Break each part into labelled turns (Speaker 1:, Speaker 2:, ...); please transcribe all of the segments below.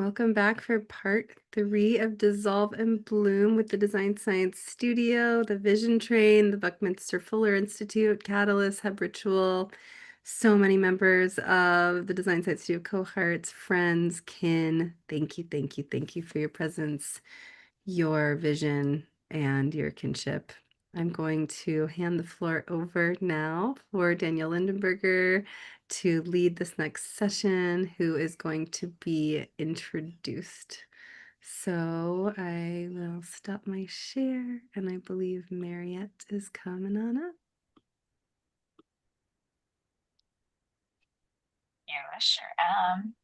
Speaker 1: Welcome back for part 3 of Dissolve and Bloom with the Design Science Studio, the Vision Train, the Buckminster Fuller Institute, Catalyst, Hub Ritual, so many members of the Design Science Studio cohorts, friends, kin. Thank you, thank you, thank you for your presence, your vision, and your kinship. I'm going to hand the floor over now for Danielle Lindenberger to lead this next session, who is going to be introduced. So I will stop my share, and I believe Mariette is coming on up.
Speaker 2: Yeah, sure am.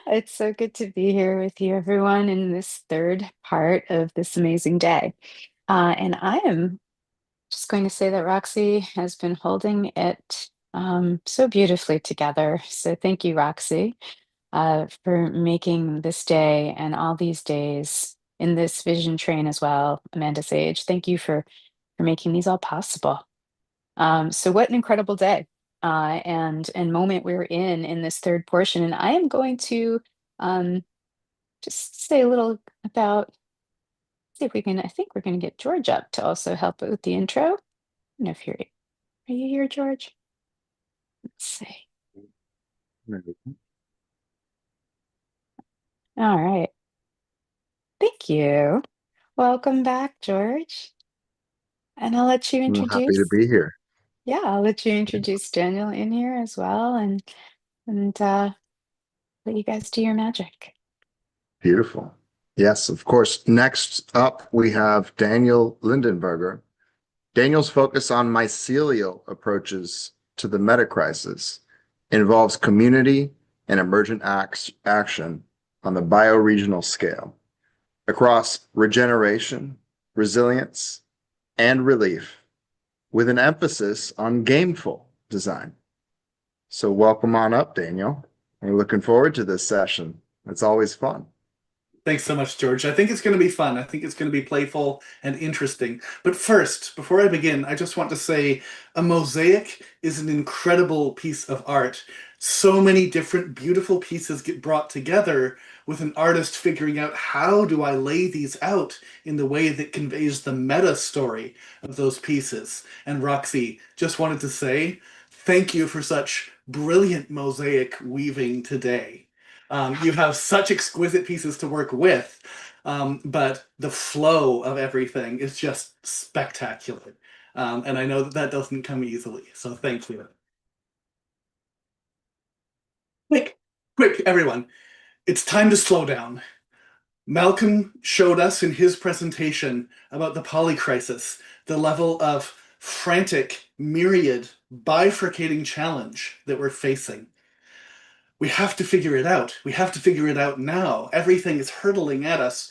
Speaker 2: It's so good to be here with you, everyone, in this third part of this amazing day. And I am just going to say that Roxy has been holding it so beautifully together. So thank you, Roxy, for making this day and all these days in this vision train as well. Amanda Sage, thank you for making these all possible. So what an incredible day and moment we're in this third portion. And I am going to um, just say a little about, see if we can, I think we're going to get George up to also help with the intro. I don't know if are you here, George? Let's see. All right. Thank you. Welcome back, George. And I'll let you
Speaker 3: I'm happy to
Speaker 2: introduce,
Speaker 3: be here.
Speaker 2: yeah, I'll let you introduce Daniel in here as well and let you guys do your magic.
Speaker 3: Beautiful. Yes, of course. Next up, we have Daniel Lindenberger. Daniel's focus on mycelial approaches to the meta crisis involves community and emergent action on the bioregional scale across regeneration, resilience, and relief, with an emphasis on gameful design. So welcome on up, Daniel. We're looking forward to this session. It's always fun.
Speaker 4: Thanks so much, George. I think it's going to be fun. I think it's going to be playful and interesting. But first, before I begin, I just want to say a mosaic is an incredible piece of art. So many different beautiful pieces get brought together with an artist figuring out how do I lay these out in the way that conveys the meta story of those pieces. And Roxy, just wanted to say thank you for such brilliant mosaic weaving today. You have such exquisite pieces to work with, but the flow of everything is just spectacular. And I know that that doesn't come easily, so thank you. Quick, quick, everyone. It's time to slow down. Malcolm showed us in his presentation about the polycrisis, the level of frantic, myriad, bifurcating challenge that we're facing. We have to figure it out. We have to figure it out now. Everything is hurtling at us.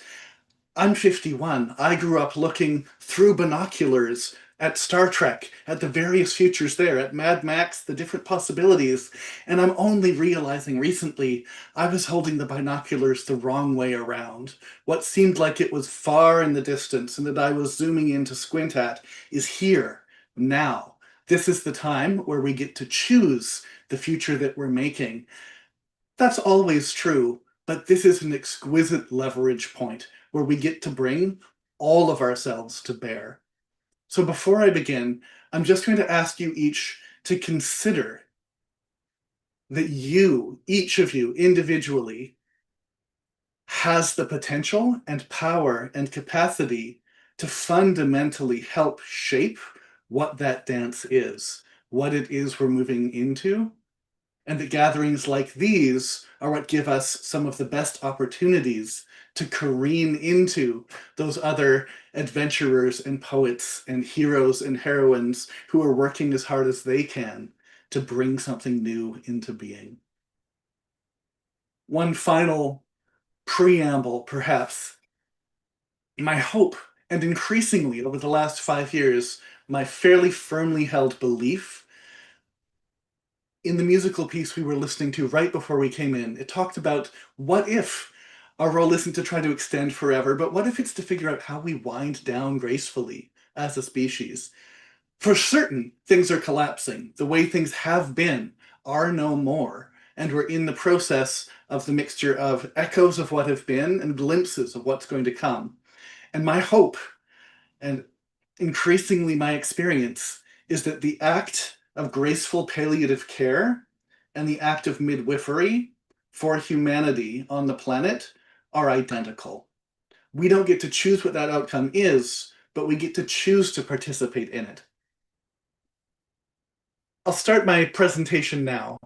Speaker 4: I'm 51. I grew up looking through binoculars at Star Trek, at the various futures there, at Mad Max, the different possibilities. And I'm only realizing recently I was holding the binoculars the wrong way around. What seemed like it was far in the distance and that I was zooming in to squint at is here, now. This is the time where we get to choose the future that we're making. That's always true, but this is an exquisite leverage point where we get to bring all of ourselves to bear. So before I begin, I'm just going to ask you each to consider that you, each of you individually, has the potential and power and capacity to fundamentally help shape what that dance is, what it is we're moving into, and that gatherings like these are what give us some of the best opportunities to careen into those other adventurers and poets and heroes and heroines who are working as hard as they can to bring something new into being. One final preamble, perhaps. My hope, and increasingly over the last 5 years, my fairly firmly held belief in the musical piece we were listening to right before we came in, it talked about what if our role isn't to try to extend forever, but what if it's to figure out how we wind down gracefully as a species? For certain, things are collapsing. The way things have been are no more, and we're in the process of the mixture of echoes of what have been and glimpses of what's going to come. And my hope, and increasingly my experience, is that the act of graceful palliative care and the act of midwifery for humanity on the planet are identical. We don't get to choose what that outcome is, but we get to choose to participate in it. I'll start my presentation now,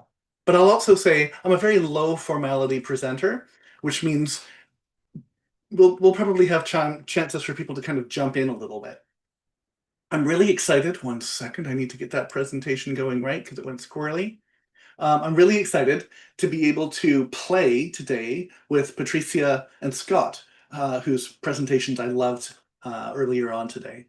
Speaker 4: but I'll also say I'm a very low formality presenter, which means we'll probably have chances for people to kind of jump in a little bit. I'm really excited. 1 second, I need to get that presentation going right because it went squirrely. I'm really excited to be able to play today with Patricia and Scott, whose presentations I loved earlier on today.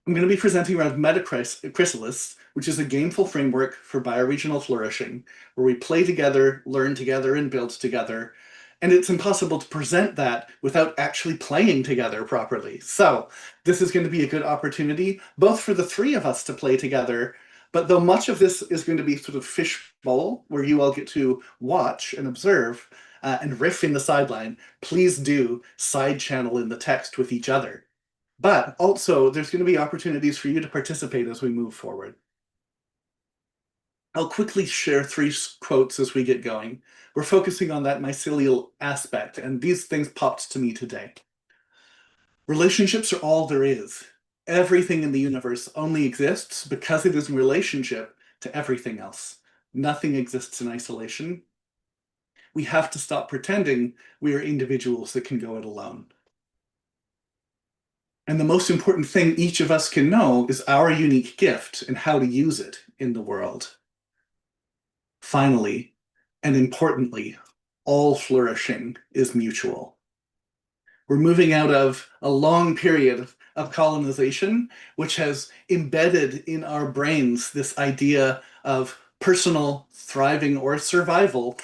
Speaker 4: I'm going to be presenting around Metachrysalis, which is a gameful framework for bioregional flourishing, where we play together, learn together, and build together. And it's impossible to present that without actually playing together properly. So this is going to be a good opportunity, both for the three of us to play together, but though much of this is going to be sort of fishbowl, where you all get to watch and observe and riff in the sideline, please do side channel in the text with each other. But also, there's going to be opportunities for you to participate as we move forward. I'll quickly share 3 quotes as we get going. We're focusing on that mycelial aspect, and these things popped to me today. Relationships are all there is. Everything in the universe only exists because it is in relationship to everything else. Nothing exists in isolation. We have to stop pretending we are individuals that can go it alone. And the most important thing each of us can know is our unique gift and how to use it in the world. Finally, and importantly, all flourishing is mutual. We're moving out of a long period of colonization, which has embedded in our brains this idea of personal thriving or survival,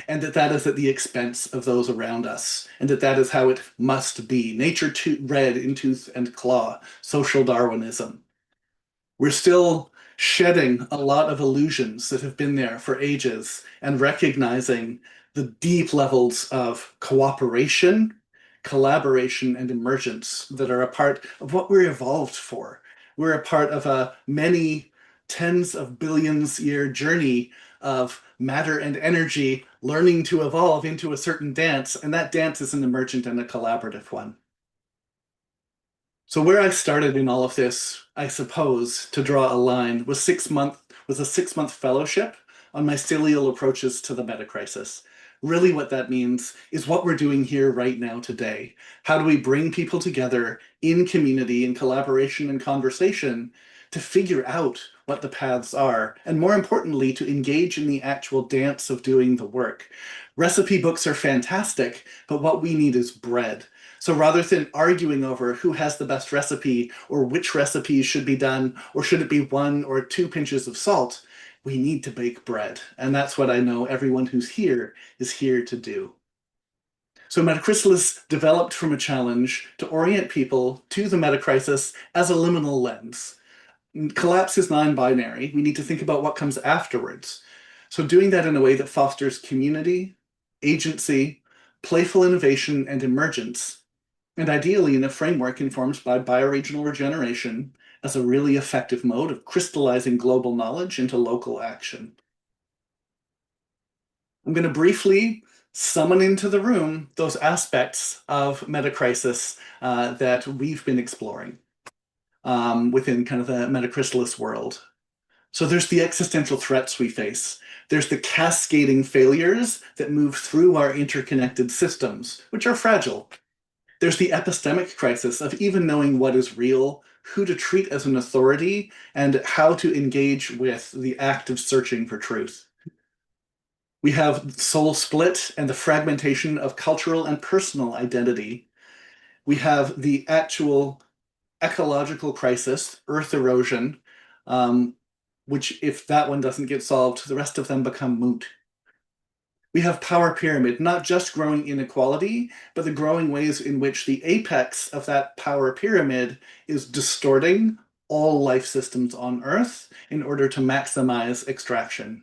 Speaker 4: and that is at the expense of those around us, and that is how it must be. Nature read in tooth and claw, social Darwinism. We're still shedding a lot of illusions that have been there for ages and recognizing the deep levels of cooperation, collaboration, and emergence that are a part of what we're evolved for. We're a part of a many tens of billions year journey of matter and energy learning to evolve into a certain dance, and that dance is an emergent and a collaborative one. So where I started in all of this, I suppose, to draw a line, was a 6-month fellowship on mycelial approaches to the metacrisis. Really what that means is what we're doing here right now today. How do we bring people together in community, in collaboration and conversation to figure out what the paths are, and more importantly, to engage in the actual dance of doing the work. Recipe books are fantastic, but what we need is bread. So rather than arguing over who has the best recipe or which recipes should be done, or should it be 1 or 2 pinches of salt, we need to bake bread. And that's what I know everyone who's here is here to do. So Metachrysalis developed from a challenge to orient people to the metacrisis as a liminal lens. Collapse is non-binary. We need to think about what comes afterwards. So doing that in a way that fosters community, agency, playful innovation, and emergence, and ideally in a framework informed by bioregional regeneration as a really effective mode of crystallizing global knowledge into local action. I'm going to briefly summon into the room those aspects of metacrisis that we've been exploring within kind of the metachrysalis world. So there's the existential threats we face. There's the cascading failures that move through our interconnected systems, which are fragile. There's the epistemic crisis of even knowing what is real, who to treat as an authority, and how to engage with the act of searching for truth. We have soul split and the fragmentation of cultural and personal identity. We have the actual ecological crisis, earth erosion, which if that one doesn't get solved, the rest of them become moot. We have power pyramid, not just growing inequality, but the growing ways in which the apex of that power pyramid is distorting all life systems on Earth in order to maximize extraction.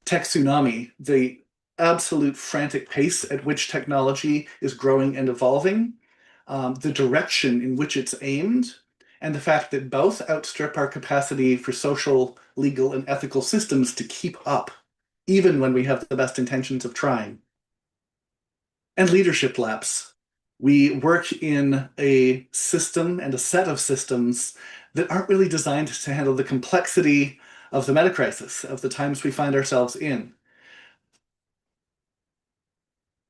Speaker 4: Tech tsunami, the absolute frantic pace at which technology is growing and evolving, the direction in which it's aimed, and the fact that both outstrip our capacity for social, legal, and ethical systems to keep up, even when we have the best intentions of trying. And leadership lapse. We work in a system and a set of systems that aren't really designed to handle the complexity of the meta crisis, of the times we find ourselves in.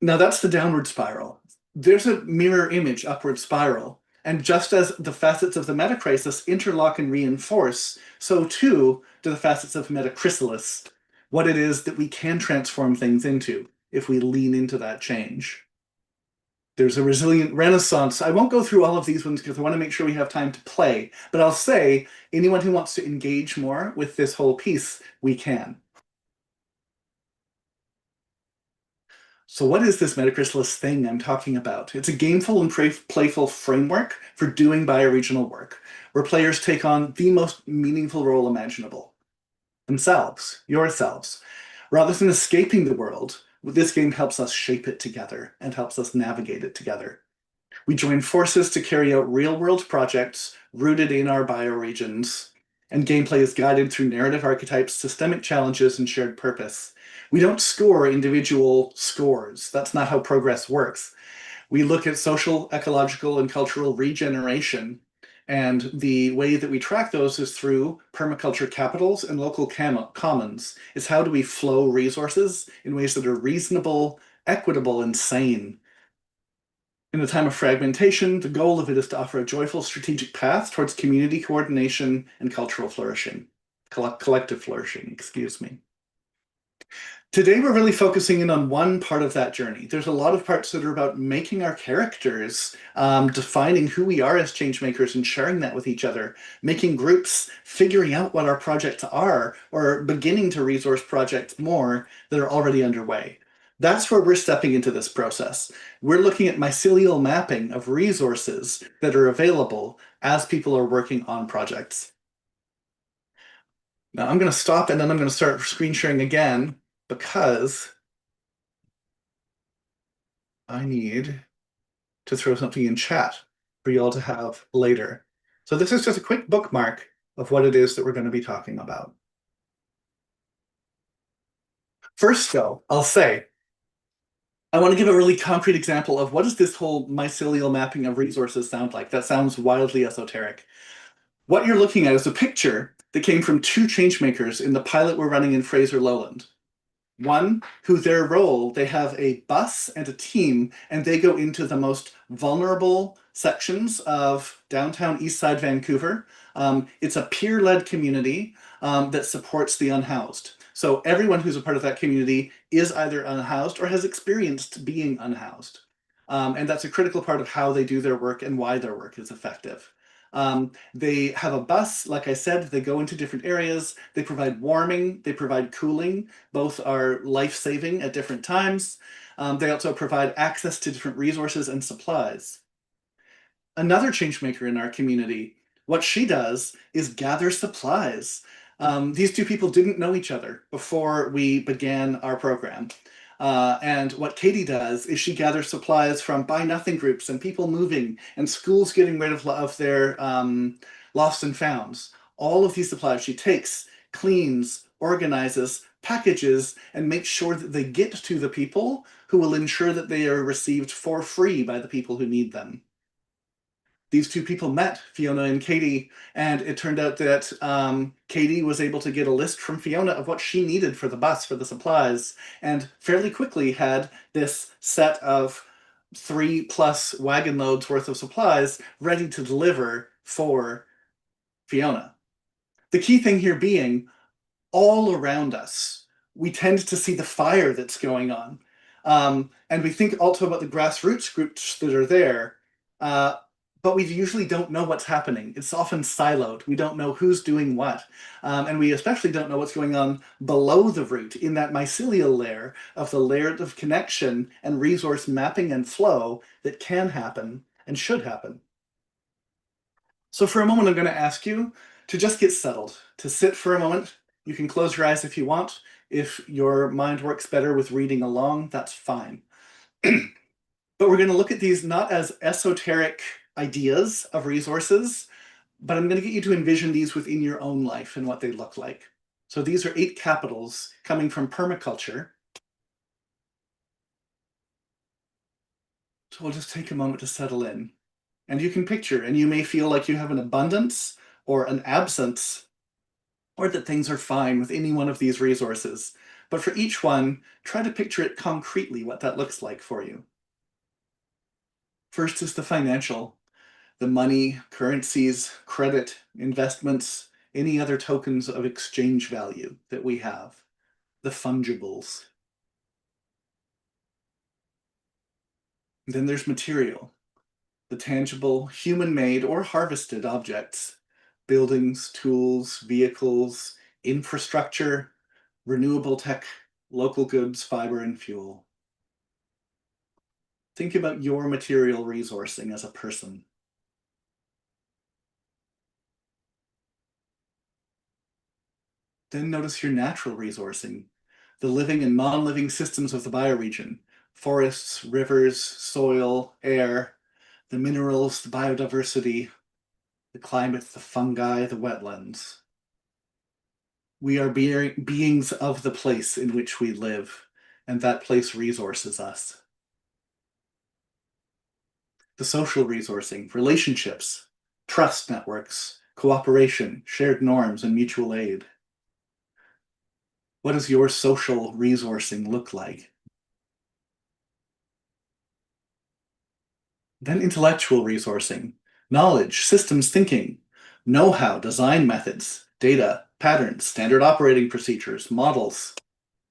Speaker 4: Now that's the downward spiral. There's a mirror image upward spiral. And just as the facets of the meta crisis interlock and reinforce, so too do the facets of meta chrysalis, what it is that we can transform things into if we lean into that change. There's a resilient renaissance. I won't go through all of these ones because I want to make sure we have time to play, but I'll say anyone who wants to engage more with this whole piece, we can. So what is this metachrysalis thing I'm talking about? It's a gameful and playful framework for doing bioregional work, where players take on the most meaningful role imaginable. Themselves, yourselves. Rather than escaping the world, this game helps us shape it together and helps us navigate it together. We join forces to carry out real-world projects rooted in our bioregions, and gameplay is guided through narrative archetypes, systemic challenges, and shared purpose. We don't score individual scores. That's not how progress works. We look at social, ecological, and cultural regeneration, and the way that we track those is through permaculture capitals and local commons. It's how do we flow resources in ways that are reasonable, equitable, and sane. In a time of fragmentation, the goal of it is to offer a joyful strategic path towards community coordination and cultural flourishing, collective flourishing, excuse me. Today, we're really focusing in on one part of that journey. There's a lot of parts that are about making our characters, defining who we are as change makers and sharing that with each other, making groups, figuring out what our projects are, or beginning to resource projects more that are already underway. That's where we're stepping into this process. We're looking at mycelial mapping of resources that are available as people are working on projects. Now I'm going to stop and then I'm going to start screen sharing again because I need to throw something in chat for y'all to have later. So this is just a quick bookmark of what it is that we're going to be talking about. First though, I'll say, I want to give a really concrete example of what does this whole mycelial mapping of resources sound like? That sounds wildly esoteric. What you're looking at is a picture that came from two changemakers in the pilot we're running in Fraser Lowland. One, who their role, they have a bus and a team, and they go into the most vulnerable sections of downtown Eastside Vancouver. It's a peer-led community that supports the unhoused. So everyone who's a part of that community is either unhoused or has experienced being unhoused. And that's a critical part of how they do their work and why their work is effective. They have a bus, like I said, they go into different areas, they provide warming, they provide cooling, both are life-saving at different times. They also provide access to different resources and supplies. Another changemaker in our community, what she does is gather supplies. These two people didn't know each other before we began our program. And what Katie does is she gathers supplies from Buy Nothing groups and people moving and schools getting rid of their lost and founds. All of these supplies she takes, cleans, organizes, packages, and makes sure that they get to the people who will ensure that they are received for free by the people who need them. These two people met, Fiona and Katie, and it turned out that Katie was able to get a list from Fiona of what she needed for the bus, for the supplies, and fairly quickly had this set of 3+ wagon loads worth of supplies ready to deliver for Fiona. The key thing here being, all around us, we tend to see the fire that's going on. And we think also about the grassroots groups that are there, but we usually don't know what's happening. It's often siloed. We don't know who's doing what. And we especially don't know what's going on below the root in that mycelial layer of the layer of connection and resource mapping and flow that can happen and should happen. So for a moment, I'm going to ask you to just get settled, to sit for a moment. You can close your eyes if you want. If your mind works better with reading along, that's fine. But we're going to look at these not as esoteric ideas of resources, but I'm going to get you to envision these within your own life and what they look like. So these are 8 capitals coming from permaculture. So we'll just take a moment to settle in. And you can picture, and you may feel like you have an abundance or an absence, or that things are fine with any one of these resources. But for each one, try to picture it concretely, what that looks like for you. First is the financial, the money, currencies, credit, investments, any other tokens of exchange value that we have, the fungibles. Then there's material, the tangible, human-made or harvested objects, buildings, tools, vehicles, infrastructure, renewable tech, local goods, fiber, and fuel. Think about your material resourcing as a person. Then notice your natural resourcing, the living and non-living systems of the bioregion, forests, rivers, soil, air, the minerals, the biodiversity, the climate, the fungi, the wetlands. We are beings of the place in which we live, and that place resources us. The social resourcing, relationships, trust networks, cooperation, shared norms, and mutual aid. What does your social resourcing look like? Then intellectual resourcing, knowledge, systems thinking, know-how, design methods, data, patterns, standard operating procedures, models,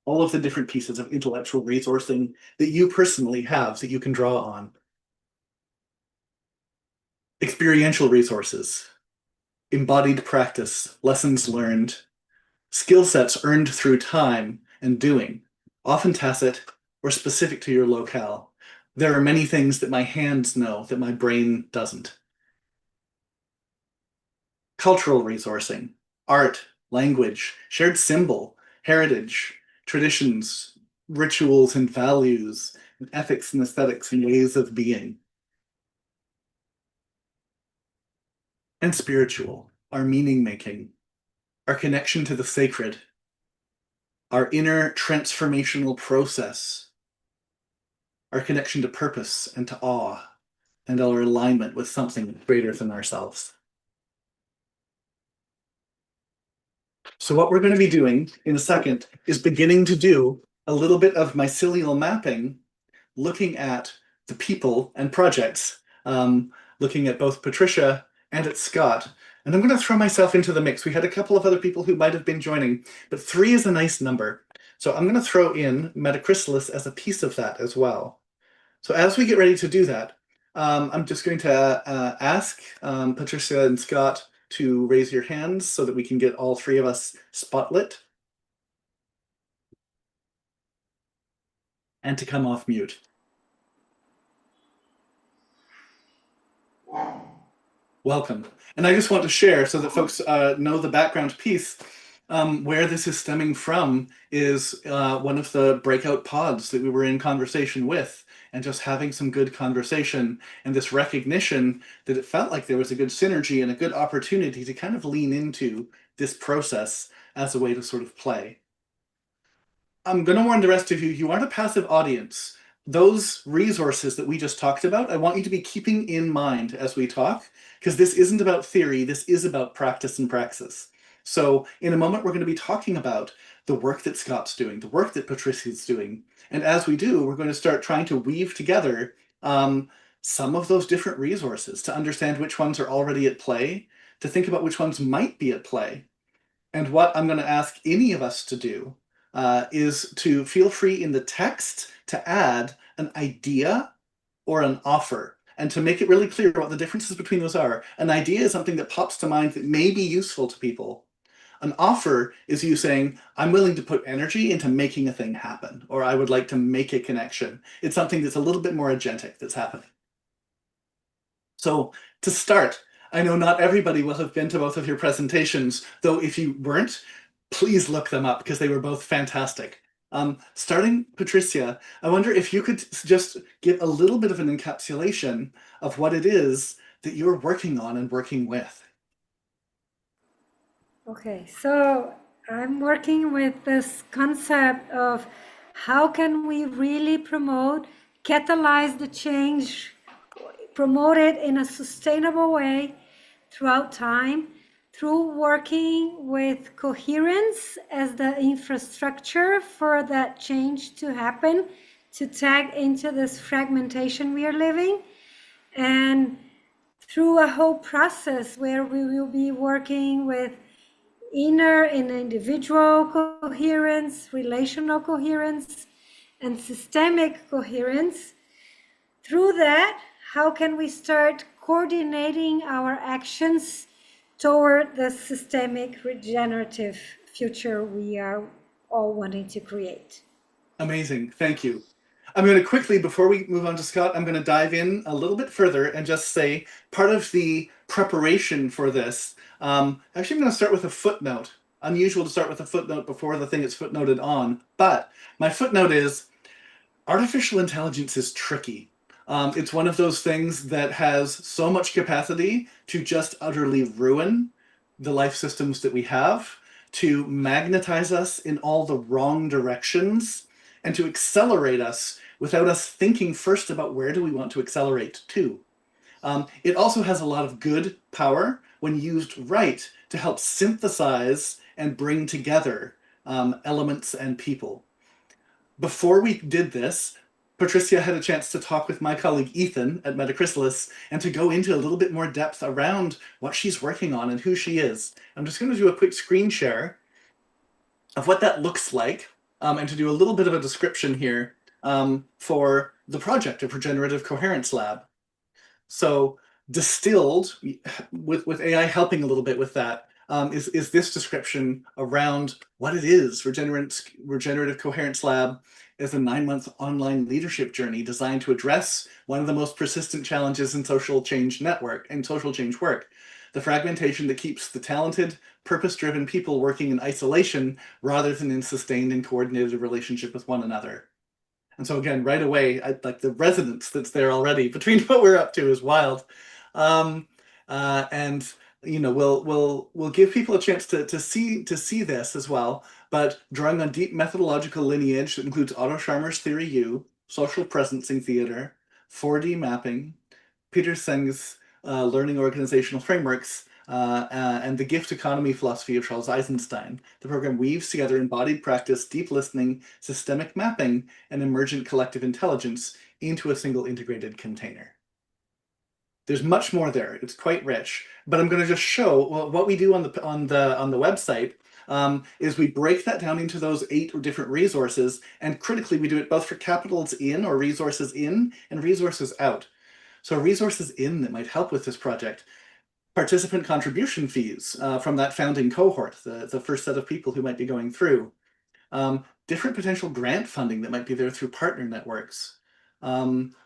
Speaker 4: all of the different pieces of intellectual resourcing that you personally have that you can draw on. Experiential resources, embodied practice, lessons learned, skill sets earned through time and doing, often tacit or specific to your locale. There are many things that my hands know that my brain doesn't. Cultural resourcing, art, language, shared symbol, heritage, traditions, rituals and values, and ethics and aesthetics and ways of being. And spiritual, our meaning making, our connection to the sacred, our inner transformational process, our connection to purpose and to awe, and our alignment with something greater than ourselves. So what we're going to be doing in a second is beginning to do a little bit of mycelial mapping, looking at the people and projects, looking at both Patricia and at Scott. And I'm going to throw myself into the mix. We had a couple of other people who might have been joining, but 3 is a nice number. So I'm going to throw in Metachrysalis as a piece of that as well. So as we get ready to do that, I'm just going to ask Patricia and Scott to raise your hands so that we can get all 3 of us spotlit. And to come off mute. Welcome. And I just want to share so that folks know the background piece. Where this is stemming from is one of the breakout pods that we were in conversation with, and just having some good conversation and this recognition that it felt like there was a good synergy and a good opportunity to kind of lean into this process as a way to sort of play. I'm going to warn the rest of you, you aren't a passive audience. Those resources that we just talked about, I want you to be keeping in mind as we talk, because this isn't about theory, this is about practice and praxis. So in a moment, we're going to be talking about the work that Scott's doing, the work that Patricia's doing. And as we do, we're going to start trying to weave together some of those different resources to understand which ones are already at play, to think about which ones might be at play. And what I'm going to ask any of us to do is to feel free in the text to add an idea or an offer, and to make it really clear what the differences between those are. An idea is something that pops to mind that may be useful to people. An offer is you saying, I'm willing to put energy into making a thing happen, or I would like to make a connection. It's something that's a little bit more agentic that's happening. So to start, I know not everybody will have been to both of your presentations, though if you weren't, please look them up because they were both fantastic. Starting Patricia, I wonder if you could just give a little bit of an encapsulation of what it is that you're working on and working with.
Speaker 5: Okay, so I'm working with this concept of how can we really promote, catalyze the change, promote it in a sustainable way throughout time through working with coherence as the infrastructure for that change to happen, to tag into this fragmentation we are living, and through a whole process where we will be working with inner and individual coherence, relational coherence, and systemic coherence. Through that, how can we start coordinating our actions toward the systemic regenerative future we are all wanting to create?
Speaker 4: Amazing, thank you. I'm going to quickly, before we move on to Scott, I'm going to dive in a little bit further and just say part of the preparation for this, actually I'm going to start with a footnote. Unusual to start with a footnote before the thing it's footnoted on, but my footnote is artificial intelligence is tricky. It's one of those things that has so much capacity to just utterly ruin the life systems that we have, to magnetize us in all the wrong directions, and to accelerate us without us thinking first about where do we want to accelerate to. It also has a lot of good power when used right to help synthesize and bring together elements and people. Before we did this, Patricia had a chance to talk with my colleague Ethan at Metachrysalis and to go into a little bit more depth around what she's working on and who she is. I'm just going to do a quick screen share of what that looks like, and to do a little bit of a description here for the project of Regenerative Coherence Lab. So distilled, with AI helping a little bit with that, is this description around what it is. Regenerative Coherence Lab is a 9-month online leadership journey designed to address one of the most persistent challenges in social change work, the fragmentation that keeps the talented, purpose-driven people working in isolation rather than in sustained and coordinated relationship with one another. And so again, right away, like the resonance that's there already between what we're up to is wild. And you know, we'll give people a chance to see this as well. But drawing on deep methodological lineage that includes Otto Scharmer's Theory U, social presencing theater, 4D mapping, Peter Senge's learning organizational frameworks, and the gift economy philosophy of Charles Eisenstein. The program weaves together embodied practice, deep listening, systemic mapping, and emergent collective intelligence into a single integrated container. There's much more there. It's quite rich, but I'm going to just show what we do on the website. Is we break that down into those 8 different resources, and critically, we do it both for capitals in or resources in and resources out. So resources in that might help with this project: participant contribution fees from that founding cohort, the first set of people who might be going through. Different potential grant funding that might be there through partner networks.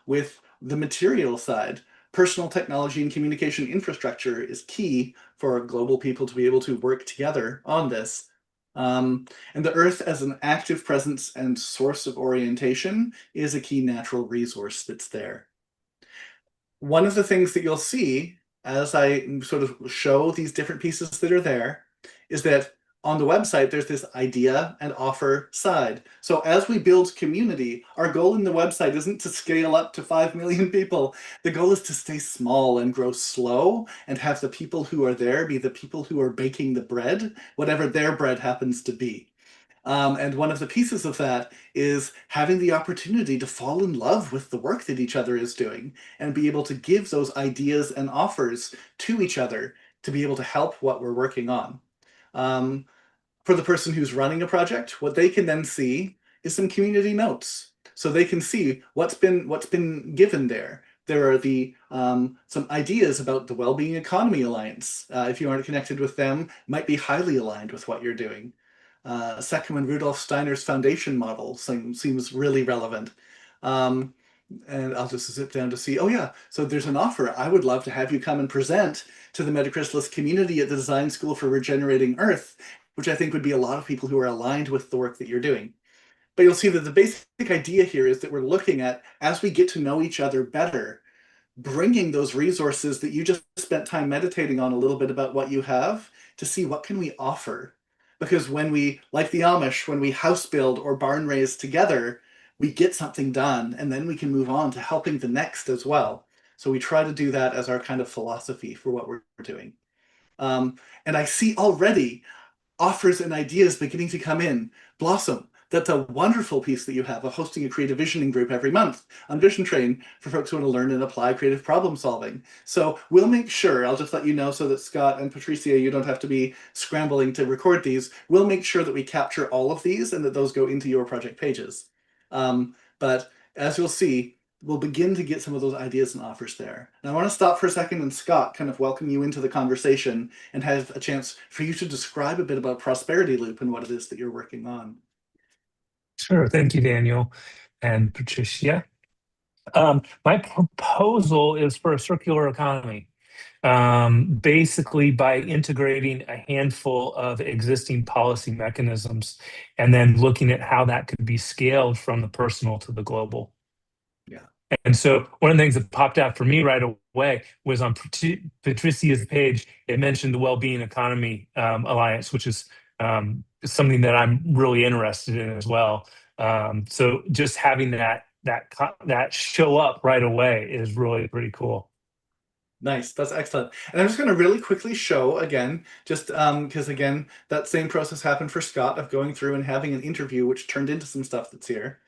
Speaker 4: With the material side, personal technology and communication infrastructure is key for global people to be able to work together on this. And the earth as an active presence and source of orientation is a key natural resource that's there. One of the things that you'll see as I sort of show these different pieces that are there is that on the website, there's this idea and offer side. So as we build community, our goal in the website isn't to scale up to 5 million people. The goal is to stay small and grow slow and have the people who are there be the people who are baking the bread, whatever their bread happens to be. And one of the pieces of that is having the opportunity to fall in love with the work that each other is doing and be able to give those ideas and offers to each other to be able to help what we're working on. For the person who's running a project, what they can then see is some community notes. So they can see what's been given there. There are some ideas about the Wellbeing Economy Alliance. If you aren't connected with them, might be highly aligned with what you're doing. Seckham and Rudolf Steiner's foundation model seems really relevant. And I'll just zip down to see, oh yeah, so there's an offer. I would love to have you come and present to the Metachrysalis community at the Design School for Regenerating Earth, which I think would be a lot of people who are aligned with the work that you're doing. But you'll see that the basic idea here is that we're looking at, as we get to know each other better, bringing those resources that you just spent time meditating on a little bit about what you have to see what can we offer. Because when we, like the Amish, when we house build or barn raise together, we get something done, and then we can move on to helping the next as well. So we try to do that as our kind of philosophy for what we're doing. And I see already offers and ideas beginning to come in. Blossom, that's a wonderful piece that you have of hosting a creative visioning group every month on Vision Train for folks who want to learn and apply creative problem solving. So we'll make sure, I'll just let you know so that Scott and Patricia, you don't have to be scrambling to record these. We'll make sure that we capture all of these and that those go into your project pages. But as you'll see, we'll begin to get some of those ideas and offers there. And I want to stop for a second and Scott kind of welcome you into the conversation and have a chance for you to describe a bit about Prosperity Loop and what it is that you're working on.
Speaker 6: Sure. Thank you, Daniel and Patricia. My proposal is for a circular economy, basically by integrating a handful of existing policy mechanisms and then looking at how that could be scaled from the personal to the global.
Speaker 4: Yeah.
Speaker 6: And so one of the things that popped out for me right away was on Patricia's page, it mentioned the Wellbeing Economy Alliance, which is something that I'm really interested in as well. So just having that show up right away is really pretty cool.
Speaker 4: Nice, that's excellent. And I'm just going to really quickly show again, just because again, that same process happened for Scott of going through and having an interview, which turned into some stuff that's here.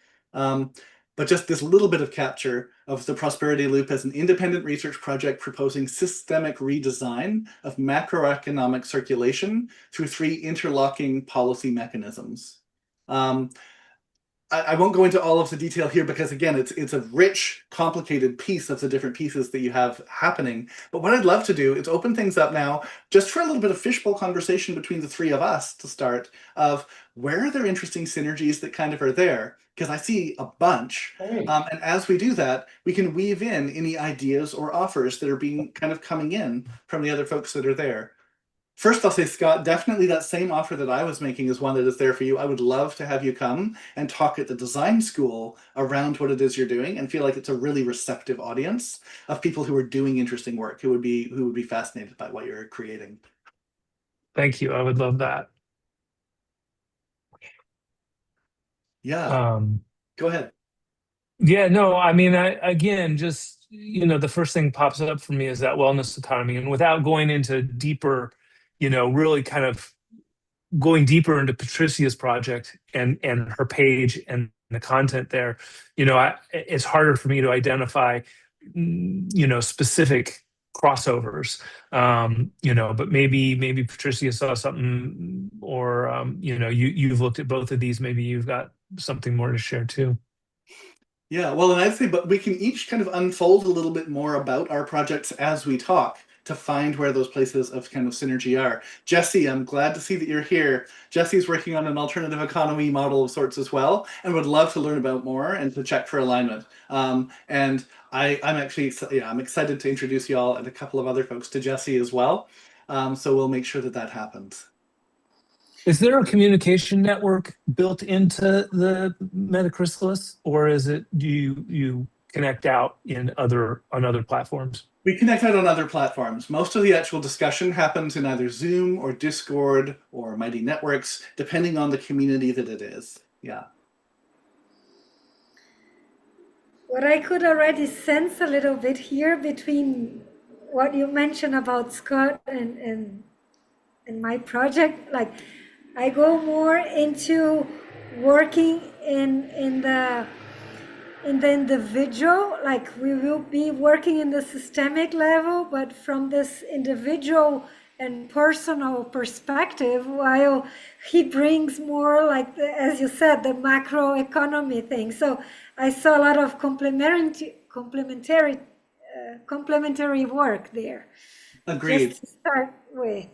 Speaker 4: But just this little bit of capture of the Prosperity Loop as an independent research project proposing systemic redesign of macroeconomic circulation through 3 interlocking policy mechanisms. I won't go into all of the detail here because again, it's a rich, complicated piece of the different pieces that you have happening. But what I'd love to do is open things up now just for a little bit of fishbowl conversation between the 3 of us to start of where are there interesting synergies that kind of are there? Because I see a bunch.
Speaker 6: Hey.
Speaker 4: And as we do that, we can weave in any ideas or offers that are being kind of coming in from the other folks that are there. First, I'll say, Scott, definitely that same offer that I was making is one that is there for you. I would love to have you come and talk at the design school around what it is you're doing and feel like it's a really receptive audience of people who are doing interesting work, who would be fascinated by what you're creating.
Speaker 6: Thank you. I would love that.
Speaker 4: Yeah, go ahead.
Speaker 6: Yeah, no, I mean, again, just, the first thing pops up for me is that wellness economy. And without going into deeper, really kind of going deeper into Patricia's project and her page and the content there, it's harder for me to identify, specific crossovers, but maybe Patricia saw something or, you've looked at both of these, maybe you've got something more to share too.
Speaker 4: Yeah, well, and I'd say, but we can each kind of unfold a little bit more about our projects as we talk to find where those places of kind of synergy are. Jesse, I'm glad to see that you're here. Jesse's working on an alternative economy model of sorts as well, and would love to learn about more and to check for alignment. And I'm actually, I'm excited to introduce y'all and a couple of other folks to Jesse as well. So we'll make sure that that happens.
Speaker 6: Is there a communication network built into the metachrysalis, or is it do you connect out on other platforms?
Speaker 4: We connect out on other platforms. Most of the actual discussion happens in either Zoom or Discord or Mighty Networks, depending on the community that it is. Yeah.
Speaker 5: What I could already sense a little bit here between what you mentioned about Scott and my project, like I go more into working in the individual, like we will be working in the systemic level, but from this individual and personal perspective, while he brings more like, as you said, the macro economy thing. So I saw a lot of complementary work there.
Speaker 4: Agreed.
Speaker 5: Just to start with.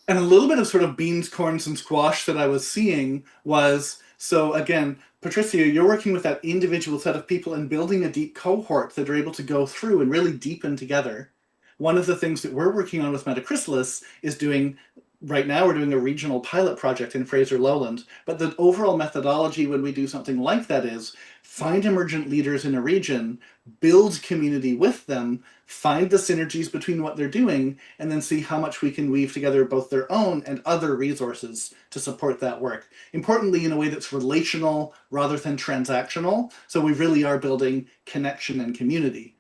Speaker 4: And a little bit of sort of beans, corns, and squash that I was seeing was, so again, Patricia, you're working with that individual set of people and building a deep cohort that are able to go through and really deepen together. One of the things that we're working on with Metachrysalis is doing right now we're doing a regional pilot project in Fraser Lowland, but the overall methodology when we do something like that is find emergent leaders in a region, build community with them, find the synergies between what they're doing, and then see how much we can weave together both their own and other resources to support that work. Importantly, in a way that's relational rather than transactional, so we really are building connection and community.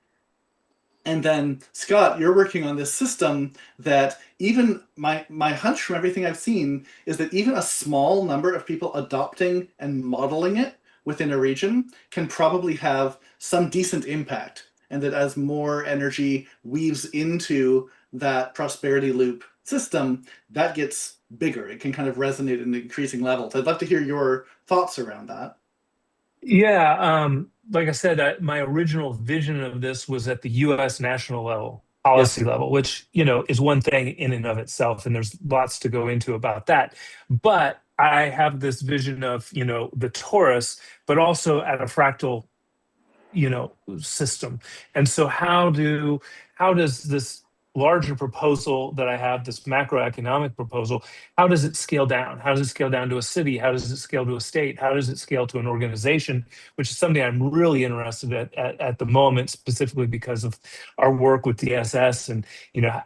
Speaker 4: And then, Scott, you're working on this system that even my hunch from everything I've seen is that even a small number of people adopting and modeling it within a region can probably have some decent impact. And that as more energy weaves into that prosperity loop system, that gets bigger. It can kind of resonate at increasing levels. I'd love to hear your thoughts around that.
Speaker 6: Yeah, like I said, my original vision of this was at the U.S. national level,
Speaker 4: Yep.
Speaker 6: policy level, which, is one thing in and of itself, and there's lots to go into about that. But I have this vision of, the torus, but also at a fractal, system. And so how does this larger proposal that I have, this macroeconomic proposal, how does it scale down? How does it scale down to a city? How does it scale to a state? How does it scale to an organization? Which is something I'm really interested at the moment, specifically because of our work with DSS and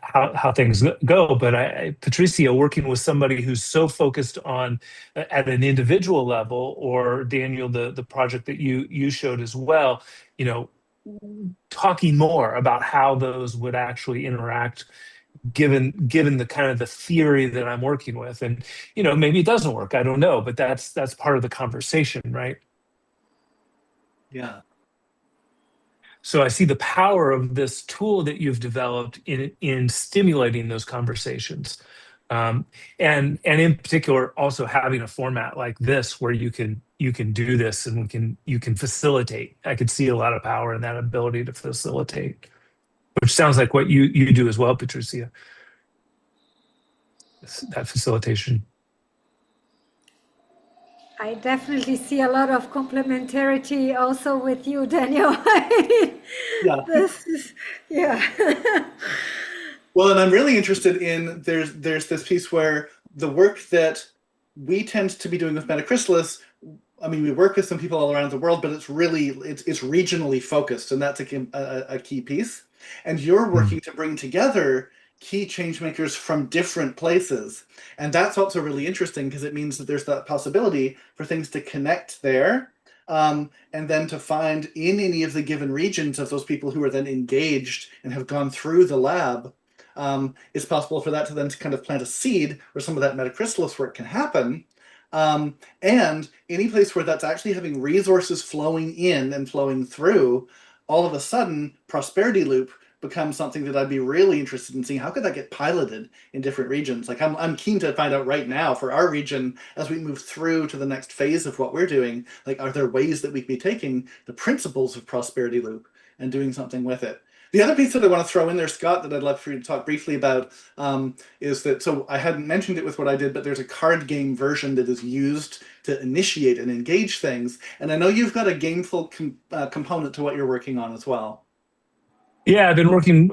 Speaker 6: how things go. But Patricia, working with somebody who's so focused on at an individual level, or Daniel, the project that you showed as well, talking more about how those would actually interact given the kind of the theory that I'm working with. And maybe it doesn't work, I don't know, but that's part of the conversation, right?
Speaker 4: Yeah.
Speaker 6: So I see the power of this tool that you've developed in stimulating those conversations. And in particular, also having a format like this where you can do this and you can facilitate. I could see a lot of power in that ability to facilitate, which sounds like what you do as well, Patricia. That facilitation.
Speaker 5: I definitely see a lot of complementarity also with you, Daniel.
Speaker 4: Yeah.
Speaker 5: This is, yeah.
Speaker 4: Well, and I'm really interested in there's this piece where the work that we tend to be doing with Metachrysalis, I mean, we work with some people all around the world, but it's really it's regionally focused, and that's a key piece. And you're working to bring together key change makers from different places, and that's also really interesting because it means that there's that possibility for things to connect there. And then to find in any of the given regions of those people who are then engaged and have gone through the lab, it's possible for that to then kind of plant a seed where some of that metachrysalis work can happen. And any place where that's actually having resources flowing in and flowing through, all of a sudden, prosperity loop becomes something that I'd be really interested in seeing. How could that get piloted in different regions? Like I'm keen to find out right now for our region as we move through to the next phase of what we're doing. Like, are there ways that we could be taking the principles of prosperity loop and doing something with it? The other piece that I want to throw in there, Scott, that I'd love for you to talk briefly about is that, so I hadn't mentioned it with what I did, but there's a card game version that is used to initiate and engage things. And I know you've got a gameful component to what you're working on as well.
Speaker 6: Yeah, I've been working,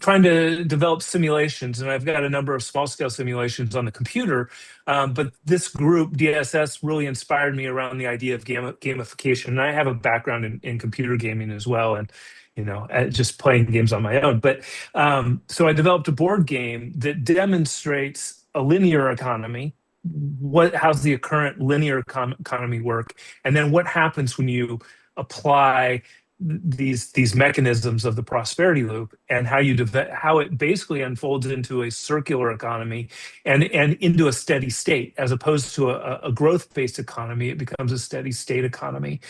Speaker 6: trying to develop simulations, and I've got a number of small-scale simulations on the computer. But this group, DSS, really inspired me around the idea of gamification. And I have a background in computer gaming as well, and just playing games on my own. But so I developed a board game that demonstrates a linear economy. How's the current linear economy work, and then what happens when you apply these mechanisms of the prosperity loop, and how it basically unfolds into a circular economy and into a steady state, as opposed to a growth-based economy. It becomes a steady state economy,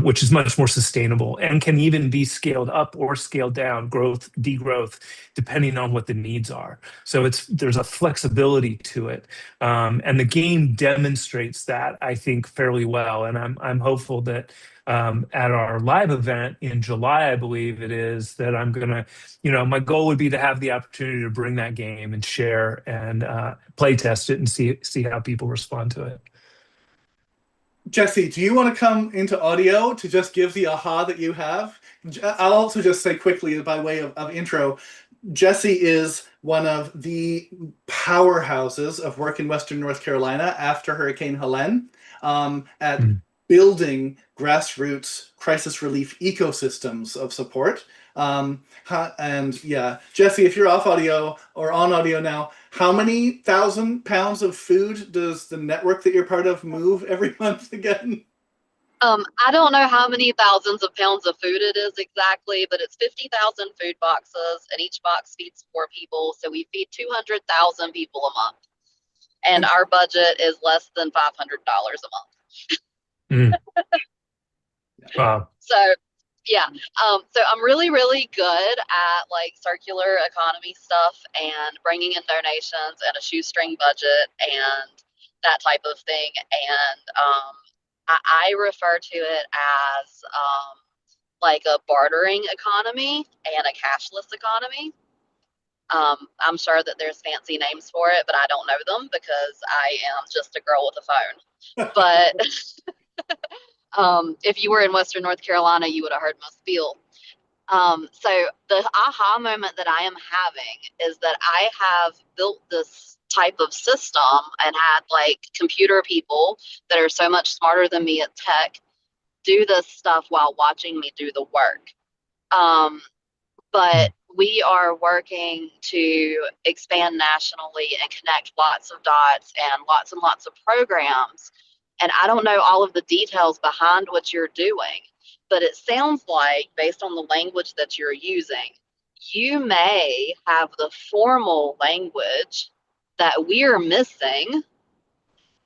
Speaker 6: which is much more sustainable and can even be scaled up or scaled down, growth, degrowth, depending on what the needs are. So there's a flexibility to it, and the game demonstrates that, I think, fairly well. And I'm hopeful that at our live event in July, I believe it is, that I'm gonna, my goal would be to have the opportunity to bring that game and share and play test it and see how people respond to it.
Speaker 4: Jesse, do you want to come into audio to just give the aha that you have? I'll also just say quickly by way of intro, Jesse is one of the powerhouses of work in Western North Carolina after Hurricane Helene, at
Speaker 6: Mm.
Speaker 4: building grassroots crisis relief ecosystems of support. And yeah, Jesse, if you're off audio or on audio now, how many 1,000 pounds of food does the network that you're part of move every month again?
Speaker 7: I don't know how many thousands of pounds of food it is exactly, but it's 50,000 food boxes, and each box feeds 4 people. So we feed 200,000 people a month, and
Speaker 4: And
Speaker 7: our budget is less than $500 a month.
Speaker 6: Mm. Wow.
Speaker 7: So yeah, so I'm really, really good at like circular economy stuff and bringing in donations and a shoestring budget and that type of thing. And I refer to it as like a bartering economy and a cashless economy. I'm sure that there's fancy names for it, but I don't know them because I am just a girl with a phone. But if you were in Western North Carolina, you would have heard my spiel. So the aha moment that I am having is that I have built this type of system and had like computer people that are so much smarter than me at tech do this stuff while watching me do the work. Um, but we are working to expand nationally and connect lots of dots and lots of programs. And I don't know all of the details behind what you're doing, but it sounds like, based on the language that you're using, you may have the formal language that we're missing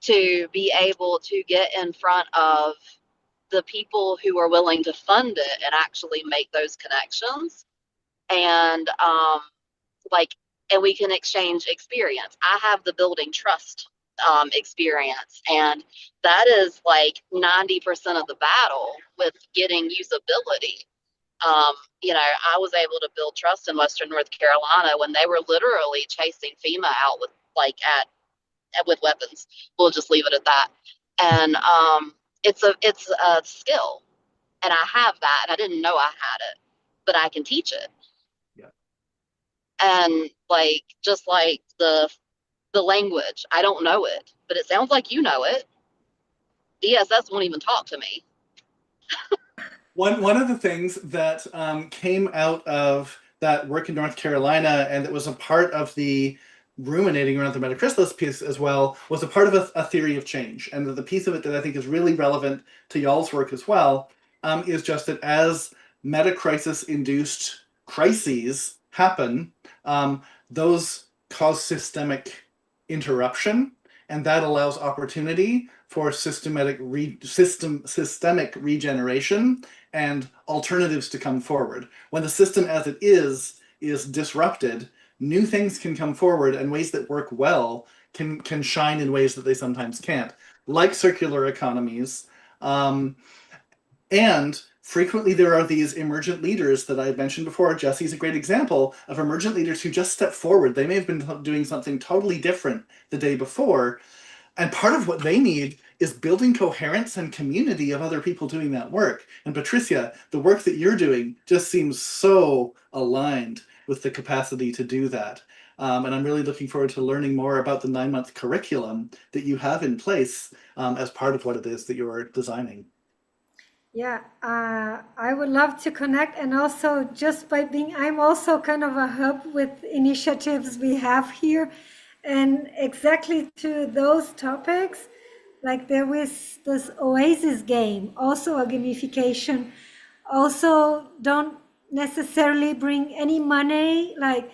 Speaker 7: to be able to get in front of the people who are willing to fund it and actually make those connections. And like, and we can exchange experience. I have the building trust experience, and that is like 90% of the battle with getting usability. I was able to build trust in Western North Carolina when they were literally chasing FEMA out with like at with weapons. We'll just leave it at that. And it's a skill, and I have that, and I didn't know I had it, but I can teach it.
Speaker 4: yeah.
Speaker 7: And like just like the language, I don't know it, but it sounds like you know it. DSS won't even talk to me.
Speaker 4: One of the things that came out of that work in North Carolina, and that was a part of the ruminating around the metachrysalis piece as well, was a part of a theory of change. And the piece of it that I think is really relevant to y'all's work as well, is just that as metacrisis induced crises happen, those cause systemic interruption, and that allows opportunity for systemic regeneration and alternatives to come forward. When the system as it is disrupted, new things can come forward, and ways that work well can shine in ways that they sometimes can't, like circular economies. And frequently there are these emergent leaders that I mentioned before. Jesse's a great example of emergent leaders who just step forward. They may have been doing something totally different the day before, and part of what they need is building coherence and community of other people doing that work. And Patricia, the work that you're doing just seems so aligned with the capacity to do that. And I'm really looking forward to learning more about the 9-month curriculum that you have in place as part of what it is that you're designing.
Speaker 5: Yeah, I would love to connect, and also just by being, I'm also kind of a hub with initiatives we have here, and exactly to those topics, like there was this Oasis game, also a gamification, also don't necessarily bring any money, like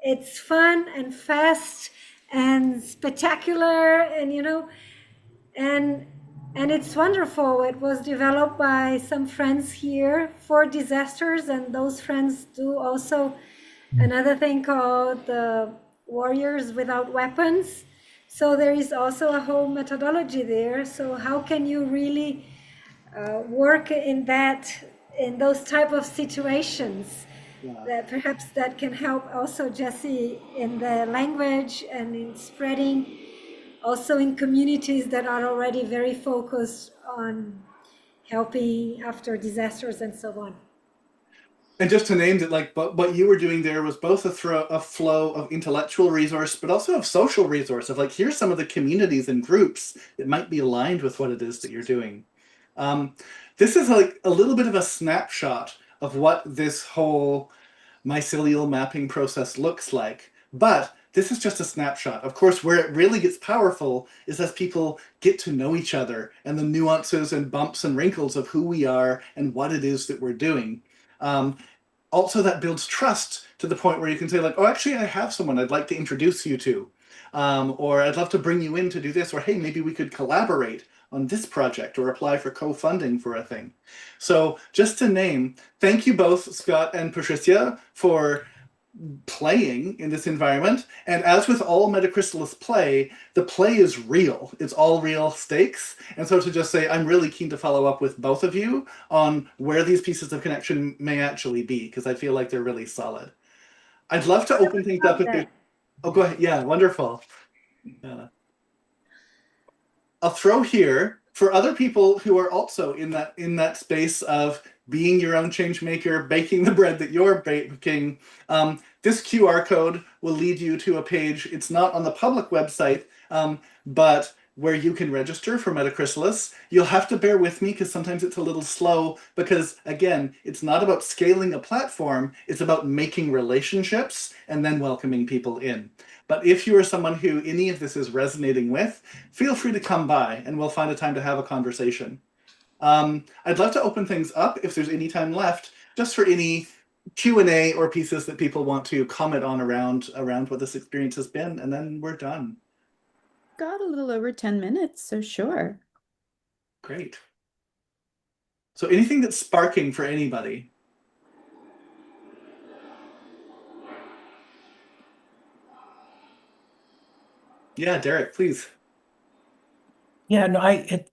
Speaker 5: it's fun and fast and spectacular, and and it's wonderful. It was developed by some friends here for disasters, and those friends do also another thing called the Warriors Without Weapons. So there is also a whole methodology there. So how can you really work in those type of situations?
Speaker 4: Yeah.
Speaker 5: That perhaps that can help also, Jesse, in the language and in spreading, also in communities that are already very focused on helping after disasters and so on.
Speaker 4: And just to name it, like, but what you were doing there was both a flow of intellectual resource, but also of social resource. Of like, here's some of the communities and groups that might be aligned with what it is that you're doing. This is like a little bit of a snapshot of what this whole mycelial mapping process looks like. But this is just a snapshot. Of course, where it really gets powerful is as people get to know each other and the nuances and bumps and wrinkles of who we are and what it is that we're doing. Also, that builds trust to the point where you can say, like, oh, actually, I have someone I'd like to introduce you to. Or I'd love to bring you in to do this. Or, hey, maybe we could collaborate on this project or apply for co-funding for a thing. So just to name, thank you both, Scott and Patricia, for playing in this environment. And as with all Metachrysalis play, the play is real. It's all real stakes. And so to just say, I'm really keen to follow up with both of you on where these pieces of connection may actually be, because I feel like they're really solid. I'd love to open things up if there's... Oh, go ahead. Yeah, wonderful. I'll throw here for other people who are also in that space of being your own change maker, baking the bread that you're baking. This QR code will lead you to a page. It's not on the public website, but where you can register for Metachrysalis. You'll have to bear with me because sometimes it's a little slow because, again, it's not about scaling a platform. It's about making relationships and then welcoming people in. But if you are someone who any of this is resonating with, feel free to come by and we'll find a time to have a conversation. I'd love to open things up if there's any time left, just for any Q&A or pieces that people want to comment on around what this experience has been, and then we're done.
Speaker 2: Got a little over 10 minutes, so sure.
Speaker 4: Great. So anything that's sparking for anybody? Yeah, Derek, please.
Speaker 8: Yeah, no, I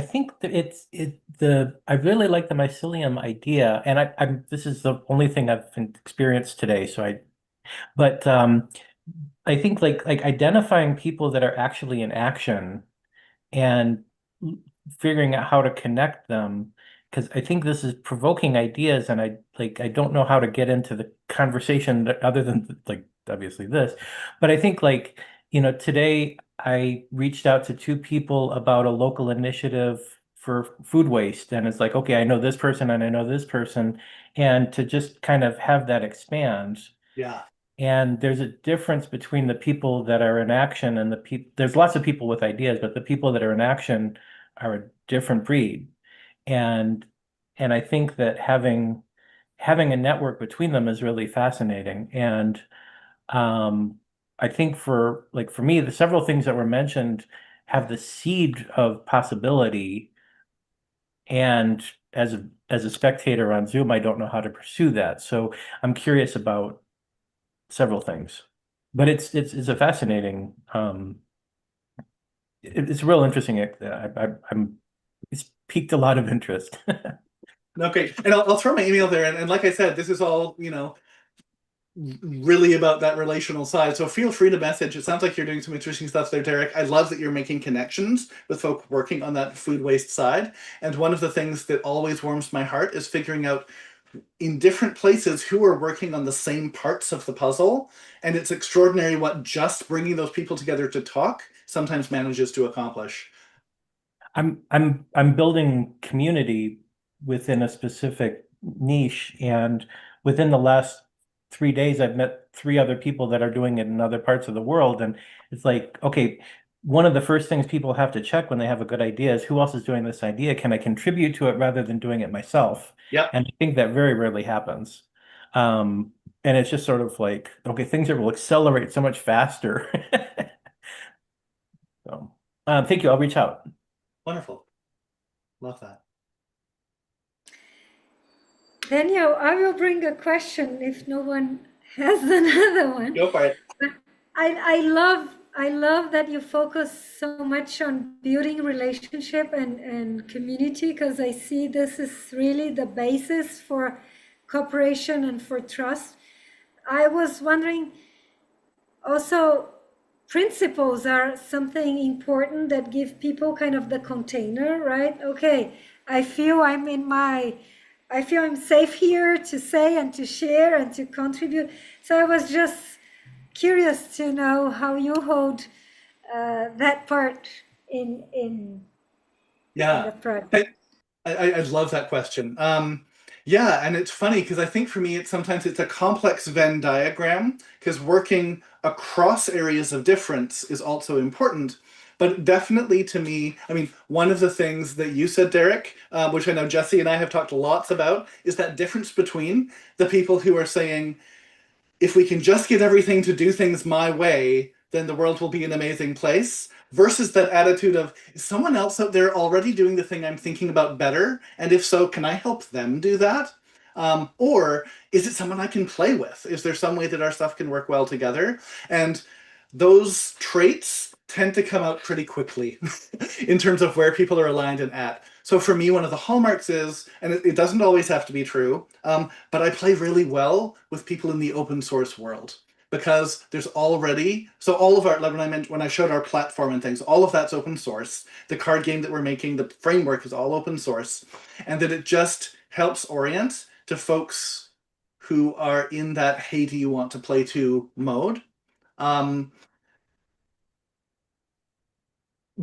Speaker 8: think that I really like the mycelium idea, and this is the only thing I've experienced today. But I think like identifying people that are actually in action and figuring out how to connect them, because I think this is provoking ideas, and I don't know how to get into the conversation other than like obviously this, but I think like today I reached out to two people about a local initiative for food waste, and it's like, okay, I know this person and I know this person, and to just kind of have that expand.
Speaker 4: Yeah.
Speaker 8: And there's a difference between the people that are in action and the people. There's lots of people with ideas, but the people that are in action are a different breed. And I think that having a network between them is really fascinating. And I think for me, the several things that were mentioned have the seed of possibility. And as a spectator on Zoom, I don't know how to pursue that. So I'm curious about several things, but it's a fascinating. It's real interesting. It's piqued a lot of interest.
Speaker 4: Okay, and I'll throw my email there, and like I said, this is all really about that relational side. So feel free to message. It sounds like you're doing some interesting stuff there, Derek. I love that you're making connections with folk working on that food waste side. And one of the things that always warms my heart is figuring out in different places who are working on the same parts of the puzzle. And it's extraordinary what just bringing those people together to talk sometimes manages to accomplish.
Speaker 8: I'm building community within a specific niche, and within the last 3 days, I've met 3 other people that are doing it in other parts of the world. And it's like, okay, one of the first things people have to check when they have a good idea is who else is doing this idea? Can I contribute to it rather than doing it myself?
Speaker 4: Yeah.
Speaker 8: And I think that very rarely happens. And it's just sort of like, okay, things will accelerate so much faster. So, thank you. I'll reach out.
Speaker 4: Wonderful. Love that.
Speaker 5: Daniel, I will bring a question if no one has another one.
Speaker 4: Go for it.
Speaker 5: I love that you focus so much on building relationship and community, because I see this is really the basis for cooperation and for trust. I was wondering also, principles are something important that give people kind of the container, right? Okay, I feel I'm in my I feel I'm safe here to say and to share and to contribute. So I was just curious to know how you hold that part in
Speaker 4: Yeah.
Speaker 5: the project.
Speaker 4: I love that question. Yeah, and it's funny because I think for me, sometimes it's a complex Venn diagram because working across areas of difference is also important. But definitely to me, I mean, one of the things that you said, Derek, which I know Jesse and I have talked lots about, is that difference between the people who are saying, if we can just get everything to do things my way, then the world will be an amazing place. Versus that attitude of, is someone else out there already doing the thing I'm thinking about better? And if so, can I help them do that? Or is it someone I can play with? Is there some way that our stuff can work well together? And those traits tend to come out pretty quickly in terms of where people are aligned and at. So for me, one of the hallmarks is, and it doesn't always have to be true, but I play really well with people in the open source world because there's already, so all of our, like when I showed our platform and things, all of that's open source. The card game that we're making, the framework is all open source, and that it just helps orient to folks who are in that, hey, do you want to play too mode?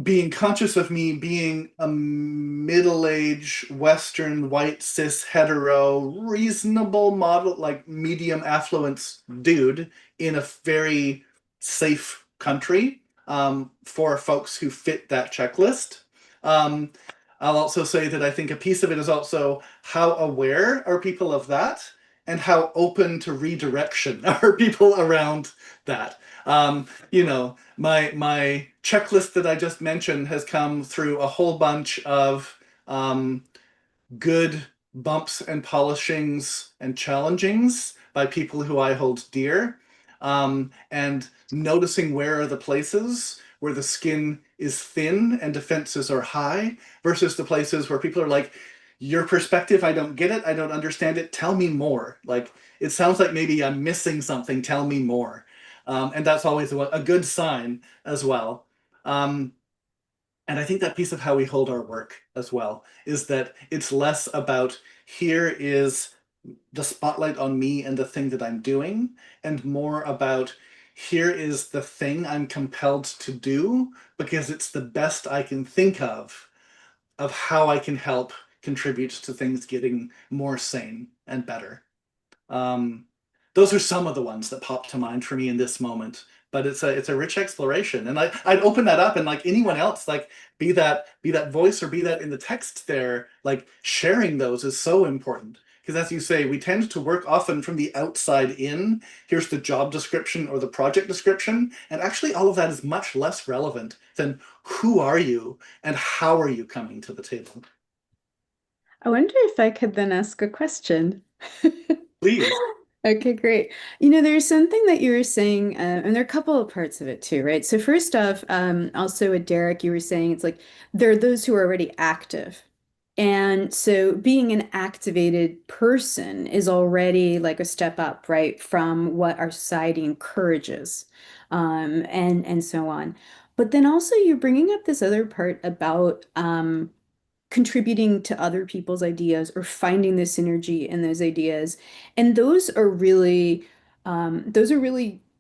Speaker 4: Being conscious of me being a middle-aged Western white cis hetero reasonable model, like medium affluence dude in a very safe country, for folks who fit that checklist. um, I'll also say that I think a piece of it is also how aware are people of that and how open to redirection are people around that. You know, my checklist that I just mentioned has come through a whole bunch of good bumps and polishings and challengings by people who I hold dear, and noticing where are the places where the skin is thin and defenses are high versus the places where people are like, your perspective, I don't get it, I don't understand it, tell me more. Like, it sounds like maybe I'm missing something, tell me more. And that's always a good sign as well. And I think that piece of how we hold our work as well is that it's less about, here is the spotlight on me and the thing that I'm doing, and more about, here is the thing I'm compelled to do because it's the best I can think of how I can help contribute to things getting more sane and better. Um, those are some of the ones that pop to mind for me in this moment. But it's a rich exploration, and I'd open that up, and like anyone else, like be that voice or be that in the text there, like sharing those is so important. Because as you say, we tend to work often from the outside in. Here's the job description or the project description, and actually all of that is much less relevant than who are you and how are you coming to the table.
Speaker 2: I wonder if I could then ask a question.
Speaker 4: Please.
Speaker 2: Okay, great. There's something that you were saying, and there are a couple of parts of it too, right? So first off, also with Derek, you were saying it's like there are those who are already active. And so being an activated person is already like a step up, right, from what our society encourages, and so on. But then also you're bringing up this other part about contributing to other people's ideas or finding the synergy in those ideas. And those are really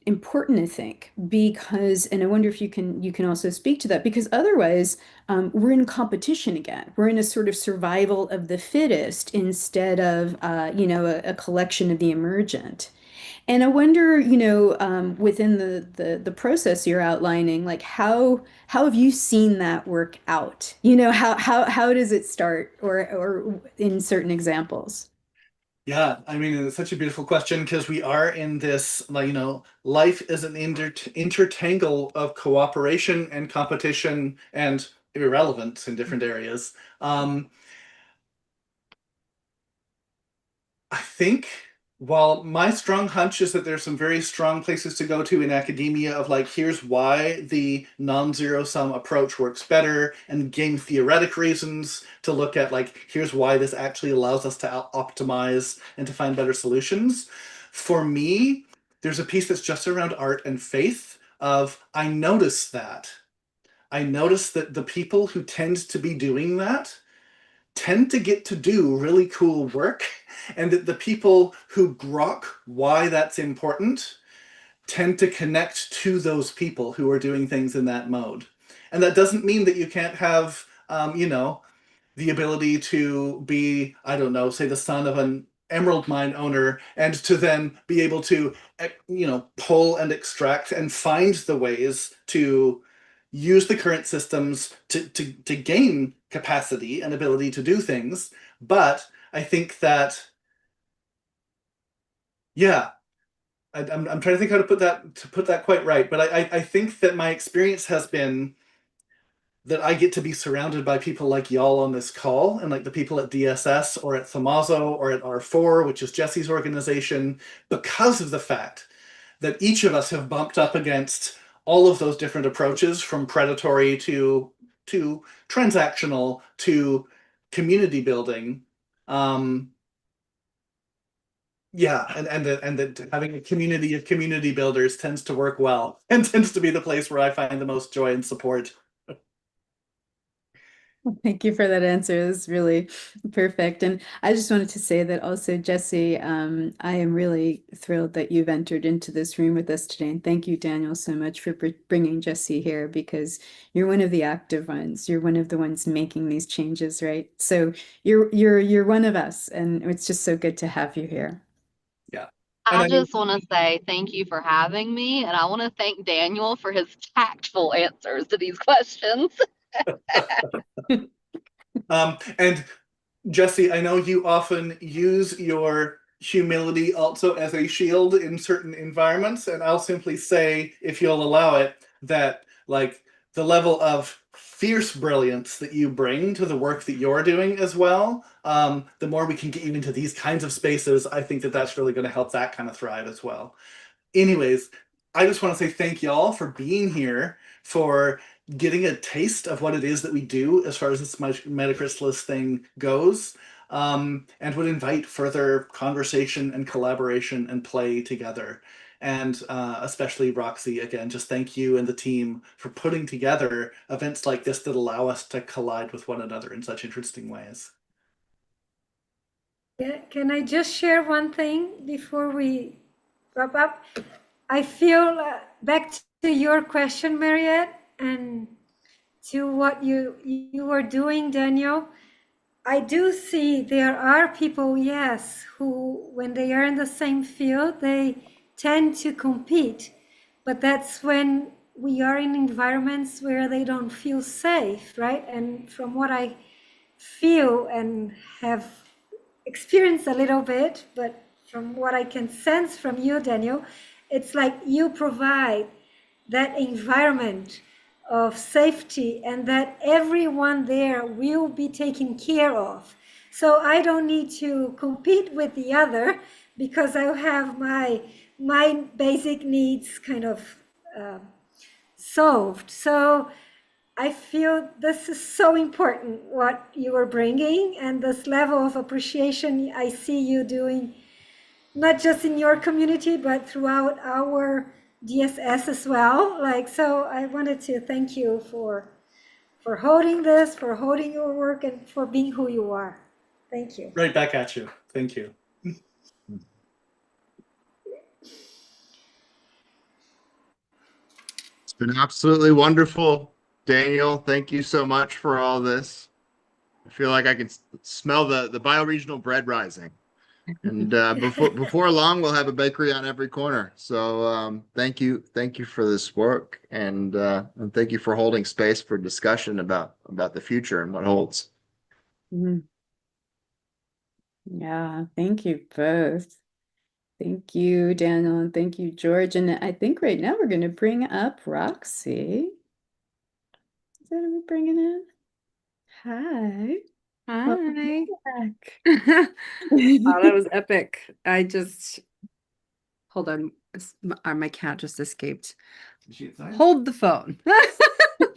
Speaker 2: important, I think, because, and I wonder if you can also speak to that, because otherwise we're in competition again. We're in a sort of survival of the fittest instead of a collection of the emergent. And I wonder, within the process you're outlining, like how have you seen that work out? How does it start, or in certain examples?
Speaker 4: Yeah, I mean, it's such a beautiful question because we are in this, like, life is an intertangle of cooperation and competition and irrelevance in different areas. I think while my strong hunch is that there's some very strong places to go to in academia of like, here's why the non-zero sum approach works better, and game theoretic reasons to look at like, here's why this actually allows us to optimize and to find better solutions. For me, there's a piece that's just around art and faith of, I notice that. I notice that the people who tend to be doing that tend to get to do really cool work, and that the people who grok why that's important tend to connect to those people who are doing things in that mode. And that doesn't mean that you can't have, the ability to be, I don't know, say the son of an emerald mine owner, and to then be able to, pull and extract and find the ways to use the current systems to gain capacity and ability to do things. But I think that, yeah, I'm trying to think how to put that quite right. But I think that my experience has been that I get to be surrounded by people like y'all on this call, and like the people at DSS or at Thamazo or at R4, which is Jesse's organization, because of the fact that each of us have bumped up against all of those different approaches, from predatory to transactional to community building. Yeah, and that having a community of community builders tends to work well, and tends to be the place where I find the most joy and support.
Speaker 2: Thank you for that answer. It's really perfect. And I just wanted to say that also, Jesse, I am really thrilled that you've entered into this room with us today. And thank you, Daniel, so much for bringing Jesse here, because you're one of the active ones. You're one of the ones making these changes, right? So you're one of us, and it's just so good to have you here.
Speaker 4: Yeah.
Speaker 7: I just want to say thank you for having me, and I want to thank Daniel for his tactful answers to these questions.
Speaker 4: And Jesse, I know you often use your humility also as a shield in certain environments, and I'll simply say, if you'll allow it, that like the level of fierce brilliance that you bring to the work that you're doing as well, the more we can get you into these kinds of spaces, I think that that's really going to help that kind of thrive as well. Anyways, I just want to say thank y'all for being here, for getting a taste of what it is that we do as far as this Metacrystalist thing goes, and would invite further conversation and collaboration and play together. And especially Roxy, again, just thank you and the team for putting together events like this that allow us to collide with one another in such interesting ways.
Speaker 5: Yeah, can I just share one thing before we wrap up? I feel back to your question, Mariette, and to what you were doing, Daniel. I do see there are people, yes, who, when they are in the same field, they tend to compete. But that's when we are in environments where they don't feel safe, right? And from what I feel and have experienced a little bit, but from what I can sense from you, Daniel, it's like you provide that environment of safety, and that everyone there will be taken care of. So I don't need to compete with the other, because I have my basic needs kind of solved. So I feel this is so important, what you are bringing, and this level of appreciation I see you doing, not just in your community, but throughout our DSS as well. Like, so I wanted to thank you for holding this, for holding your work, and for being who you are. Thank you.
Speaker 4: Right back at you. Thank you.
Speaker 3: It's been absolutely wonderful. Daniel, thank you so much for all this. I feel like I can smell the bioregional bread rising. And before long, we'll have a bakery on every corner. So thank you for this work, and thank you for holding space for discussion about the future and what holds.
Speaker 2: Mhm. Yeah, thank you both. Thank you, Daniel, and thank you, George. And I think right now we're going to bring up Roxy. Is that who we're bringing in? Hi.
Speaker 1: Hi.
Speaker 2: Back.
Speaker 1: Oh, that was epic. I just hold on. My cat just escaped. Hold the phone.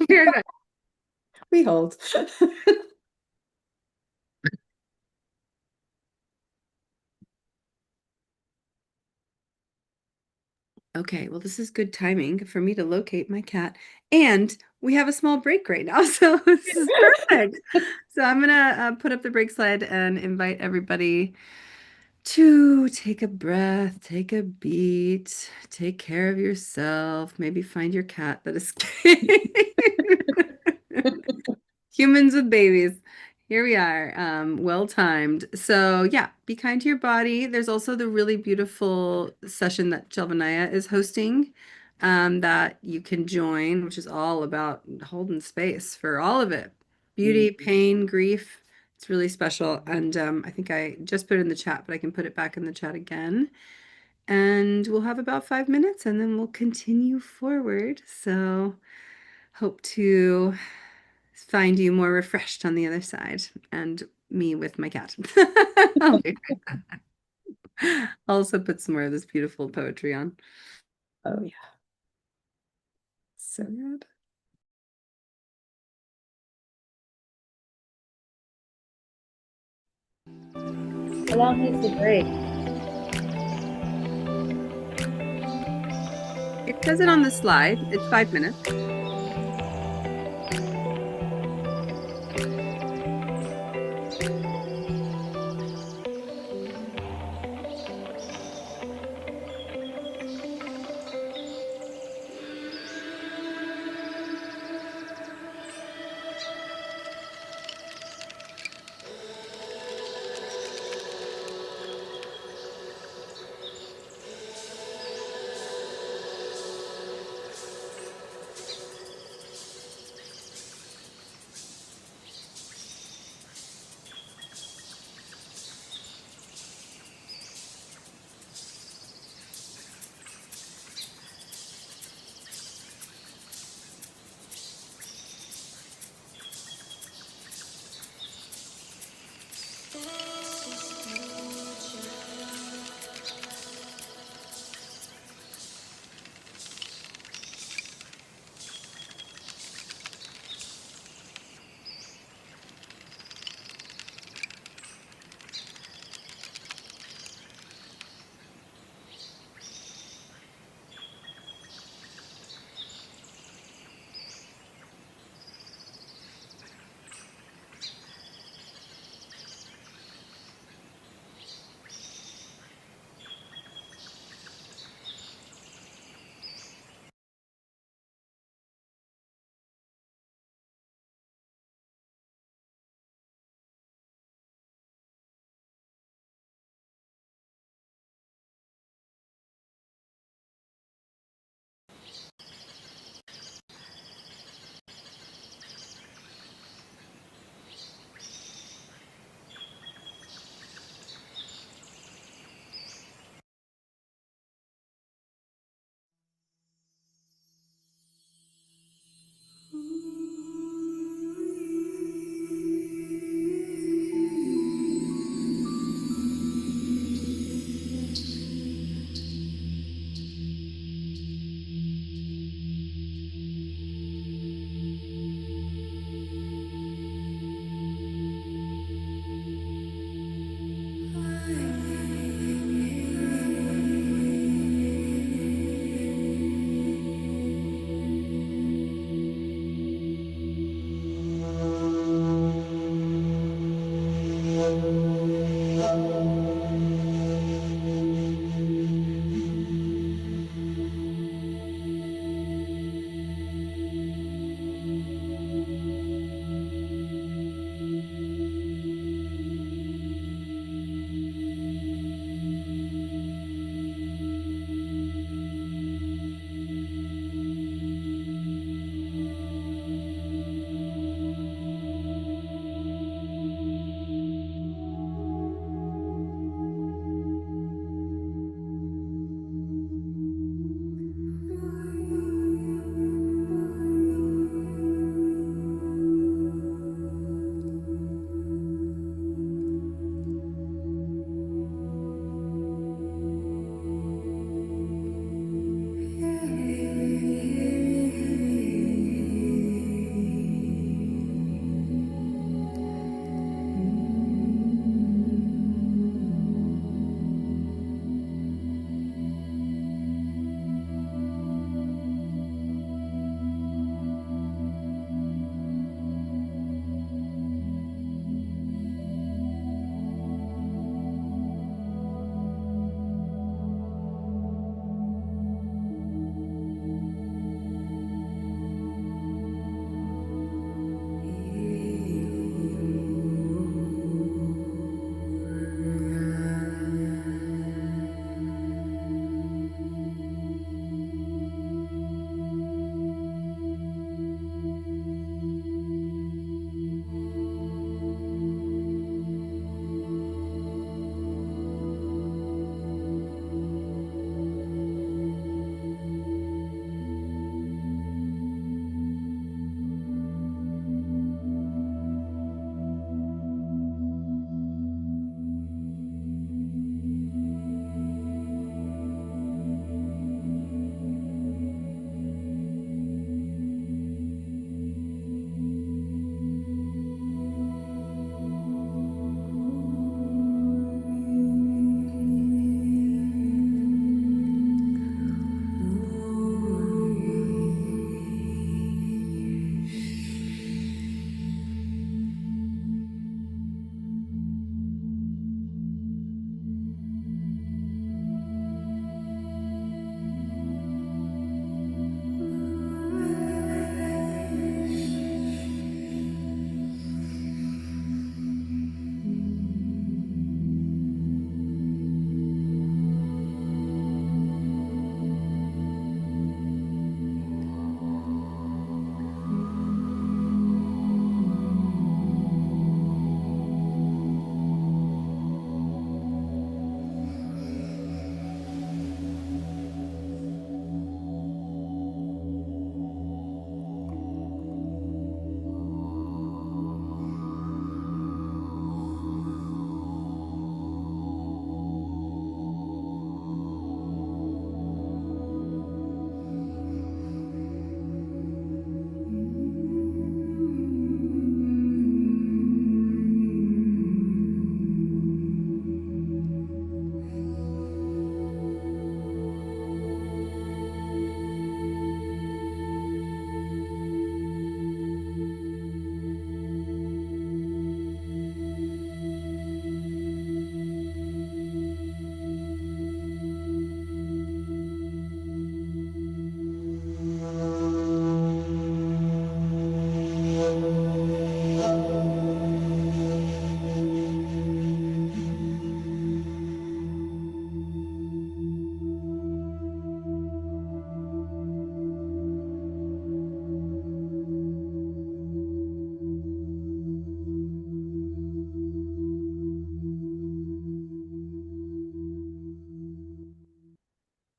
Speaker 1: We're good.
Speaker 2: We hold.
Speaker 1: Okay, well, this is good timing for me to locate my cat. And we have a small break right now, so this is perfect. So I'm gonna put up the break slide and invite everybody to take a breath, take a beat, take care of yourself, maybe find your cat that escaped. Humans with babies. Here we are, well timed. So yeah, be kind to your body. There's also the really beautiful session that Jelvanaya is hosting, that you can join, which is all about holding space for all of it. Beauty, pain, grief. It's really special. And I think I just put it in the chat, but I can put it back in the chat again. And we'll have about 5 minutes and then we'll continue forward. So hope to find you more refreshed on the other side and me with my cat. I'll be right back. I'll also put some more of this beautiful poetry on.
Speaker 2: Oh, yeah.
Speaker 1: So good.
Speaker 9: How long is the break?
Speaker 1: It says it on the slide. It's 5 minutes.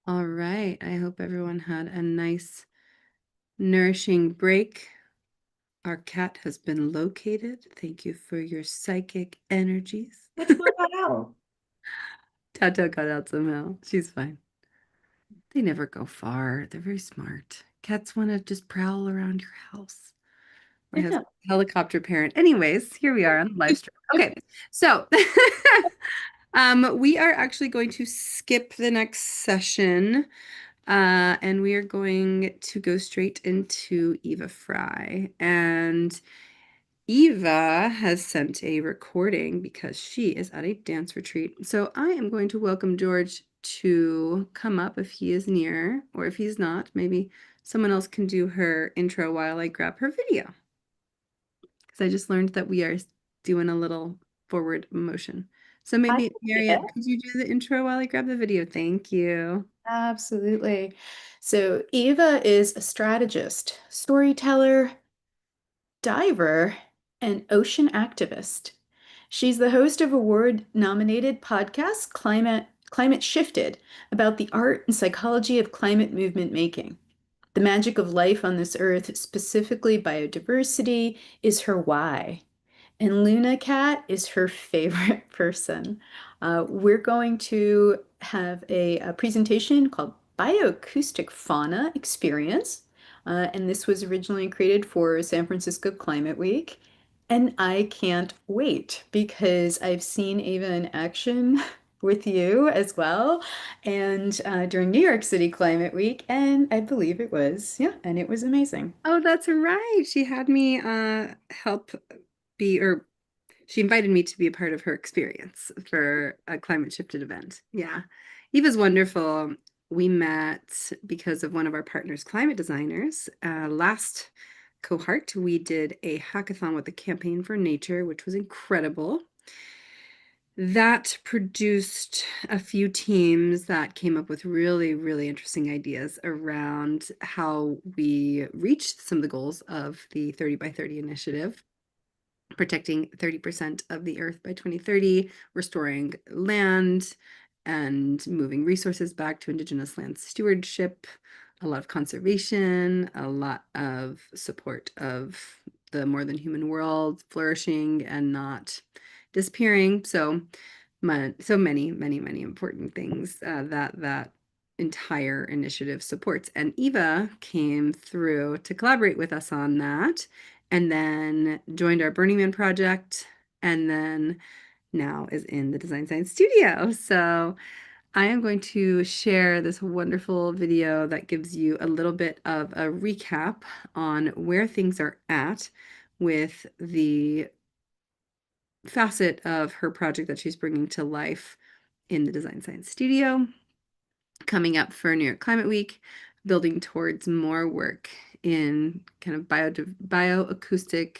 Speaker 1: All right. I hope everyone had a nice, nourishing break. Our cat has been located. Thank you for your psychic energies.
Speaker 5: Which one got out?
Speaker 1: Tato got out somehow. She's fine. They never go far. They're very smart. Cats want to just prowl around your house. My husband, helicopter parent. Anyways, here we are on the live stream. Okay, so we are actually going to skip the next session, and we are going to go straight into Eva Fry. And Eva has sent a recording because she is at a dance retreat. So I am going to welcome George to come up if he is near, or if he's not, maybe someone else can do her intro while I grab her video. Because I just learned that we are doing a little forward motion. So maybe, Mariette, could you do the intro while I grab the video? Thank you.
Speaker 2: Absolutely. So Eva is a strategist, storyteller, diver, and ocean activist. She's the host of award-nominated podcast Climate Shifted, about the art and psychology of climate movement making. The magic of life on this earth, specifically biodiversity, is her why. And Luna Cat is her favorite person. We're going to have a presentation called Bioacoustic Fauna Experience. And this was originally created for San Francisco Climate Week. And I can't wait because I've seen Ava in action with you as well. And during New York City Climate Week, and I believe it was, yeah, and it was amazing.
Speaker 1: Oh, that's right. She had me help be, or she invited me to be a part of her experience for a climate shifted event. Yeah. Eva's wonderful. We met because of one of our partners, climate designers. Last cohort, we did a hackathon with the Campaign for Nature, which was incredible. That produced a few teams that came up with really, really interesting ideas around how we reached some of the goals of the 30 by 30 initiative, protecting 30% of the earth by 2030, restoring land and moving resources back to Indigenous land stewardship, a lot of conservation, a lot of support of the more than human world flourishing and not disappearing. So many, many, many important things that entire initiative supports. And Eva came through to collaborate with us on that, and then joined our Burning Man project, and then now is in the Design Science Studio. So I am going to share this wonderful video that gives you a little bit of a recap on where things are at with the facet of her project that she's bringing to life in the Design Science Studio, coming up for New York Climate Week, building towards more work in kind of bioacoustic,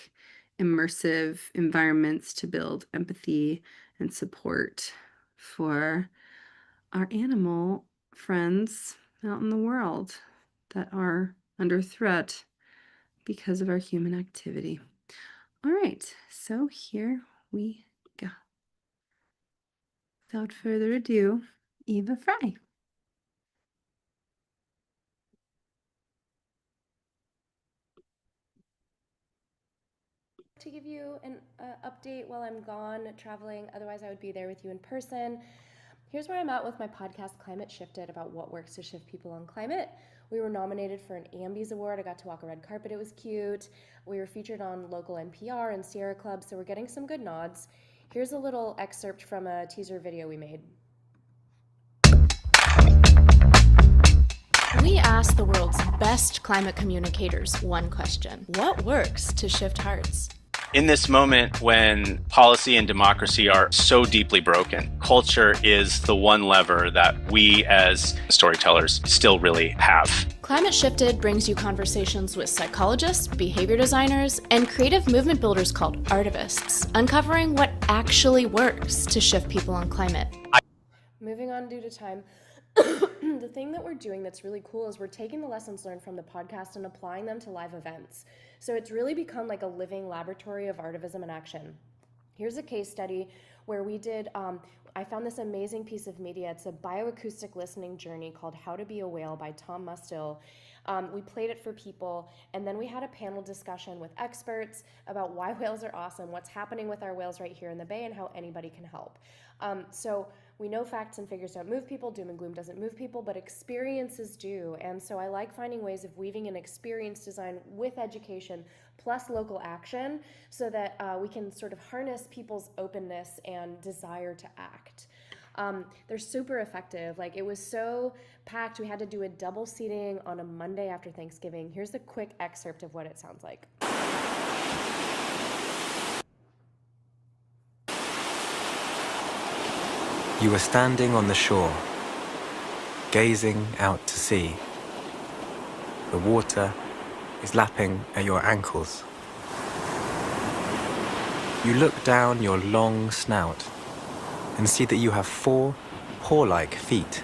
Speaker 1: immersive environments to build empathy and support for our animal friends out in the world that are under threat because of our human activity. All right, so here we go. Without further ado, Eva Fry.
Speaker 10: To give you an update while I'm gone traveling, otherwise I would be there with you in person. Here's where I'm at with my podcast Climate Shifted, about what works to shift people on climate. We were nominated for an Ambies Award. I got to walk a red carpet. It was cute. We were featured on local NPR and Sierra Club, so we're getting some good nods. Here's a little excerpt from a teaser video we made. We asked the world's best climate communicators one question: what works to shift hearts?
Speaker 11: In this moment when policy and democracy are so deeply broken, culture is the one lever that we as storytellers still really have.
Speaker 10: Climate Shifted brings you conversations with psychologists, behavior designers, and creative movement builders called artivists, uncovering what actually works to shift people on climate. Moving on due to time, the thing that we're doing that's really cool is we're taking the lessons learned from the podcast and applying them to live events. So it's really become like a living laboratory of artivism in action. Here's a case study where we did, I found this amazing piece of media. It's a bioacoustic listening journey called How to Be a Whale by Tom Mustill. We played it for people, and then we had a panel discussion with experts about why whales are awesome, what's happening with our whales right here in the bay, and how anybody can help. So we know facts and figures don't move people, doom and gloom doesn't move people, but experiences do. And so I like finding ways of weaving an experience design with education plus local action so that we can sort of harness people's openness and desire to act. They're super effective. Like, it was so packed, we had to do a double seating on a Monday after Thanksgiving. Here's a quick excerpt of what it sounds like.
Speaker 12: You were standing on the shore, gazing out to sea. The water is lapping at your ankles. You look down your long snout and see that you have 4 paw-like feet.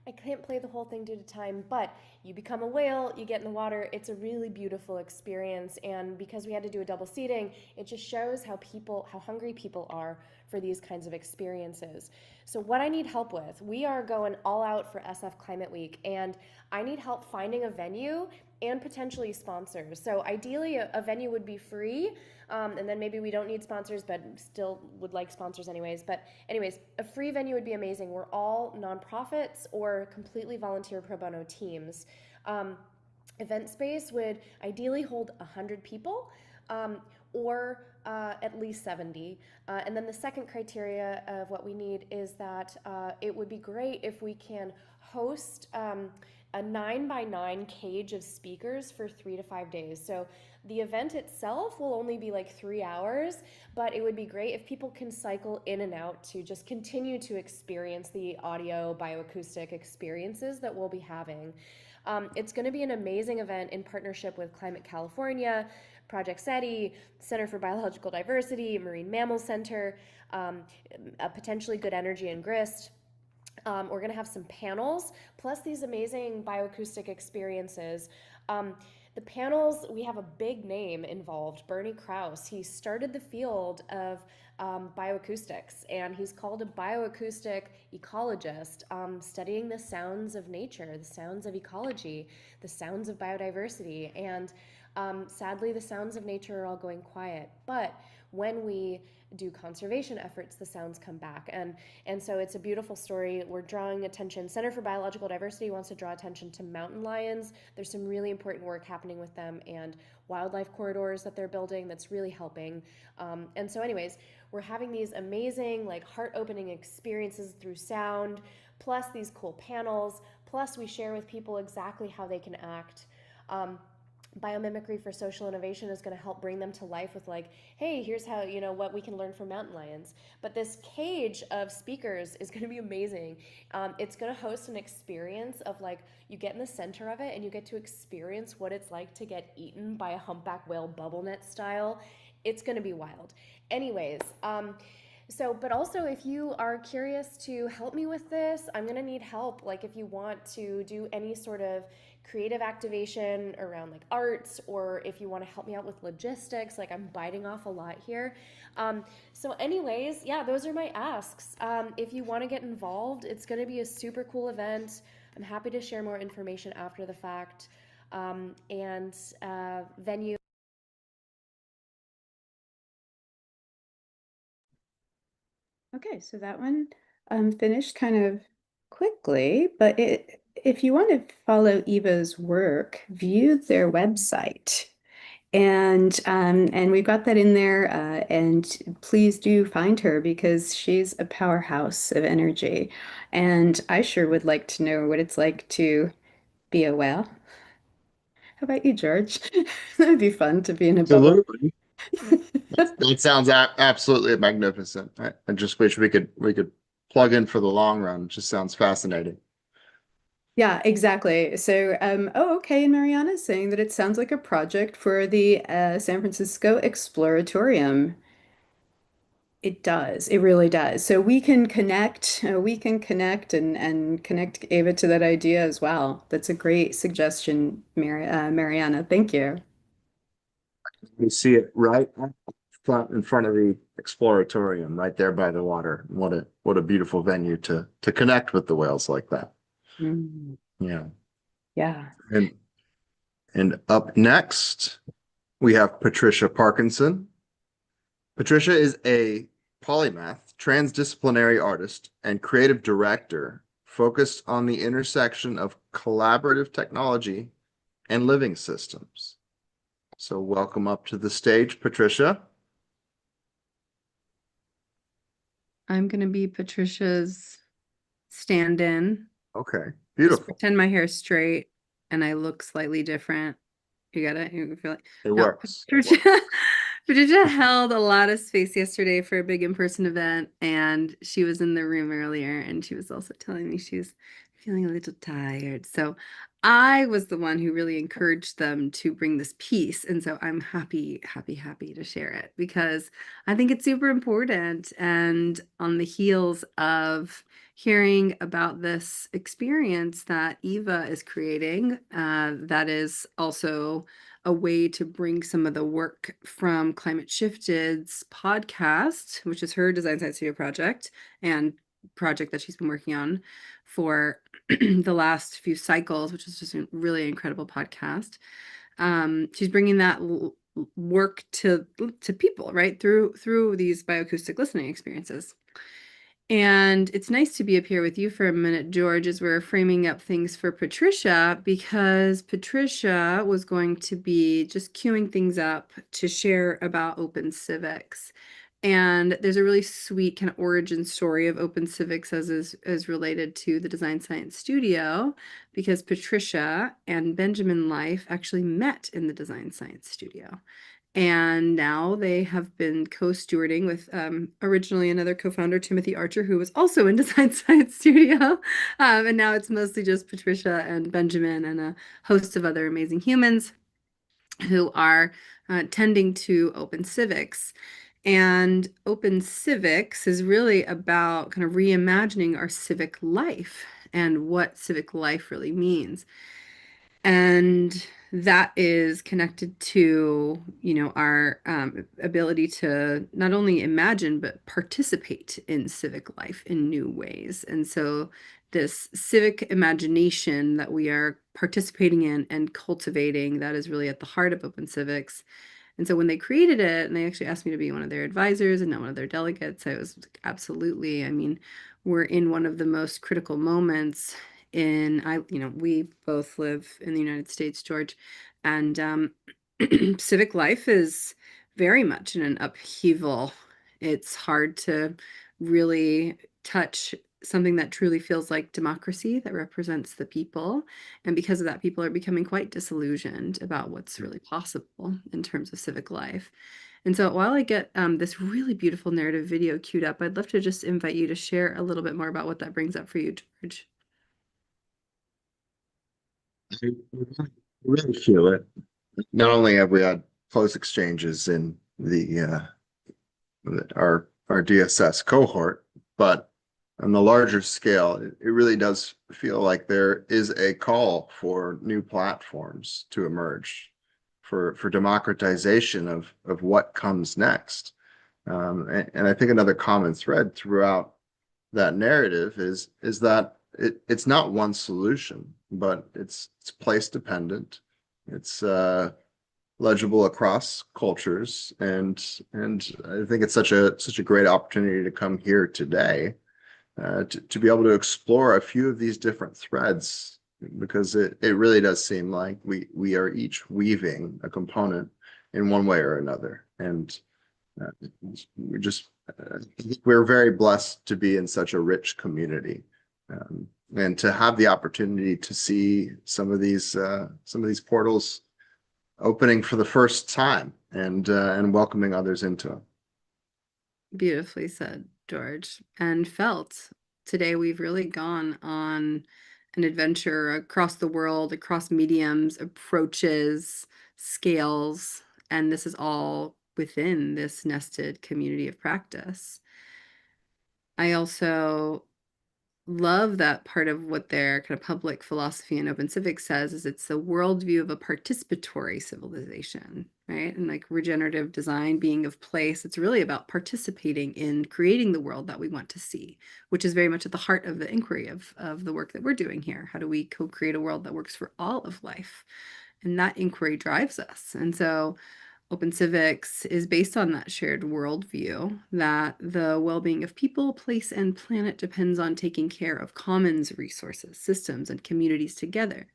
Speaker 10: I can't play the whole thing due to time, but you become a whale, you get in the water. It's a really beautiful experience, and because we had to do a double seating, it just shows how hungry people are for these kinds of experiences. So what I need help with, we are going all out for SF Climate Week, and I need help finding a venue and potentially sponsors. So ideally a venue would be free, and then maybe we don't need sponsors, but still would like sponsors anyways. But anyways, a free venue would be amazing. We're all nonprofits or completely volunteer pro bono teams. Event space would ideally hold 100 people, or at least 70. And then the second criteria of what we need is that it would be great if we can host a 9x9 cage of speakers for 3 to 5 days. So the event itself will only be like 3 hours, but it would be great if people can cycle in and out to just continue to experience the audio bioacoustic experiences that we'll be having. It's going to be an amazing event in partnership with Climate California, Project SETI, Center for Biological Diversity, Marine Mammal Center, potentially Good Energy and GRIST. We're going to have some panels, plus these amazing bioacoustic experiences. The panels, we have a big name involved, Bernie Krause. He started the field of bioacoustics, and he's called a bioacoustic ecologist, studying the sounds of nature, the sounds of ecology, the sounds of biodiversity. And sadly, the sounds of nature are all going quiet. But when we do conservation efforts, the sounds come back. And so it's a beautiful story. We're drawing attention. Center for Biological Diversity wants to draw attention to mountain lions. There's some really important work happening with them, and wildlife corridors that they're building that's really helping. And so anyways, we're having these amazing, like, heart-opening experiences through sound, plus these cool panels, plus we share with people exactly how they can act. Biomimicry for Social Innovation is going to help bring them to life with, like, hey, here's how, what we can learn from mountain lions. But this cage of speakers is going to be amazing. It's going to host an experience of, like, you get in the center of it and you get to experience what it's like to get eaten by a humpback whale bubble net style. It's going to be wild. Anyways, but also, if you are curious to help me with this, I'm going to need help. Like, if you want to do any sort of creative activation around, like, arts, or if you want to help me out with logistics, like, I'm biting off a lot here. So anyways, yeah, those are my asks. If you want to get involved, it's going to be a super cool event. I'm happy to share more information after the fact. Venue.
Speaker 2: Okay, so that one finished kind of quickly, but if you want to follow Eva's work, view their website. And we've got that in there, and please do find her because she's a powerhouse of energy. And I sure would like to know what it's like to be a whale. How about you, George? That would be fun to be in a bubble.
Speaker 3: Absolutely. That sounds absolutely magnificent. I just wish we could plug in for the long run. It just sounds fascinating.
Speaker 2: Yeah, exactly. So, okay, and Mariana's saying that it sounds like a project for the San Francisco Exploratorium. It does. It really does. So we can connect, and connect Ava to that idea as well. That's a great suggestion, Mariana. Thank you.
Speaker 3: You see it right front in front of the exploratorium right there by the water. What a beautiful venue to connect with the whales like that.
Speaker 2: Mm,
Speaker 3: Yeah.
Speaker 2: yeah.
Speaker 3: And up next, we have Patricia Parkinson. Patricia is a polymath, transdisciplinary artist, and creative director focused on the intersection of collaborative technology and living systems. So welcome up to the stage, Patricia.
Speaker 1: I'm going to be Patricia's stand-in.
Speaker 3: Okay,
Speaker 1: Just
Speaker 3: beautiful.
Speaker 1: pretend my hair is straight and I look slightly different. You got it? You feel like
Speaker 3: It
Speaker 1: no,
Speaker 3: works.
Speaker 1: Patricia held a lot of space yesterday for a big in-person event, and she was in the room earlier, and she was also telling me she was feeling a little tired. So I was the one who really encouraged them to bring this piece, and so I'm happy to share it because I think it's super important. And on the heels of hearing about this experience that Eva is creating, that is also a way to bring some of the work from Climate Shifted's podcast, which is her Design Science Studio project and project that she's been working on for the last few cycles, which is just a really incredible podcast. She's bringing that work to people, right, through these bioacoustic listening experiences. And it's nice to be up here with you for a minute, George, as we're framing up things for Patricia, because Patricia was going to be just queuing things up to share about Open Civics. And there's a really sweet kind of origin story of Open Civics as related to the Design Science Studio, because Patricia and Benjamin Life actually met in the Design Science Studio. And now they have been co-stewarding with originally another co-founder, Timothy Archer, who was also in Design Science Studio. And now it's mostly just Patricia and Benjamin and a host of other amazing humans who are tending to Open Civics. And Open Civics is really about kind of reimagining our civic life and what civic life really means. And that is connected to, our ability to not only imagine, but participate in civic life in new ways. And so this civic imagination that we are participating in and cultivating, that is really at the heart of Open Civics. And so when they created it, and they actually asked me to be one of their advisors and not one of their delegates, I was like, absolutely. I mean, we're in one of the most critical moments we both live in the United States, George, and civic life is very much in an upheaval. It's hard to really touch something that truly feels like democracy, that represents the people. And because of that, people are becoming quite disillusioned about what's really possible in terms of civic life. And so while I get this really beautiful narrative video queued up, I'd love to just invite you to share a little bit more about what that brings up for you, George.
Speaker 3: I really feel it. Not only have we had close exchanges in our DSS cohort, but on the larger scale, it really does feel like there is a call for new platforms to emerge, for democratization of what comes next. And I think another common thread throughout that narrative is that it's not one solution, but it's place dependent. It's legible across cultures, and I think it's such a great opportunity to come here today to be able to explore a few of these different threads, because it really does seem like we are each weaving a component in one way or another, and we're very blessed to be in such a rich community, and to have the opportunity to see some of these portals opening for the first time, and welcoming others into them.
Speaker 1: Beautifully said, George, and felt. Today we've really gone on an adventure across the world, across mediums, approaches, scales, and this is all within this nested community of practice. I also love that part of what their kind of public philosophy and open civics says is it's the worldview of a participatory civilization, right? And like regenerative design being of place, it's really about participating in creating the world that we want to see, which is very much at the heart of the inquiry of the work that we're doing here. How do we co-create a world that works for all of life? And that inquiry drives us. And so Open Civics is based on that shared worldview that the well-being of people, place, and planet depends on taking care of commons resources, systems, and communities together.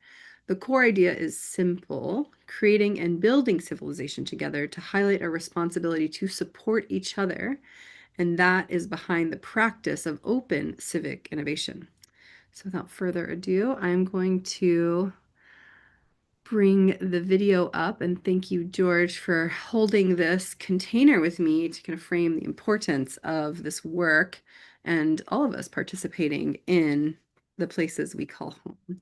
Speaker 1: The core idea is simple, creating and building civilization together to highlight our responsibility to support each other, and that is behind the practice of open civic innovation. So without further ado, I'm going to bring the video up, and thank you, George, for holding this container with me to kind of frame the importance of this work and all of us participating in the places we call home.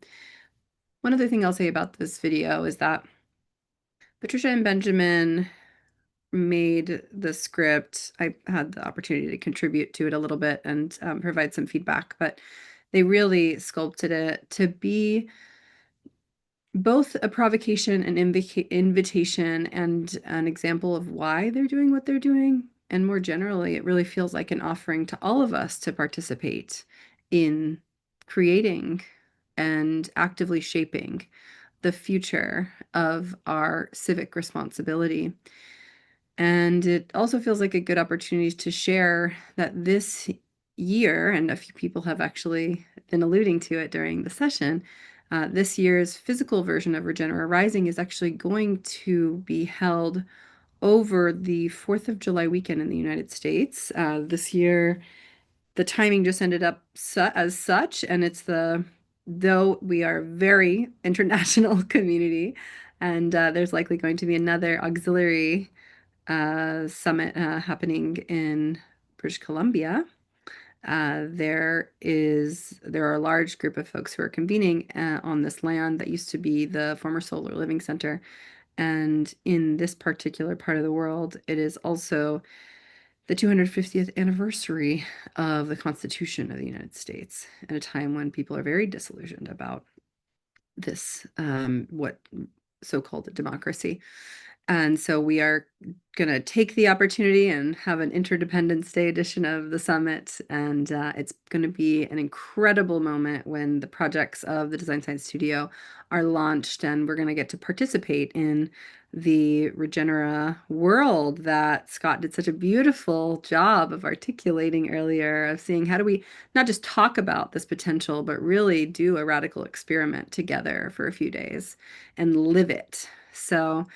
Speaker 1: One other thing I'll say about this video is that Patricia and Benjamin made the script. I had the opportunity to contribute to it a little bit and provide some feedback, but they really sculpted it to be both a provocation, an invitation, and an example of why they're doing what they're doing. And more generally, it really feels like an offering to all of us to participate in creating and actively shaping the future of our civic responsibility. And it also feels like a good opportunity to share that this year, and a few people have actually been alluding to it during the session, this year's physical version of Regenera Rising is actually going to be held over the 4th of July weekend in the United States. This year, the timing just ended up as such, and it's though we are a very international community, and there's likely going to be another auxiliary summit happening in British Columbia. There are a large group of folks who are convening on this land that used to be the former Solar Living Center. And in this particular part of the world, it is also the 250th anniversary of the Constitution of the United States, at a time when people are very disillusioned about this, what so-called democracy. And so we are going to take the opportunity and have an Interdependence Day edition of the summit. And it's going to be an incredible moment when the projects of the Design Science Studio are launched, and we're going to get to participate in the Regenera world that Scott did such a beautiful job of articulating earlier, of seeing how do we not just talk about this potential, but really do a radical experiment together for a few days and live it. So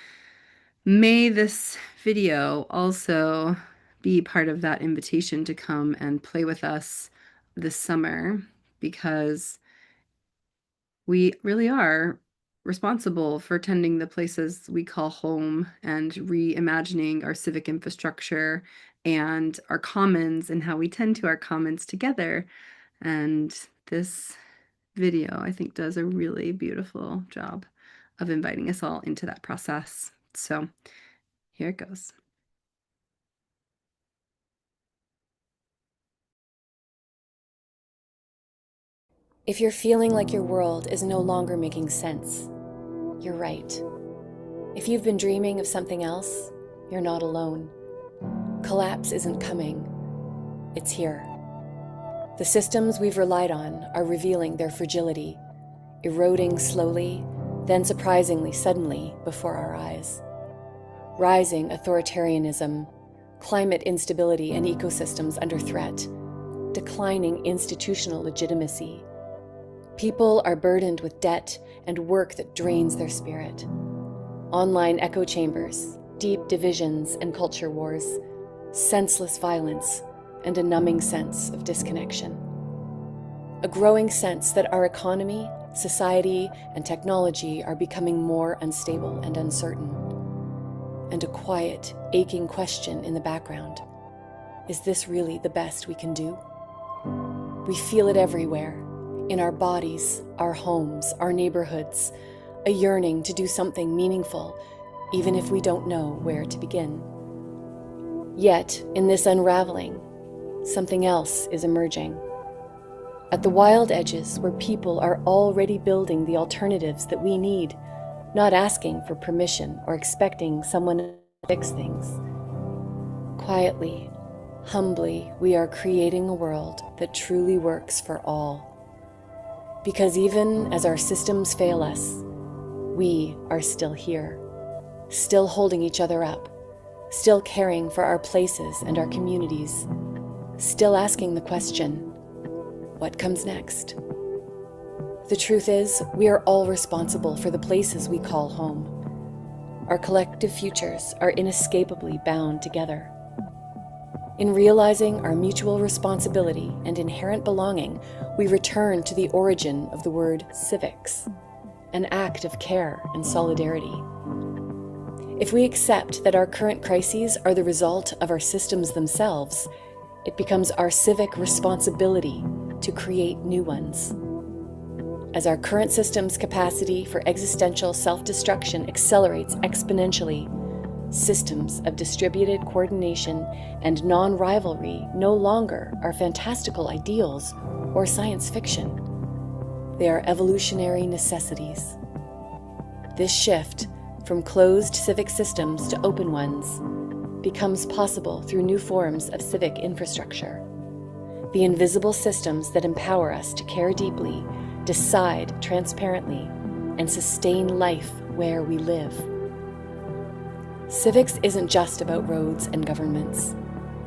Speaker 1: may this video also be part of that invitation to come and play with us this summer, because we really are responsible for tending the places we call home and reimagining our civic infrastructure and our commons and how we tend to our commons together. And this video, I think, does a really beautiful job of inviting us all into that process. So here it goes.
Speaker 10: If you're feeling like your world is no longer making sense, you're right. If you've been dreaming of something else, you're not alone. Collapse isn't coming. It's here. The systems we've relied on are revealing their fragility, eroding slowly, then surprisingly suddenly before our eyes. Rising authoritarianism, climate instability and ecosystems under threat, declining institutional legitimacy. People are burdened with debt and work that drains their spirit. Online echo chambers, deep divisions and culture wars, senseless violence, and a numbing sense of disconnection. A growing sense that our economy, society, and technology are becoming more unstable and uncertain. And a quiet, aching question in the background. Is this really the best we can do? We feel it everywhere. In our bodies, our homes, our neighborhoods, a yearning to do something meaningful, even if we don't know where to begin. Yet, in this unraveling, something else is emerging. At the wild edges where people are already building the alternatives that we need, not asking for permission or expecting someone to fix things. Quietly, humbly, we are creating a world that truly works for all. Because even as our systems fail us, we are still here, still holding each other up, still caring for our places and our communities, still asking the question, what comes next? The truth is, we are all responsible for the places we call home. Our collective futures are inescapably bound together. In realizing our mutual responsibility and inherent belonging, we return to the origin of the word civics, an act of care and solidarity. If we accept that our current crises are the result of our systems themselves, it becomes our civic responsibility to create new ones. As our current system's capacity for existential self-destruction accelerates exponentially, systems of distributed coordination and non-rivalry no longer are fantastical ideals or science fiction. They are evolutionary necessities. This shift from closed civic systems to open ones becomes possible through new forms of civic infrastructure. The invisible systems that empower us to care deeply, decide transparently, and sustain life where we live. Civics isn't just about roads and governments.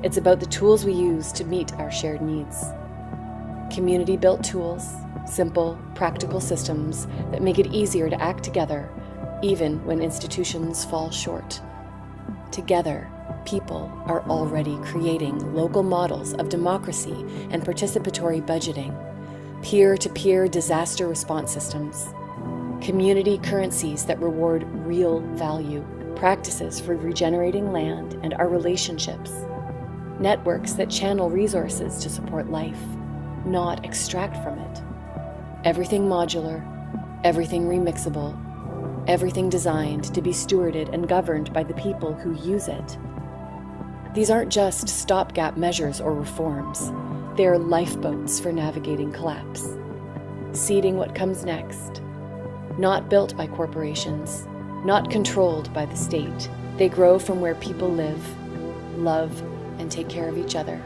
Speaker 10: It's about the tools we use to meet our shared needs. Community-built tools, simple, practical systems that make it easier to act together, even when institutions fall short. Together, people are already creating local models of democracy and participatory budgeting, peer-to-peer disaster response systems, community currencies that reward real value, practices for regenerating land and our relationships, networks that channel resources to support life, not extract from it. Everything modular, everything remixable, everything designed to be stewarded and governed by the people who use it. These aren't just stopgap measures or reforms. They are lifeboats for navigating collapse, seeding what comes next. Not built by corporations, not controlled by the state. They grow from where people live, love, and take care of each other.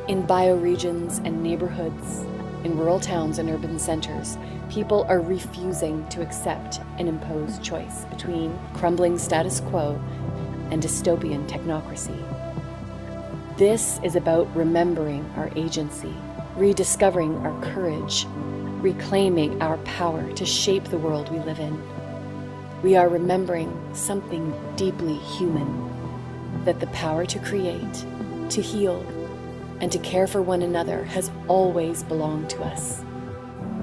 Speaker 10: In bioregions and neighborhoods, in rural towns and urban centers, people are refusing to accept an imposed choice between crumbling status quo and dystopian technocracy. This is about remembering our agency, rediscovering our courage, reclaiming our power to shape the world we live in. We are remembering something deeply human, that the power to create, to heal, and to care for one another has always belonged to us.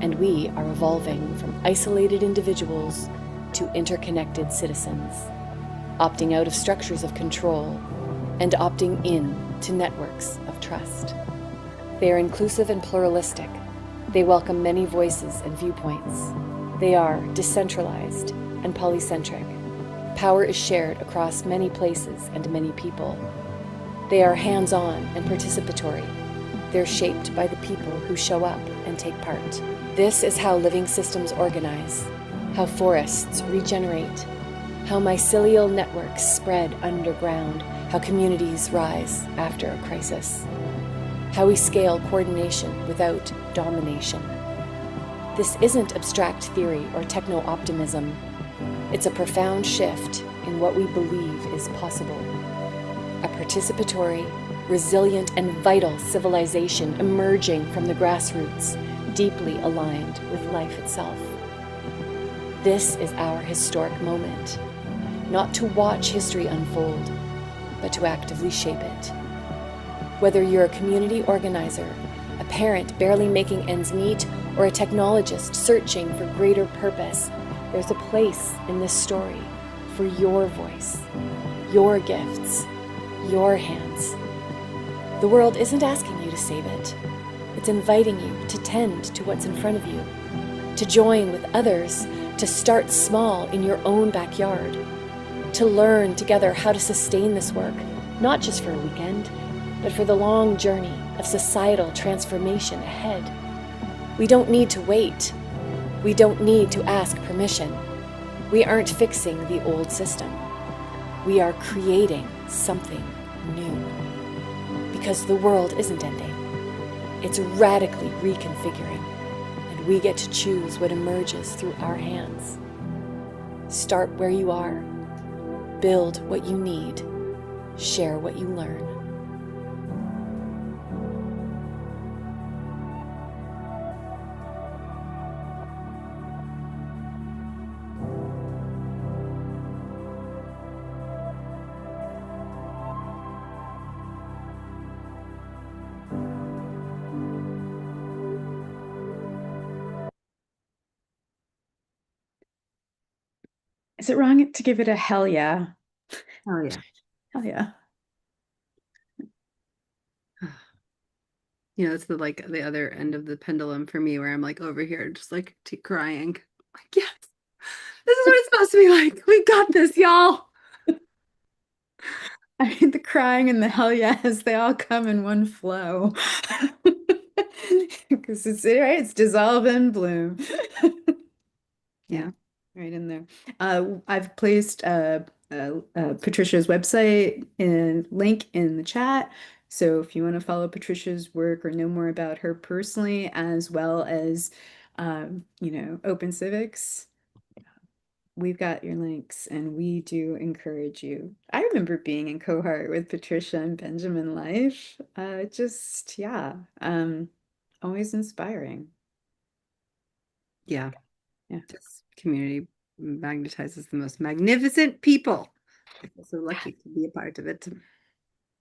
Speaker 10: And we are evolving from isolated individuals to interconnected citizens, opting out of structures of control and opting in to networks of trust. They are inclusive and pluralistic. They welcome many voices and viewpoints. They are decentralized and polycentric. Power is shared across many places and many people. They are hands-on and participatory. They're shaped by the people who show up and take part. This is how living systems organize, how forests regenerate, how mycelial networks spread underground, how communities rise after a crisis, how we scale coordination without domination. This isn't abstract theory or techno-optimism. It's a profound shift in what we believe is possible. A participatory, resilient, and vital civilization emerging from the grassroots, deeply aligned with life itself. This is our historic moment, not to watch history unfold, but to actively shape it. Whether you're a community organizer, a parent barely making ends meet, or a technologist searching for greater purpose, there's a place in this story for your voice, your gifts, your hands. The world isn't asking you to save it. It's inviting you to tend to what's in front of you, to join with others, to start small in your own backyard, to learn together how to sustain this work, not just for a weekend, but for the long journey of societal transformation ahead. We don't need to wait. We don't need to ask permission. We aren't fixing the old system. We are creating something new. Because the world isn't ending. It's radically reconfiguring, and we get to choose what emerges through our hands. Start where you are. Build what you need. Share what you learn.
Speaker 2: Is it wrong to give it a hell yeah?
Speaker 1: Oh yeah.
Speaker 2: Hell yeah.
Speaker 1: You know, it's the other end of the pendulum for me where I'm like over here just like crying. Like, yes, this is what it's supposed to be like. We got this, y'all.
Speaker 2: I mean, the crying and the hell yes, they all come in one flow. Because it's right, it's dissolve and bloom.
Speaker 1: Yeah.
Speaker 2: Right in there. I've placed Patricia's website and link in the chat. So if you want to follow Patricia's work or know more about her personally, as well as Open Civics, we've got your links, and we do encourage you. I remember being in cohort with Patricia and Benjamin Life. Always inspiring.
Speaker 1: Yeah.
Speaker 2: Yeah.
Speaker 1: This community magnetizes the most magnificent people. I feel so lucky to be a part of it.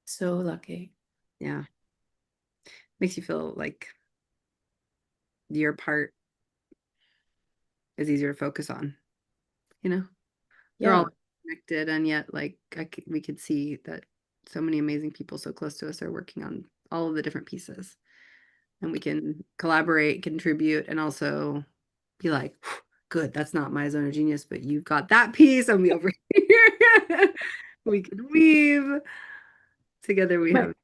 Speaker 2: So lucky.
Speaker 1: Yeah. Makes you feel like your part is easier to focus on. You know? They're all connected, and yet we could see that so many amazing people so close to us are working on all of the different pieces, and we can collaborate, contribute, and also be like, good, that's not my zone of genius, but you've got that piece, and we over here. We can weave together.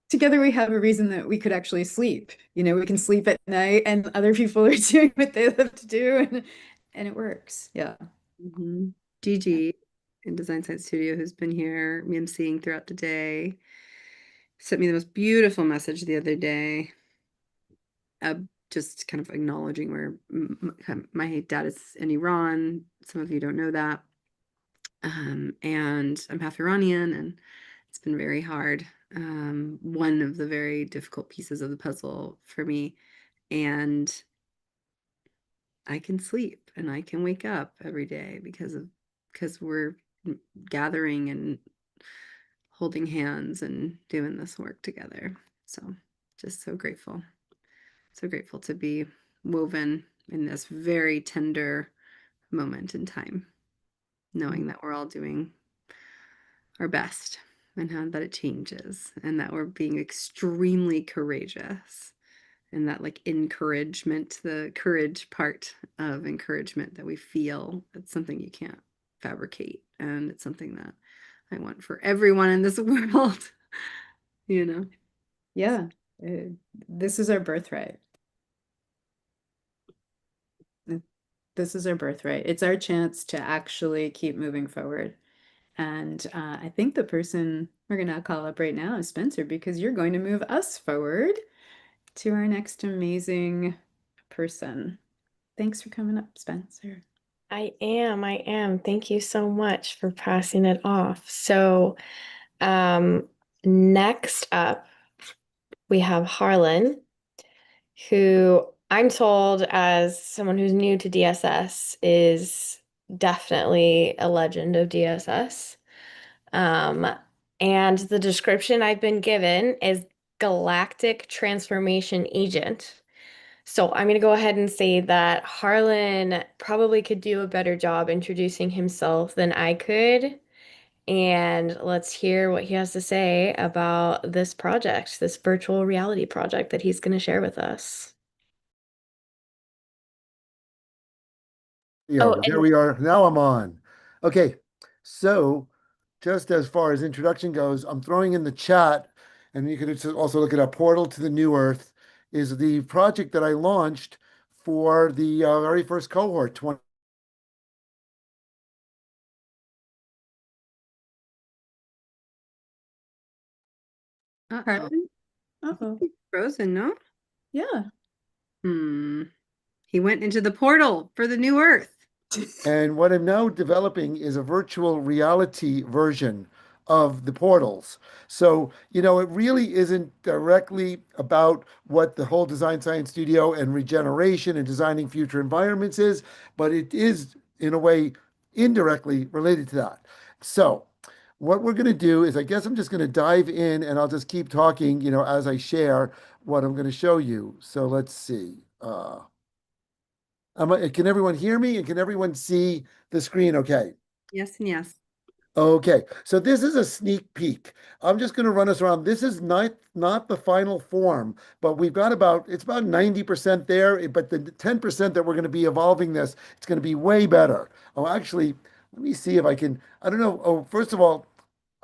Speaker 2: Together we have a reason that we could actually sleep. We can sleep at night, and other people are doing what they love to do, and it works. Yeah.
Speaker 1: Gigi in Design Science Studio, who's been here emceeing throughout the day, sent me the most beautiful message the other day, just kind of acknowledging where my dad is in Iran. Some of you don't know that. And I'm half Iranian, and it's been very hard. One of the very difficult pieces of the puzzle for me. And I can sleep and I can wake up every day because we're gathering and holding hands and doing this work together. So just so grateful. So grateful to be woven in this very tender moment in time, knowing that we're all doing our best and how that it changes, and that we're being extremely courageous, and that encouragement, the courage part of encouragement that we feel, it's something you can't fabricate, and it's something that I want for everyone in this world.
Speaker 2: Yeah. This is our birthright. This is our birthright. It's our chance to actually keep moving forward. And I think the person we're going to call up right now is Spencer, because you're going to move us forward to our next amazing person. Thanks for coming up, Spencer.
Speaker 10: I am. Thank you so much for passing it off. So, next up, we have Harlan, who I'm told, as someone who's new to DSS, is definitely a legend of DSS. And the description I've been given is Galactic Transformation Agent. So I'm going to go ahead and say that Harlan probably could do a better job introducing himself than I could. And let's hear what he has to say about this project, this virtual reality project that he's going to share with us.
Speaker 13: There we are. Now I'm on. Okay. So just as far as introduction goes, I'm throwing in the chat and you can also look at a portal to the new Earth, is the project that I launched for the very first cohort, 20.
Speaker 1: Uh-oh.
Speaker 14: Pardon?
Speaker 1: I think
Speaker 14: Uh-oh.
Speaker 1: he's frozen, no?
Speaker 14: Yeah.
Speaker 1: He went into the portal for the new Earth.
Speaker 13: And what I'm now developing is a virtual reality version of the portals. So, it really isn't directly about what the whole design science studio and regeneration and designing future environments is, but it is, in a way, indirectly related to that. So, what we're going to do is, I guess I'm just going to dive in and I'll just keep talking, as I share what I'm going to show you. So let's see. Can everyone hear me and can everyone see the screen okay?
Speaker 1: Yes and yes.
Speaker 13: Okay, so this is a sneak peek. I'm just going to run us around. This is not the final form, but it's about 90% there, but the 10% that we're going to be evolving this, it's going to be way better. Oh, actually, let me see if I can, I don't know. Oh, first of all,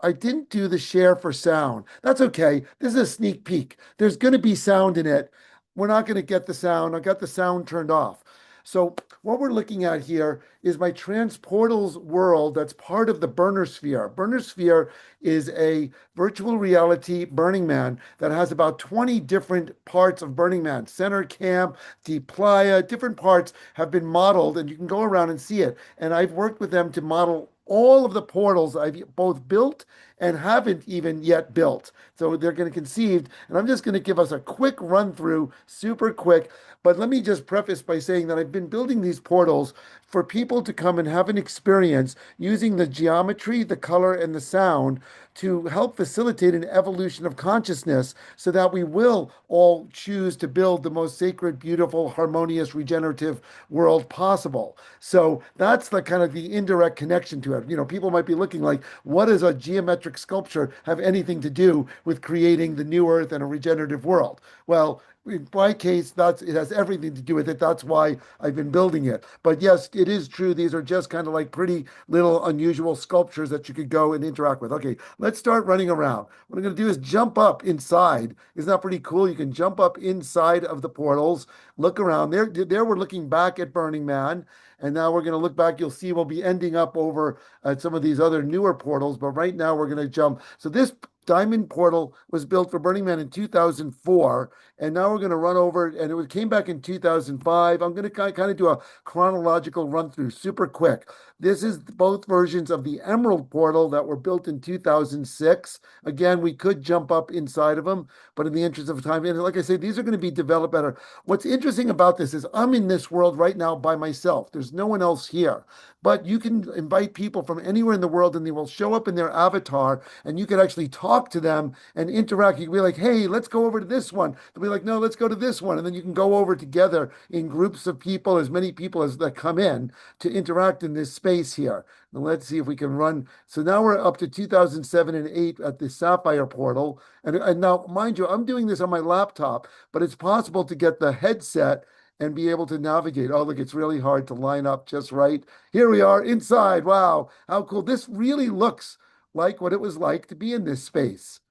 Speaker 13: I didn't do the share for sound. That's okay. This is a sneak peek. There's going to be sound in it. We're not going to get the sound. I got the sound turned off. So what we're looking at here is my transportals world that's part of the Burner Sphere. Burner Sphere is a virtual reality Burning Man that has about 20 different parts of Burning Man. Center Camp, Deep Playa, different parts have been modeled and you can go around and see it. And I've worked with them to model all of the portals I've both built and haven't even yet built. So they're going to conceived, and I'm just going to give us a quick run through, super quick. But let me just preface by saying that I've been building these portals for people to come and have an experience using the geometry, the color, and the sound to help facilitate an evolution of consciousness so that we will all choose to build the most sacred, beautiful, harmonious, regenerative world possible. So that's the kind of the indirect connection to it. People might be looking like, what does a geometric sculpture have anything to do with creating the new earth and a regenerative world? Well, in my case, it has everything to do with it. That's why I've been building it. But yes, it is true. These are just kind of like pretty little unusual sculptures that you could go and interact with. Okay, let's start running around. What I'm going to do is jump up inside. Isn't that pretty cool? You can jump up inside of the portals, look around. There we're looking back at Burning Man. And now we're going to look back. You'll see we'll be ending up over at some of these other newer portals. But right now we're going to jump. So this diamond portal was built for Burning Man in 2004. And now we're going to run over, and it came back in 2005. I'm going to kind of do a chronological run through super quick. This is both versions of the Emerald portal that were built in 2006. Again, we could jump up inside of them, but in the interest of time, and like I say, these are going to be developed better. What's interesting about this is I'm in this world right now by myself. There's no one else here, but you can invite people from anywhere in the world and they will show up in their avatar and you can actually talk to them and interact. You can be like, hey, let's go over to this one. They'll be like, no, let's go to this one. And then you can go over together in groups of people, as many people as that come in to interact in this space here. Now let's see if we can run. So now we're up to 2007 and 8 at the Sapphire portal. And now, mind you, I'm doing this on my laptop, but it's possible to get the headset and be able to navigate. Oh, look, it's really hard to line up just right. Here we are inside. Wow, how cool. This really looks like what it was like to be in this space,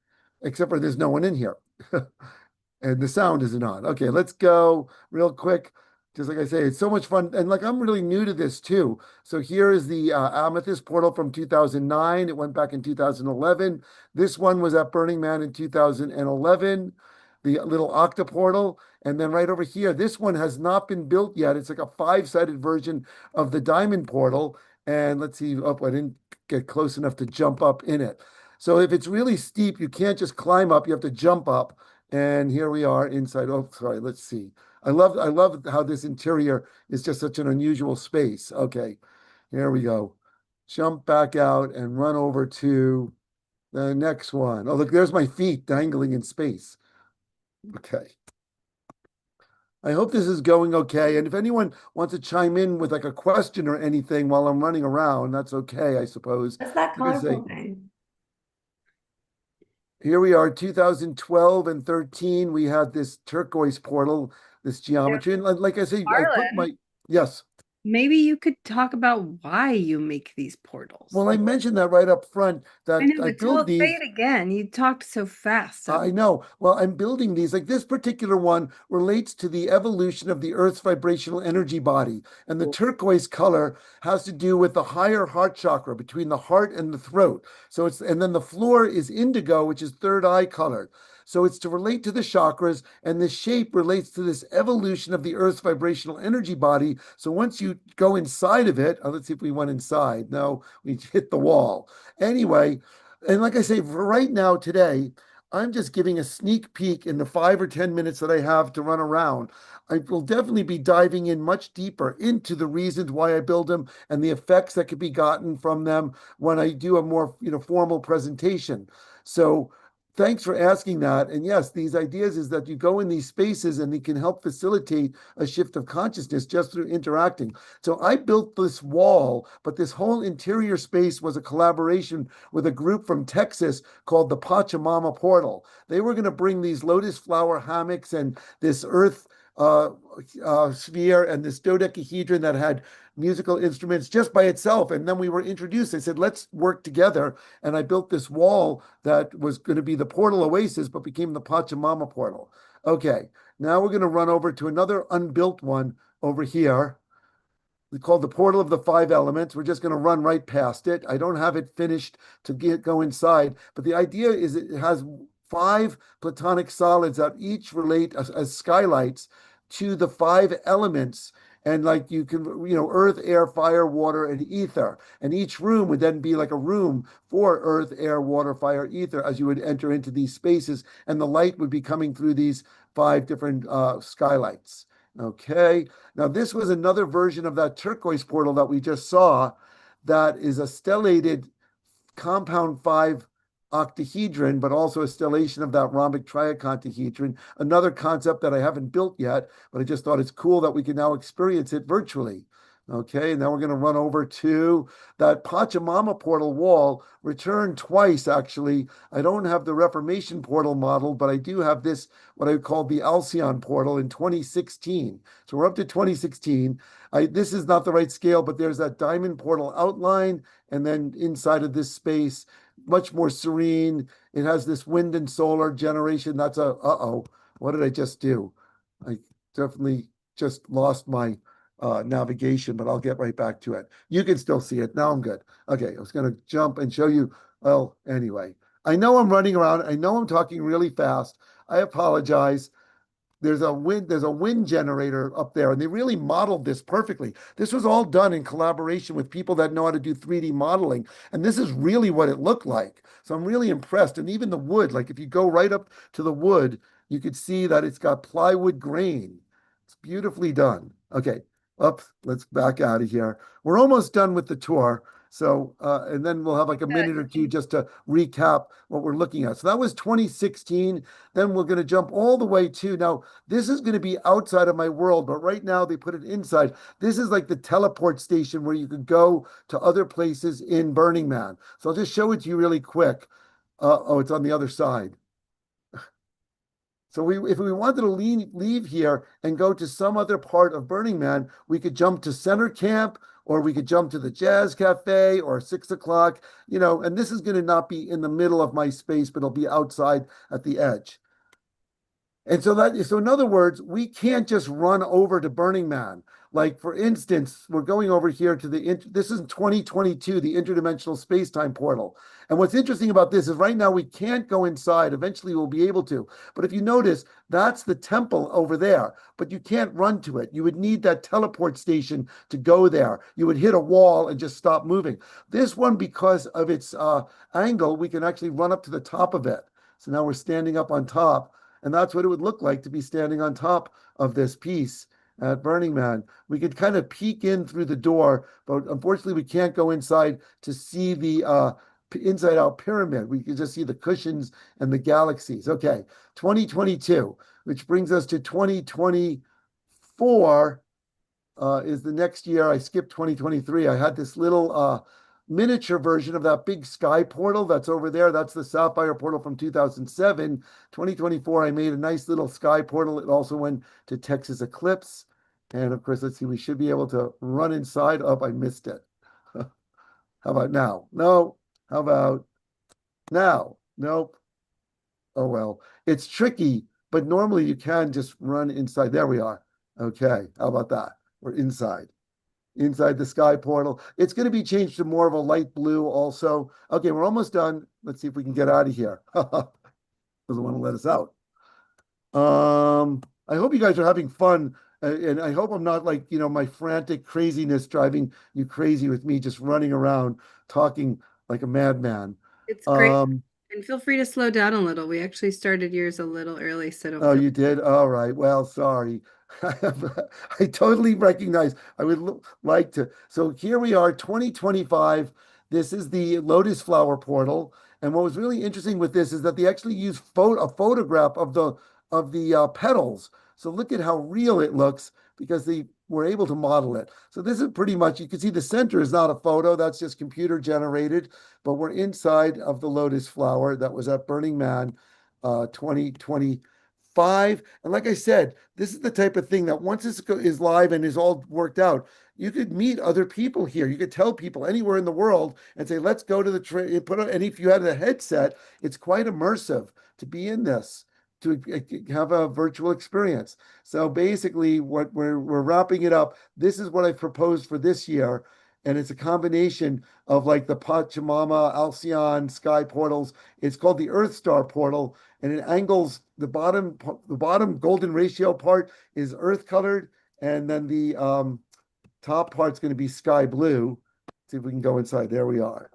Speaker 13: except for there's no one in here. And the sound isn't on. Okay, let's go real quick. Just like I say, it's so much fun. And like, I'm really new to this too. So here is the Amethyst portal from 2009. It went back in 2011. This one was at Burning Man in 2011, the little Octa portal. And then right over here, this one has not been built yet. It's like a 5-sided version of the Diamond portal. And let's see, oh, I didn't get close enough to jump up in it. So if it's really steep, you can't just climb up, you have to jump up. And here we are inside. Oh, sorry, let's see. I love how this interior is just such an unusual space. Okay, here we go. Jump back out and run over to the next one. Oh, look, there's my feet dangling in space. Okay. I hope this is going okay. And if anyone wants to chime in with like a question or anything while I'm running around, that's okay, I suppose.
Speaker 9: What's that
Speaker 13: Like I say,
Speaker 9: colorful thing?
Speaker 13: here we are, 2012 and 13. We had this turquoise portal, this geometry. And like I say, I put my, yes.
Speaker 1: maybe you could talk about why you make these portals.
Speaker 13: Well, I mentioned that right up front
Speaker 1: I
Speaker 13: that
Speaker 1: know,
Speaker 13: I
Speaker 1: but
Speaker 13: build
Speaker 1: say
Speaker 13: these.
Speaker 1: it again. You talked so fast.
Speaker 13: I know. Well, I'm building these. Like this particular one relates to the evolution of the Earth's vibrational energy body. And the turquoise color has to do with the higher heart chakra between the heart and the throat. So and then the floor is indigo, which is third eye colored. So it's to relate to the chakras, and the shape relates to this evolution of the Earth's vibrational energy body. So once you go inside of it, let's see if we went inside. No, we hit the wall. Anyway, and like I say, for right now, today, I'm just giving a sneak peek in the 5 or 10 minutes that I have to run around. I will definitely be diving in much deeper into the reasons why I build them and the effects that could be gotten from them when I do a more, formal presentation. So thanks for asking that. And yes, these ideas is that you go in these spaces and it can help facilitate a shift of consciousness just through interacting. So I built this wall, but this whole interior space was a collaboration with a group from Texas called the Pachamama Portal. They were going to bring these lotus flower hammocks and this earth sphere and this dodecahedron that had musical instruments just by itself. And then we were introduced. I said, let's work together. And I built this wall that was going to be the portal oasis, but became the Pachamama portal. Okay, now we're going to run over to another unbuilt one over here. We called the portal of the five elements. We're just going to run right past it. I don't have it finished to go inside, but the idea is it has five platonic solids that each relate as skylights to the five elements. And like you can, earth, air, fire, water, and ether. And each room would then be like a room for earth, air, water, fire, ether as you would enter into these spaces. And the light would be coming through these five different skylights. Okay. Now, this was another version of that turquoise portal that we just saw that is a stellated compound 5 octahedron, but also a stellation of that rhombic triacontahedron, another concept that I haven't built yet, but I just thought it's cool that we can now experience it virtually. Okay, now we're going to run over to that Pachamama portal wall, return twice actually. I don't have the Reformation portal model, but I do have this, what I call the Alcyon portal in 2016. So we're up to 2016. This is not the right scale, but there's that diamond portal outline, and then inside of this space, much more serene. It has this wind and solar generation. That's what did I just do? I definitely just lost my navigation, but I'll get right back to it. You can still see it. Now I'm good. Okay, I was going to jump and show you. Well, anyway, I know I'm running around. I know I'm talking really fast. I apologize. There's a wind generator up there, and they really modeled this perfectly. This was all done in collaboration with people that know how to do 3D modeling, and this is really what it looked like. So I'm really impressed. And even the wood, like if you go right up to the wood, you could see that it's got plywood grain. It's beautifully done. Okay, let's back out of here. We're almost done with the tour. So, and then we'll have like a minute or two just to recap what we're looking at. So that was 2016. Then we're going to jump all the way to now. This is going to be outside of my world, but right now they put it inside. This is like the teleport station where you could go to other places in Burning Man. So I'll just show it to you really quick. Oh, it's on the other side. So if we wanted to leave here and go to some other part of Burning Man, we could jump to Center Camp, or we could jump to the Jazz Cafe or 6 o'clock, and this is going to not be in the middle of my space, but it'll be outside at the edge. And so in other words, we can't just run over to Burning Man. Like for instance, we're going over here to this is 2022, the interdimensional space-time portal. And what's interesting about this is right now we can't go inside. Eventually we'll be able to. But if you notice, that's the temple over there, but you can't run to it. You would need that teleport station to go there. You would hit a wall and just stop moving. This one, because of its angle, we can actually run up to the top of it. So now we're standing up on top. And that's what it would look like to be standing on top of this piece at Burning Man. We could kind of peek in through the door, but unfortunately we can't go inside to see the inside out pyramid. We can just see the cushions and the galaxies. Okay, 2022, which brings us to 2024 is the next year. I skipped 2023. I had this little miniature version of that big sky portal that's over there. That's the Sapphire portal from 2007. 2024, I made a nice little sky portal. It also went to Texas Eclipse. And of course, let's see, we should be able to run inside. Oh, I missed it. How about now? No. How about now? Nope. Oh, well, it's tricky, but normally you can just run inside. There we are. Okay. How about that? We're inside the sky portal. It's going to be changed to more of a light blue also. Okay, we're almost done. Let's see if we can get out of here. Doesn't want to let us out. I hope you guys are having fun. And I hope I'm not like, my frantic craziness driving you crazy with me just running around talking like a madman.
Speaker 1: It's great. And feel free to slow down a little. We actually started yours a little early, so don't
Speaker 13: Oh,
Speaker 1: feel.
Speaker 13: you did? All right. Well, sorry. I totally recognize. I would like to. So here we are, 2025. This is the Lotus Flower portal. And what was really interesting with this is that they actually used a photograph of the petals. So look at how real it looks because they were able to model it. So this is pretty much, you can see the center is not a photo, that's just computer generated, but we're inside of the Lotus Flower that was at Burning Man 2025. And like I said, this is the type of thing that once this is live and is all worked out, you could meet other people here. You could tell people anywhere in the world and say, let's go to the train, put on, and if you had a headset, it's quite immersive to be in this, to have a virtual experience. So basically, what we're wrapping it up. This is what I proposed for this year. And it's a combination of like the Pachamama, Alcyon, Sky portals. It's called the Earth Star portal, and it angles the bottom golden ratio part is earth colored, and then the top part's going to be sky blue. See if we can go inside. There we are.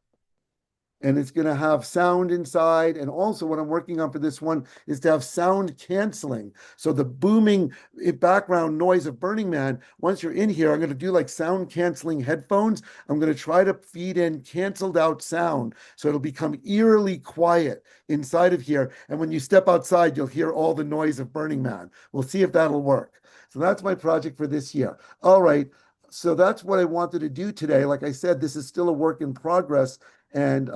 Speaker 13: And it's going to have sound inside. And also what I'm working on for this one is to have sound canceling. So the booming background noise of Burning Man, once you're in here, I'm going to do like sound canceling headphones. I'm going to try to feed in canceled out sound. So it'll become eerily quiet inside of here. And when you step outside, you'll hear all the noise of Burning Man. We'll see if that'll work. So that's my project for this year. All right. So that's what I wanted to do today. Like I said, this is still a work in progress. And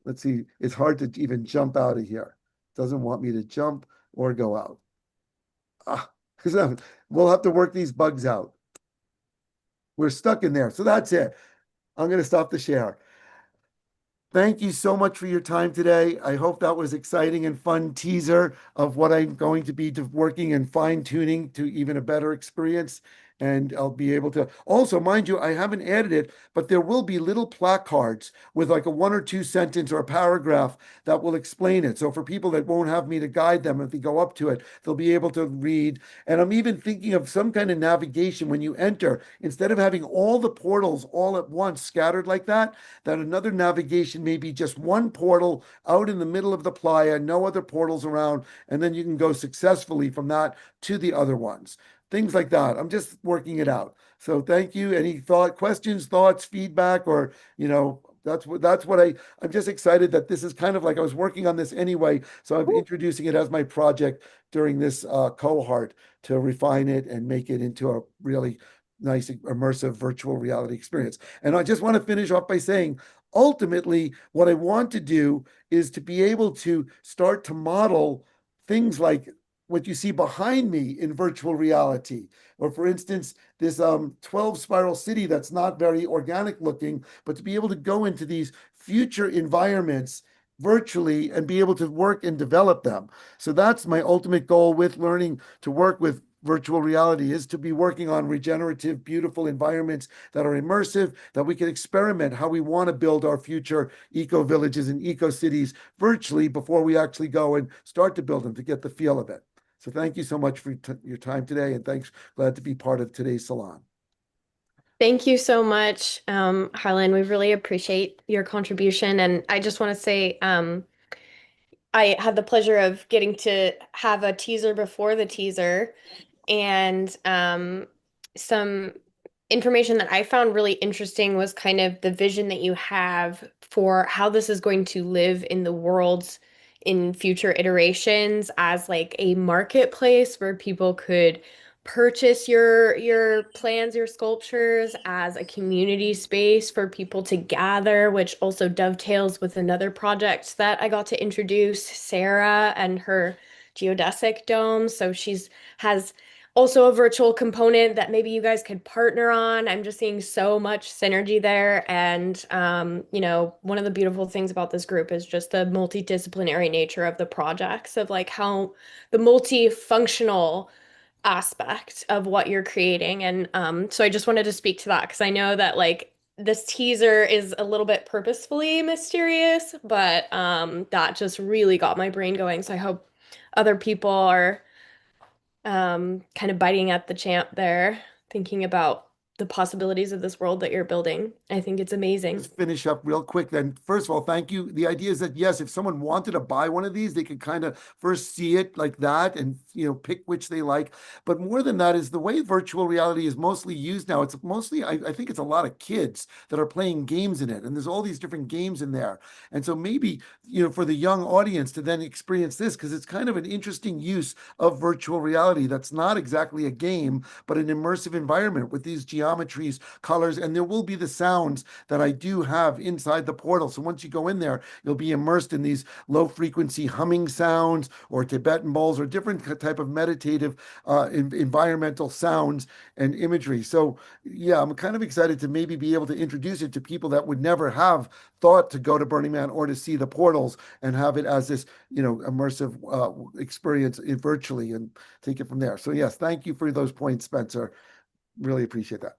Speaker 13: let's see, it's hard to even jump out of here. It doesn't want me to jump or go out. We'll have to work these bugs out. We're stuck in there. So that's it. I'm going to stop the share. Thank you so much for your time today. I hope that was exciting and fun teaser of what I'm going to be working and fine tuning to even a better experience. And I'll be able to also, mind you, I haven't added it, but there will be little placards with like a 1 or 2 sentence or a paragraph that will explain it. So for people that won't have me to guide them, if they go up to it, they'll be able to read. And I'm even thinking of some kind of navigation when you enter, instead of having all the portals all at once scattered like that another navigation may be just one portal out in the middle of the playa, no other portals around, and then you can go successfully from that to the other ones. Things like that. I'm just working it out. So thank you. Any questions, thoughts, feedback, or that's what I'm just excited that this is kind of like I was working on this anyway. So I'm introducing it as my project during this cohort to refine it and make it into a really nice immersive virtual reality experience. And I just want to finish off by saying, ultimately, what I want to do is to be able to start to model things like what you see behind me in virtual reality. Or for instance, this 12 spiral city that's not very organic looking, but to be able to go into these future environments virtually and be able to work and develop them. So that's my ultimate goal with learning to work with virtual reality, is to be working on regenerative, beautiful environments that are immersive, that we can experiment how we want to build our future eco villages and eco cities virtually before we actually go and start to build them, to get the feel of it. So thank you so much for your time today, and thanks. Glad to be part of today's salon.
Speaker 14: Thank you so much, Harlan. We really appreciate your contribution. And I just want to say, I had the pleasure of getting to have a teaser before the teaser, and some information that I found really interesting was kind of the vision that you have for how this is going to live in the world in future iterations as like a marketplace where people could purchase your plans, your sculptures, as a community space for people to gather, which also dovetails with another project that I got to introduce, Sarah and her geodesic dome. So she's has also a virtual component that maybe you guys could partner on. I'm just seeing so much synergy there. And, you know, one of the beautiful things about this group is just the multidisciplinary nature of the projects, of like how the multifunctional aspect of what you're creating. And so I just wanted to speak to that because I know that like this teaser is a little bit purposefully mysterious, but that just really got my brain going. So I hope other people are kind of biting at the champ there, thinking about the possibilities of this world that you're building. I think it's amazing.
Speaker 13: Just finish up real quick then. First of all, thank you. The idea is that yes, if someone wanted to buy one of these, they could kind of first see it like that and pick which they like. But more than that is the way virtual reality is mostly used now. It's mostly, I think it's a lot of kids that are playing games in it. And there's all these different games in there. And so maybe, for the young audience to then experience this, because it's kind of an interesting use of virtual reality. That's not exactly a game, but an immersive environment with these geometries, colors, and there will be the sounds that I do have inside the portal. So once you go in there, you'll be immersed in these low frequency humming sounds or Tibetan bowls or different type of meditative environmental sounds and imagery. So yeah, I'm kind of excited to maybe be able to introduce it to people that would never have thought to go to Burning Man or to see the portals and have it as this, immersive experience virtually and take it from there. So yes, thank you for those points, Spencer. Really appreciate that.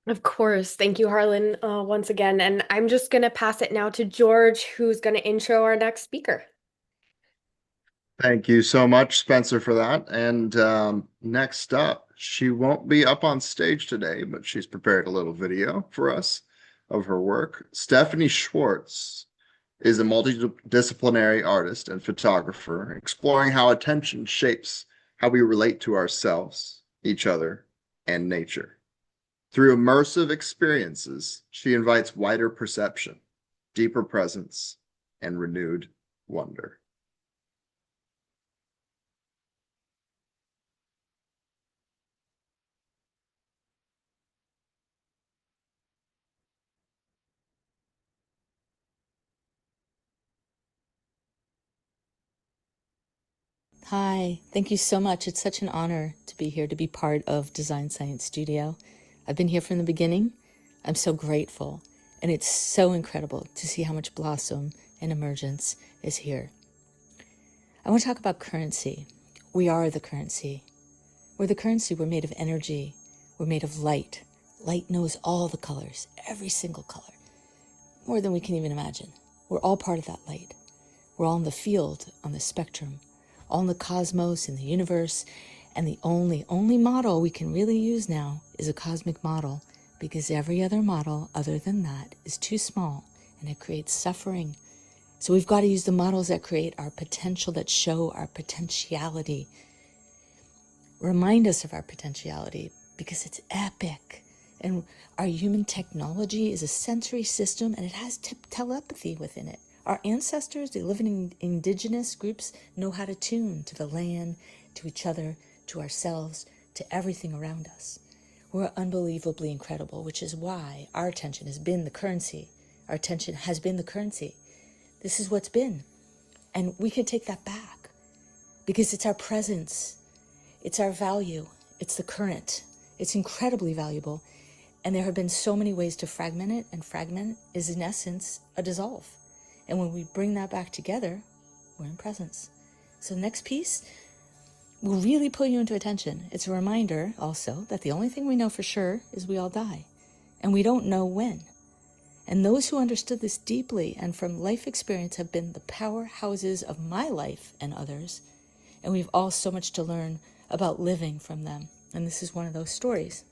Speaker 14: Of course. Thank you, Harlan, once again. And I'm just going to pass it now to George, who's going to intro our next speaker.
Speaker 3: Thank you so much, Spencer, for that. And next up, she won't be up on stage today, but she's prepared a little video for us of her work. Stephanie Schwartz is a multidisciplinary artist and photographer, exploring how attention shapes how we relate to ourselves, each other, and nature. Through immersive experiences, she invites wider perception, deeper presence, and renewed wonder.
Speaker 15: Hi, thank you so much. It's such an honor to be here, to be part of Design Science Studio. I've been here from the beginning. I'm so grateful. And it's so incredible to see how much blossom and emergence is here. I want to talk about currency. We are the currency. We're the currency. We're made of energy. We're made of light. Light knows all the colors, every single color, more than we can even imagine. We're all part of that light. We're all in the field, on the spectrum, all in the cosmos, in the universe, and the only model we can really use now is a cosmic model, because every other model other than that is too small and it creates suffering. So we've got to use the models that create our potential, that show our potentiality, remind us of our potentiality, because it's epic. And our human technology is a sensory system, and it has telepathy within it. Our ancestors, they live in indigenous groups, know how to tune to the land, to each other, to ourselves, to everything around us. We're unbelievably incredible, which is why our attention has been the currency. Our attention has been the currency. This is what's been. And we can take that back, because it's our presence, it's our value, it's the current. It's incredibly valuable. And there have been so many ways to fragment it, and fragment is in essence a dissolve. And when we bring that back together, we're in presence. So the next piece will really pull you into attention. It's a reminder also that the only thing we know for sure is we all die. And we don't know when. And those who understood this deeply and from life experience have been the powerhouses of my life and others. And we've all so much to learn about living from them. And this is one of those stories.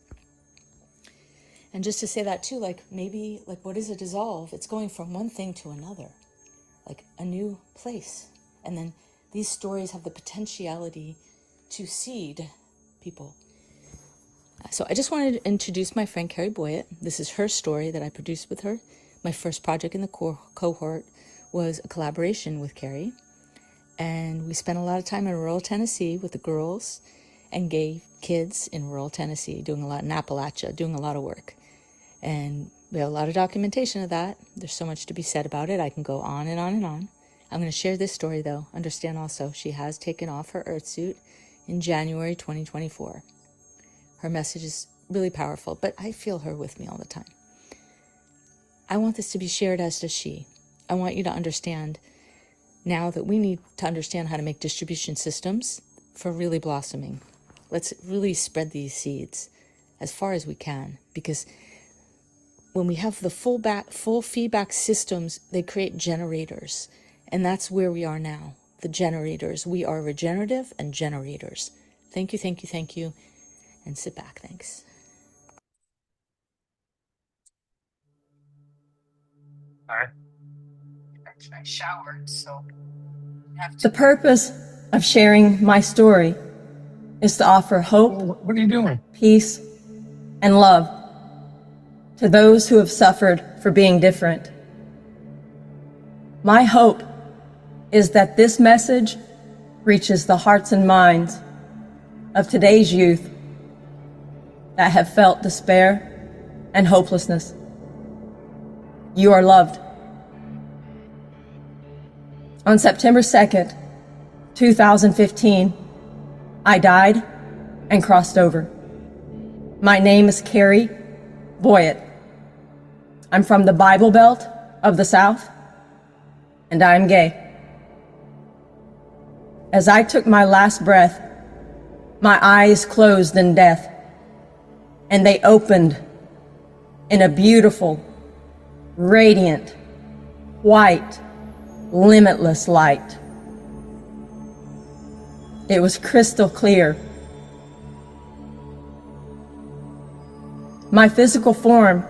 Speaker 15: And just to say that too, maybe what is a dissolve? It's going from one thing to another, like a new place. And then these stories have the potentiality to seed people. So I just wanted to introduce my friend Carrie Boyett. This is her story that I produced with her. My first project in the cohort was a collaboration with Carrie. And we spent a lot of time in rural Tennessee with the girls and gay kids in rural Tennessee, doing a lot in Appalachia, doing a lot of work. And we have a lot of documentation of that. There's so much to be said about it. I can go on and on and on. I'm going to share this story, though. Understand also, she has taken off her Earth suit in January 2024. Her message is really powerful, but I feel her with me all the time. I want this to be shared, as does she. I want you to understand now that we need to understand how to make distribution systems for really blossoming. Let's really spread these seeds as far as we can, because when we have the full feedback systems, they create generators. And that's where we are now, the generators. We are regenerative and generators. Thank you, thank you, thank you. And sit back, thanks.
Speaker 6: All right.
Speaker 16: I showered, so. The purpose of sharing my story is to offer hope,
Speaker 6: What are you doing?
Speaker 16: peace, and love to those who have suffered for being different. My hope is that this message reaches the hearts and minds of today's youth that have felt despair and hopelessness. You are loved. On September 2nd, 2015, I died and crossed over. My name is Carrie Boyett. I'm from the Bible Belt of the South, and I'm gay. As I took my last breath, my eyes closed in death, and they opened in a beautiful, radiant, white, limitless light. It was crystal clear. My physical form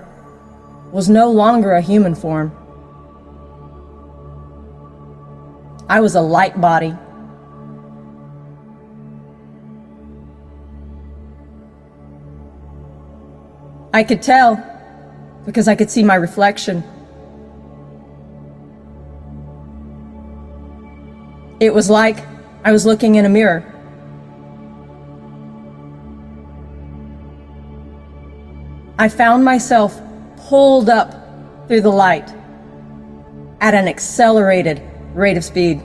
Speaker 16: was no longer a human form. I was a light body. I could tell because I could see my reflection. It was like I was looking in a mirror. I found myself pulled up through the light at an accelerated rate of speed.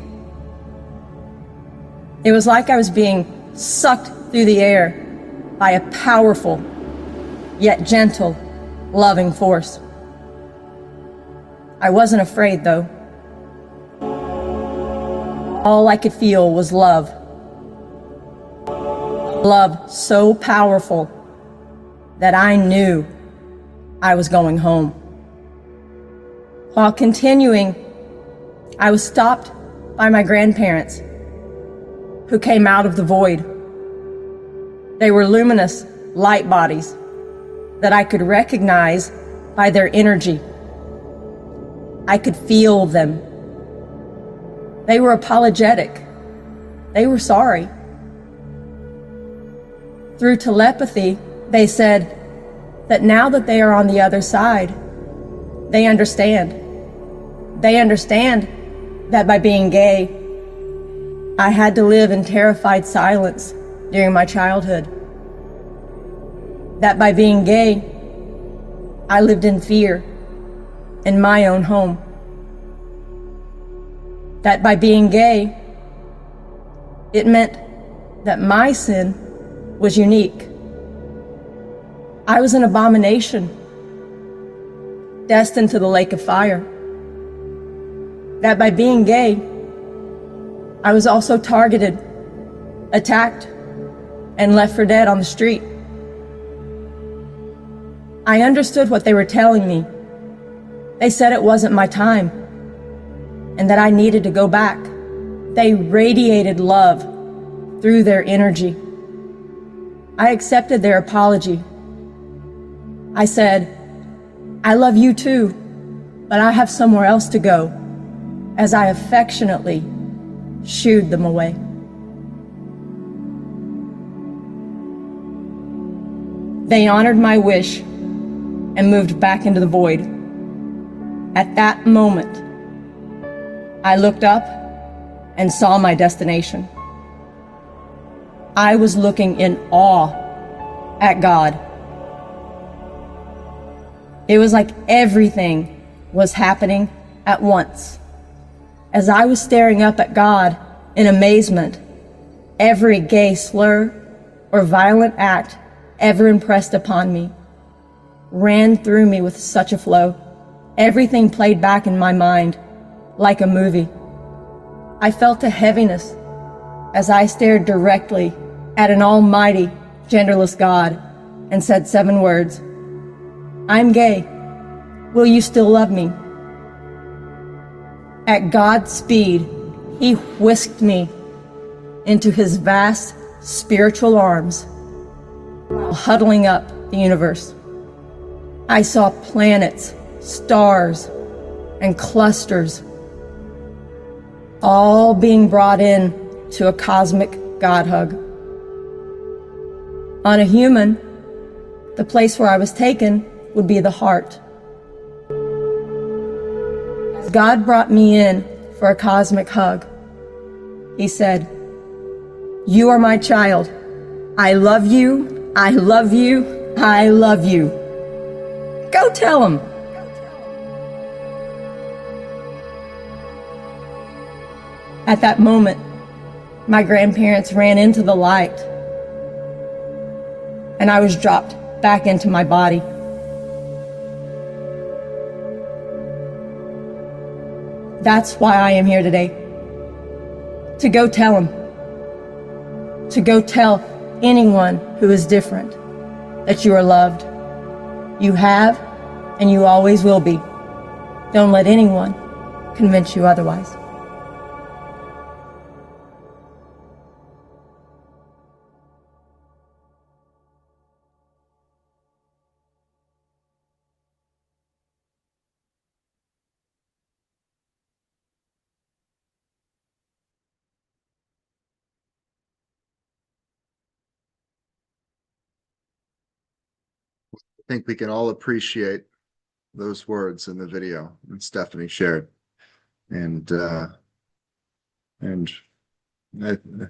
Speaker 16: It was like I was being sucked through the air by a powerful, yet gentle, loving force. I wasn't afraid, though. All I could feel was love. Love so powerful that I knew I was going home. While continuing, I was stopped by my grandparents, who came out of the void. They were luminous light bodies that I could recognize by their energy. I could feel them. They were apologetic. They were sorry. Through telepathy, they said that now that they are on the other side, they understand. They understand that by being gay, I had to live in terrified silence during my childhood. That by being gay, I lived in fear in my own home. That by being gay, it meant that my sin was unique. I was an abomination, destined to the lake of fire. That by being gay, I was also targeted, attacked, and left for dead on the street. I understood what they were telling me. They said it wasn't my time, and that I needed to go back. They radiated love through their energy. I accepted their apology. I said, I love you too, but I have somewhere else to go, as I affectionately shooed them away. They honored my wish and moved back into the void. At that moment, I looked up and saw my destination. I was looking in awe at God. It was like everything was happening at once. As I was staring up at God in amazement, every gay slur or violent act ever impressed upon me ran through me with such a flow. Everything played back in my mind like a movie. I felt a heaviness as I stared directly at an almighty, genderless God and said 7 words. I'm gay. Will you still love me? At God's speed, he whisked me into his vast spiritual arms, huddling up the universe. I saw planets, stars, and clusters, all being brought in to a cosmic God hug. On a human, the place where I was taken would be the heart. As God brought me in for a cosmic hug, he said, "You are my child. I love you, I love you, I love you. Go tell him." At that moment, my grandparents ran into the light, and I was dropped back into my body. That's why I am here today. To go tell him. To go tell anyone who is different that you are loved. You have, and you always will be. Don't let anyone convince you otherwise.
Speaker 3: I think we can all appreciate those words in the video that Stephanie shared. And I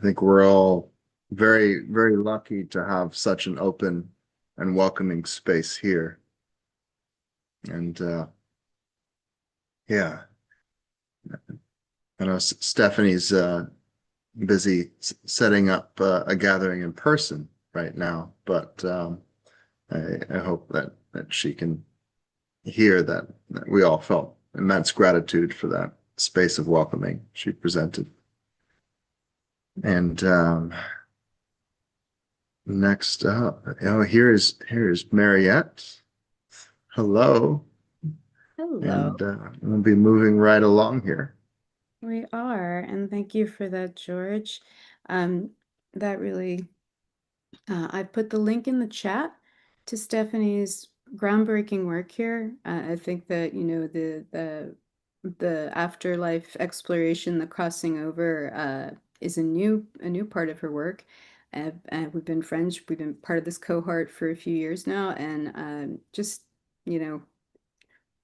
Speaker 3: think we're all very, very lucky to have such an open and welcoming space here. And yeah, I know Stephanie's busy setting up a gathering in person right now, but I hope that she can hear that we all felt immense gratitude for that space of welcoming she presented. And next up, here's Mariette. Hello.
Speaker 17: Hello.
Speaker 3: And we'll be moving right along here.
Speaker 17: We are, and thank you for that, George. That really, I put the link in the chat to Stephanie's groundbreaking work here. I think that, you know, the afterlife exploration, the crossing over, is a new part of her work. And we've been friends. We've been part of this cohort for a few years now, and just, you know,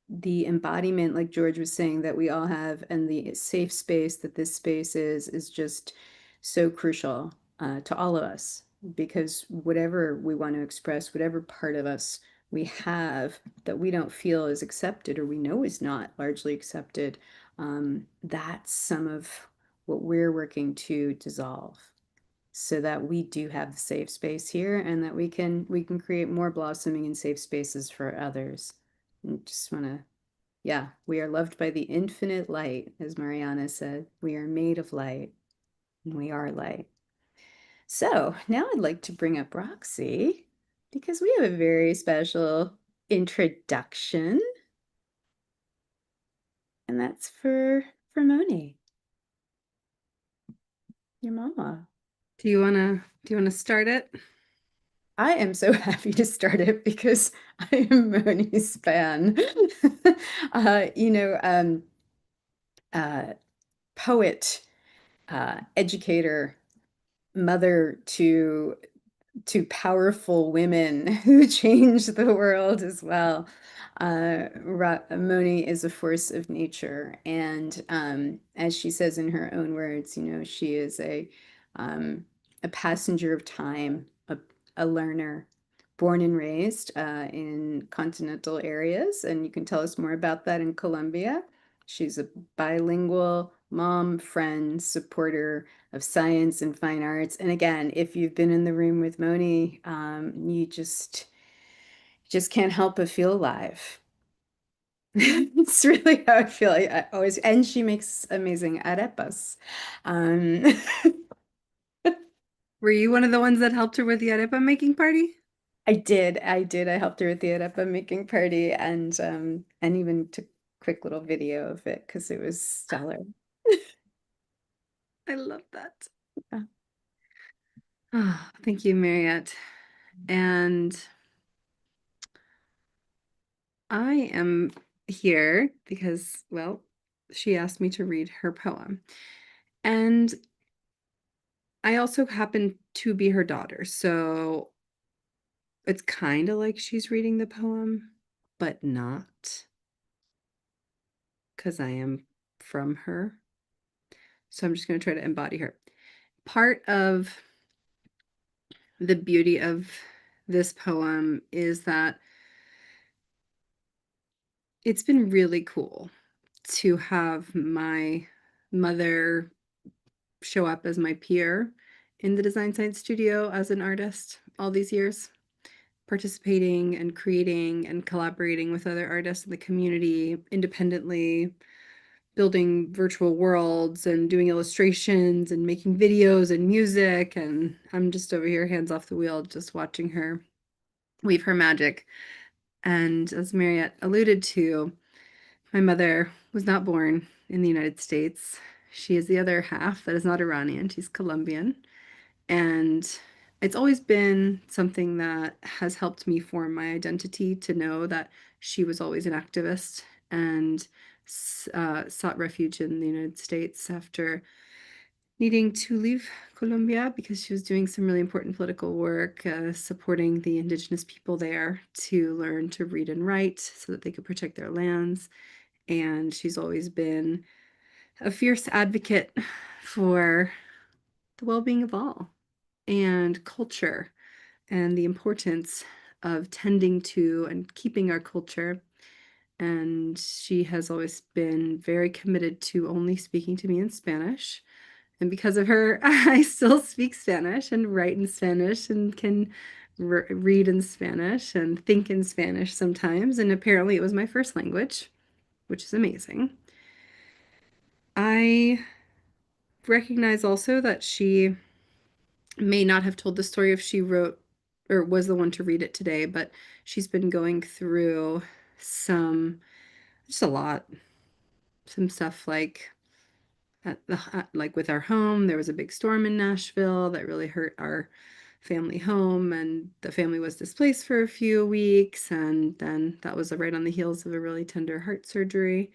Speaker 17: the embodiment, like George was saying, that we all have, and the safe space that this space is just so crucial to all of us, because whatever we want to express, whatever part of us we have that we don't feel is accepted, or we know is not largely accepted, that's some of what we're working to dissolve, so that we do have the safe space here, and that we can create more blossoming and safe spaces for others. I just want to, yeah, we are loved by the infinite light, as Mariana said. We are made of light, and we are light. So now I'd like to bring up Roxy, because we have a very special introduction, and that's for Moni, your mama.
Speaker 1: Do you wanna start it?
Speaker 17: I am so happy to start it because I am Moni's fan. Poet, educator, mother to powerful women who changed the world as well. Moni is a force of nature, and as she says in her own words, you know, she is a passenger of time, a learner, born and raised in continental areas, and you can tell us more about that in Colombia. She's a bilingual mom, friend, supporter of science and fine arts. And again, if you've been in the room with Moni, you just can't help but feel alive. It's really how I feel. I always, and she makes amazing arepas. Um,
Speaker 1: Were you one of the ones that helped her with the arepa making party?
Speaker 17: I did. I helped her with the arepa making party and even took a quick little video of it because it was stellar.
Speaker 1: I love that.
Speaker 17: Yeah.
Speaker 1: Oh, thank you, Mariette. And I am here because, well, she asked me to read her poem. And I also happen to be her daughter, so it's kind of like she's reading the poem, but not, because I am from her. So I'm just going to try to embody her. Part of the beauty of this poem is that it's been really cool to have my mother show up as my peer in the Design Science Studio as an artist all these years, participating and creating and collaborating with other artists in the community independently, building virtual worlds and doing illustrations and making videos and music. And I'm just over here, hands off the wheel, just watching her weave her magic. And as Mariette alluded to, my mother was not born in the United States. She is the other half that is not Iranian, she's Colombian. And it's always been something that has helped me form my identity to know that she was always an activist and sought refuge in the United States after needing to leave Colombia because she was doing some really important political work, supporting the indigenous people there to learn to read and write so that they could protect their lands. And she's always been a fierce advocate for the well-being of all and culture and the importance of tending to and keeping our culture. And she has always been very committed to only speaking to me in Spanish. And because of her, I still speak Spanish and write in Spanish and can read in Spanish and think in Spanish sometimes. And apparently it was my first language, which is amazing. I recognize also that she may not have told the story if she wrote or was the one to read it today, but she's been going through just a lot, some stuff like like with our home. There was a big storm in Nashville that really hurt our family home, and the family was displaced for a few weeks, and then that was right on the heels of a really tender heart surgery.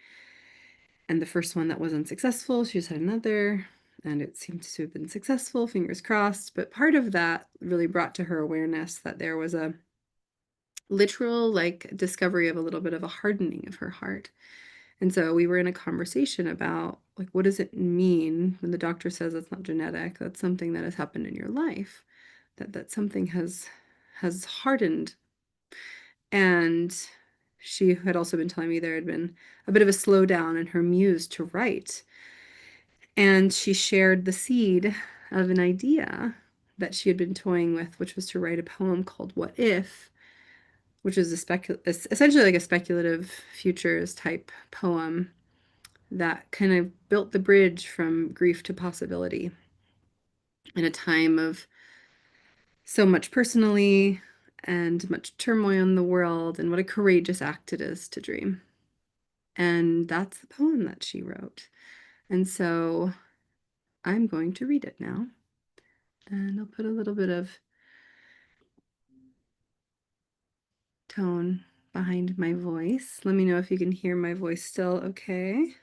Speaker 1: And the first one that wasn't successful, she just had another, and it seemed to have been successful, fingers crossed. But part of that really brought to her awareness that there was a literal like discovery of a little bit of a hardening of her heart. And so we were in a conversation about like, what does it mean when the doctor says it's not genetic? That's something that has happened in your life, that something has hardened. And she had also been telling me there had been a bit of a slowdown in her muse to write. And she shared the seed of an idea that she had been toying with, which was to write a poem called What If, which is essentially like a speculative futures type poem that kind of built the bridge from grief to possibility in a time of so much personally and much turmoil in the world, and what a courageous act it is to dream. And that's the poem that she wrote. And so I'm going to read it now. And I'll put a little bit of tone behind my voice. Let me know if you can hear my voice still okay.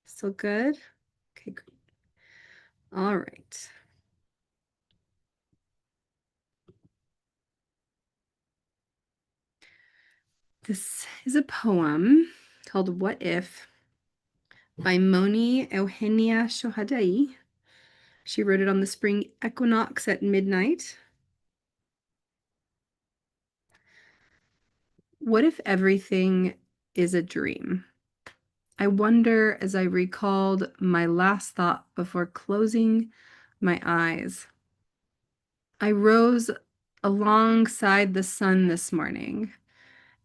Speaker 1: Still good? Okay, great. All right. This is a poem called What If by Moni Eugenia Shohadaee. She wrote it on the spring equinox at midnight. What if everything is a dream? I wonder as I recalled my last thought before closing my eyes. I rose alongside the sun this morning,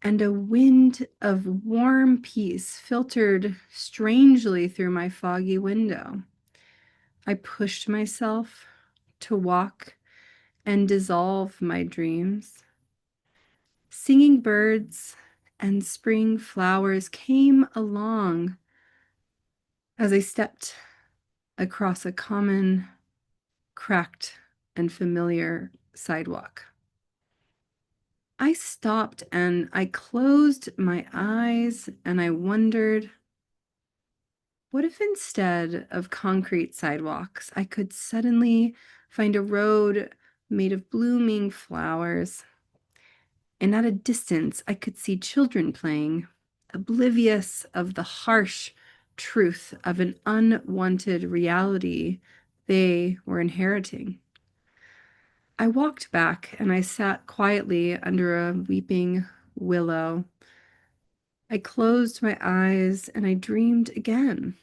Speaker 1: and a wind of warm peace filtered strangely through my foggy window. I pushed myself to walk and dissolve my dreams. Singing birds and spring flowers came along as I stepped across a common, cracked, and familiar sidewalk. I stopped and I closed my eyes and I wondered, what if instead of concrete sidewalks, I could suddenly find a road made of blooming flowers? And at a distance, I could see children playing, oblivious of the harsh truth of an unwanted reality they were inheriting. I walked back and I sat quietly under a weeping willow. I closed my eyes and I dreamed again.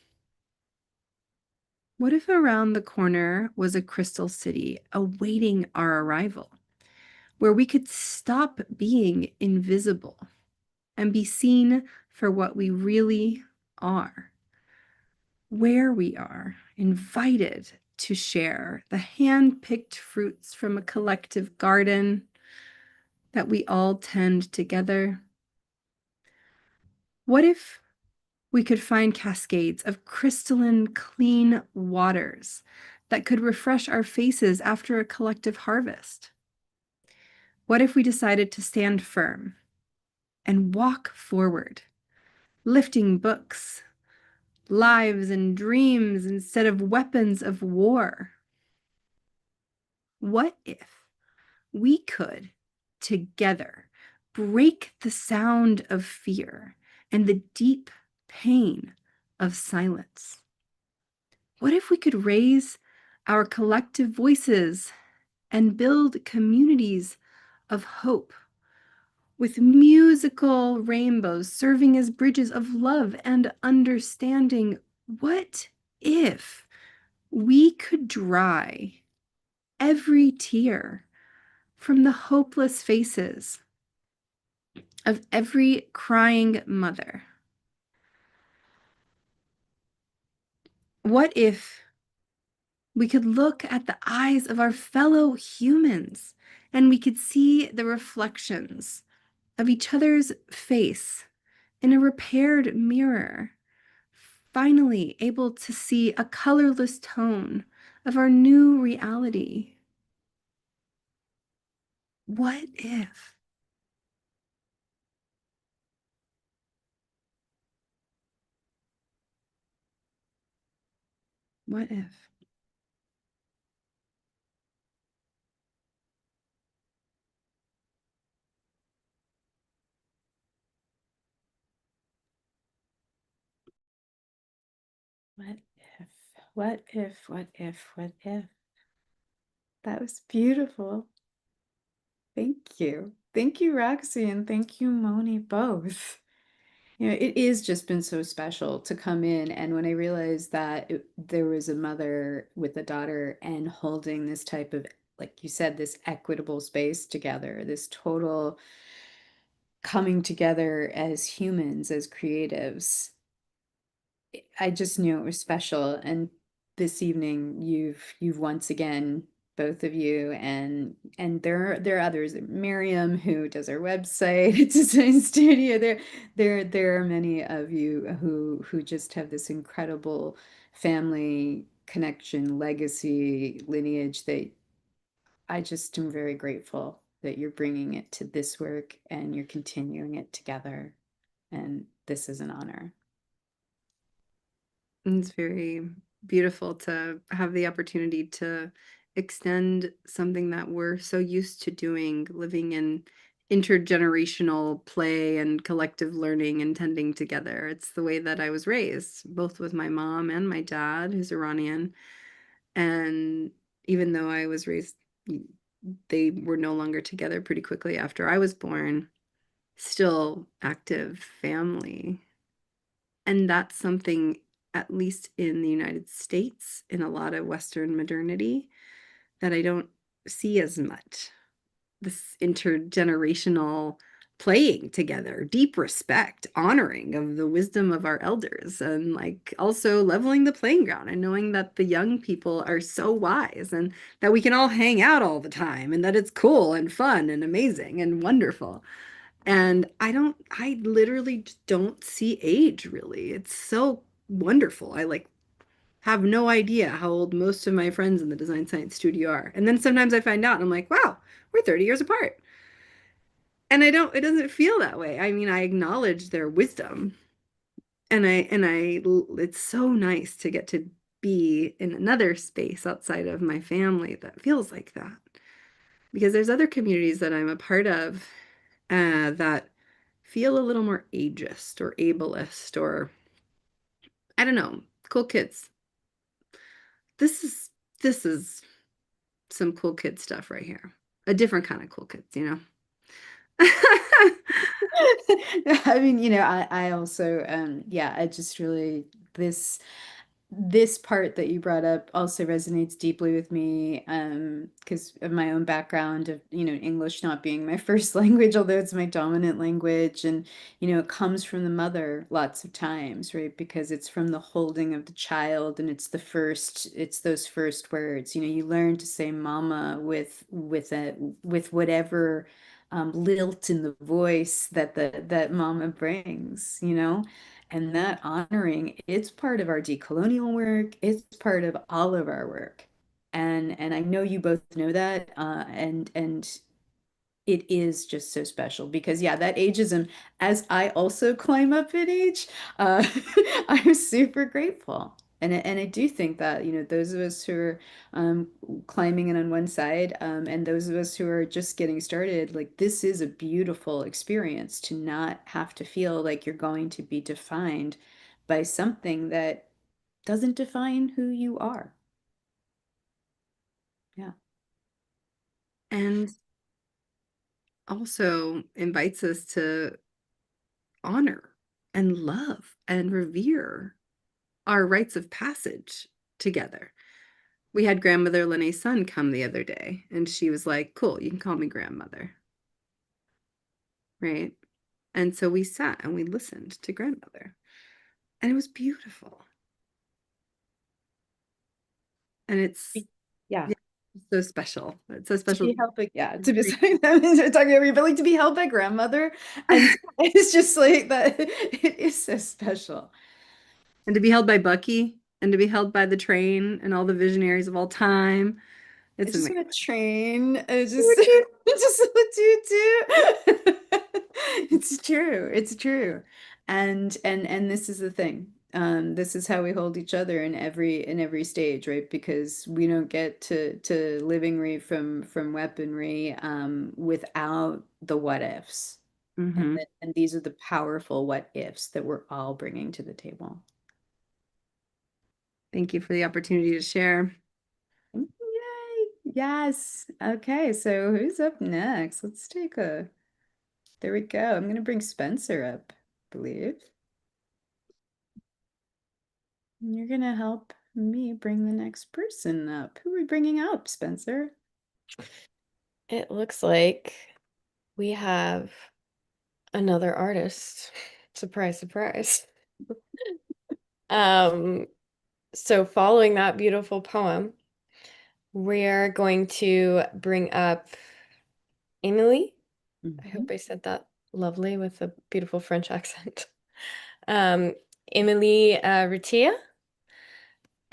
Speaker 1: What if around the corner was a crystal city awaiting our arrival, where we could stop being invisible and be seen for what we really are, where we are, invited to share the hand-picked fruits from a collective garden that we all tend together? What if we could find cascades of crystalline, clean waters that could refresh our faces after a collective harvest? What if we decided to stand firm and walk forward, lifting books, lives, and dreams instead of weapons of war? What if we could, together, break the sound of fear and the deep pain of silence? What if we could raise our collective voices and build communities of hope, with musical rainbows serving as bridges of love and understanding? What if we could dry every tear from the hopeless faces of every crying mother? What if we could look at the eyes of our fellow humans and we could see the reflections of each other's face in a repaired mirror, finally able to see a colorless tone of our new reality? What if? What if?
Speaker 17: What if? What if? What if? What if? That was beautiful. Thank you. Thank you, Roxy, and thank you, Moni, both. You know, it is just been so special to come in. And when I realized that there was a mother with a daughter and holding this type of, like you said, this equitable space together, this total coming together as humans, as creatives, I just knew it was special. And this evening, you've once again, both of you, and there are others. Miriam, who does our website, Design Studio. There are many of you who just have this incredible family connection, legacy, lineage that I just am very grateful that you're bringing it to this work and you're continuing it together. And this is an honor.
Speaker 1: It's very beautiful to have the opportunity to extend something that we're so used to doing, living in intergenerational play and collective learning and tending together. It's the way that I was raised, both with my mom and my dad, who's Iranian. And even though I was raised, they were no longer together pretty quickly after I was born, still active family. And that's something, at least in the United States, in a lot of Western modernity, that I don't see as much. This intergenerational playing together, deep respect, honoring of the wisdom of our elders, and like also leveling the playing ground and knowing that the young people are so wise and that we can all hang out all the time and that it's cool and fun and amazing and wonderful. And I literally just don't see age really. It's so wonderful. I like have no idea how old most of my friends in the design science studio are. And then sometimes I find out and I'm like, wow, we're 30 years apart. And it doesn't feel that way. I mean, I acknowledge their wisdom. It's so nice to get to be in another space outside of my family that feels like that. Because there's other communities that I'm a part of that feel a little more ageist or ableist or I don't know, cool kids. This is this is some cool kid stuff right here. A different kind of cool kids, you know?
Speaker 17: I mean, I also, yeah, I just really, this part that you brought up also resonates deeply with me, because of my own background of, English not being my first language, although it's my dominant language. And, it comes from the mother lots of times, right? Because it's from the holding of the child, and it's those first words. You learn to say mama with whatever lilt in the voice that mama brings. And that honoring, it's part of our decolonial work. It's part of all of our work. And I know you both know that. And it is just so special because yeah, that ageism, as I also climb up in age, I'm super grateful. And I do think that, those of us who are climbing in on one side, and those of us who are just getting started, like this is a beautiful experience to not have to feel like you're going to be defined by something that doesn't define who you are. Yeah.
Speaker 1: And also invites us to honor and love and revere our rites of passage together. We had grandmother Lene's son come the other day, and she was like, cool, you can call me grandmother. Right? And so we sat and we listened to grandmother, and it was beautiful. And it's
Speaker 17: Yeah.
Speaker 1: so special. It's so
Speaker 17: To
Speaker 1: special.
Speaker 17: be held by, yeah, to be sorry, we're talking about, but like to be held by grandmother. And it's just like that, it is so special.
Speaker 1: And to be held by Bucky and to be held by the train and all the visionaries of all time.
Speaker 17: I
Speaker 1: It's
Speaker 17: just
Speaker 1: amazing.
Speaker 17: want to train. I just, just want to. It's true. It's true. And this is the thing. This is how we hold each other in every stage, right? Because we don't get to livingry from weaponry without the what ifs.
Speaker 1: Mm-hmm.
Speaker 17: And these are the powerful what ifs that we're all bringing to the table.
Speaker 1: Thank you for the opportunity to share.
Speaker 17: Yay. Yes. Okay, so who's up next? There we go. I'm gonna bring Spencer up, I believe. And you're gonna help me bring the next person up. Who are we bringing up, Spencer?
Speaker 14: It looks like we have another artist. Surprise, surprise. Um, so following that beautiful poem, we're going to bring up Emily. I hope I said that lovely with a beautiful French accent. Emily Ratia,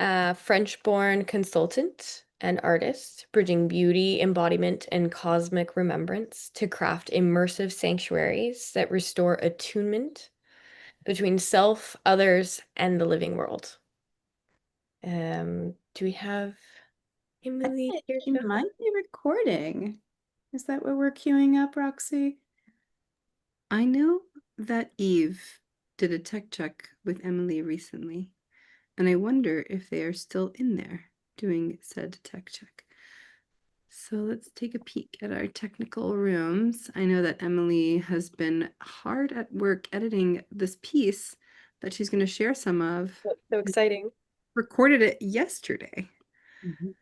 Speaker 14: a French-born consultant and artist, bridging beauty, embodiment, and cosmic remembrance to craft immersive sanctuaries that restore attunement between self, others, and the living world. Do we have Emily here?
Speaker 17: She might be recording. Is that what we're queuing up, Roxy?
Speaker 1: I know that Eve did a tech check with Emily recently, and I wonder if they are still in there doing said tech check. So let's take a peek at our technical rooms. I know that Emily has been hard at work editing this piece that she's going to share some of.
Speaker 14: So exciting.
Speaker 1: Recorded it yesterday.
Speaker 17: Mhm.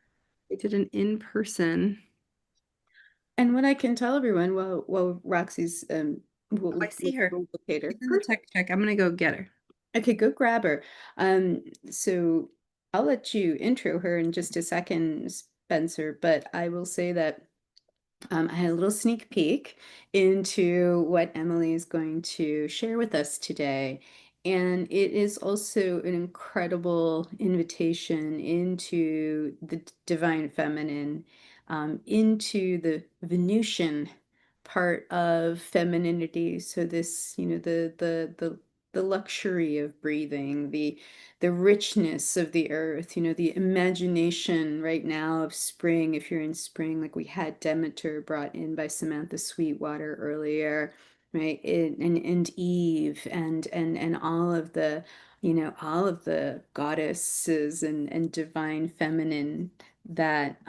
Speaker 1: We did an in-person.
Speaker 17: And what I can tell everyone, while Roxy's
Speaker 1: Oh, I see her.
Speaker 17: we'll locate her.
Speaker 1: She's in the tech check. I'm going to go get her.
Speaker 17: Okay, go grab her. So I'll let you intro her in just a second, Spencer, but I will say that I had a little sneak peek into what Emily is going to share with us today. And it is also an incredible invitation into the divine feminine, into the Venusian part of femininity. So this, the luxury of breathing, the richness of the earth, the imagination right now of spring. If you're in spring, like we had Demeter brought in by Samantha Sweetwater earlier, right? And Eve and all of the, all of the goddesses and divine feminine that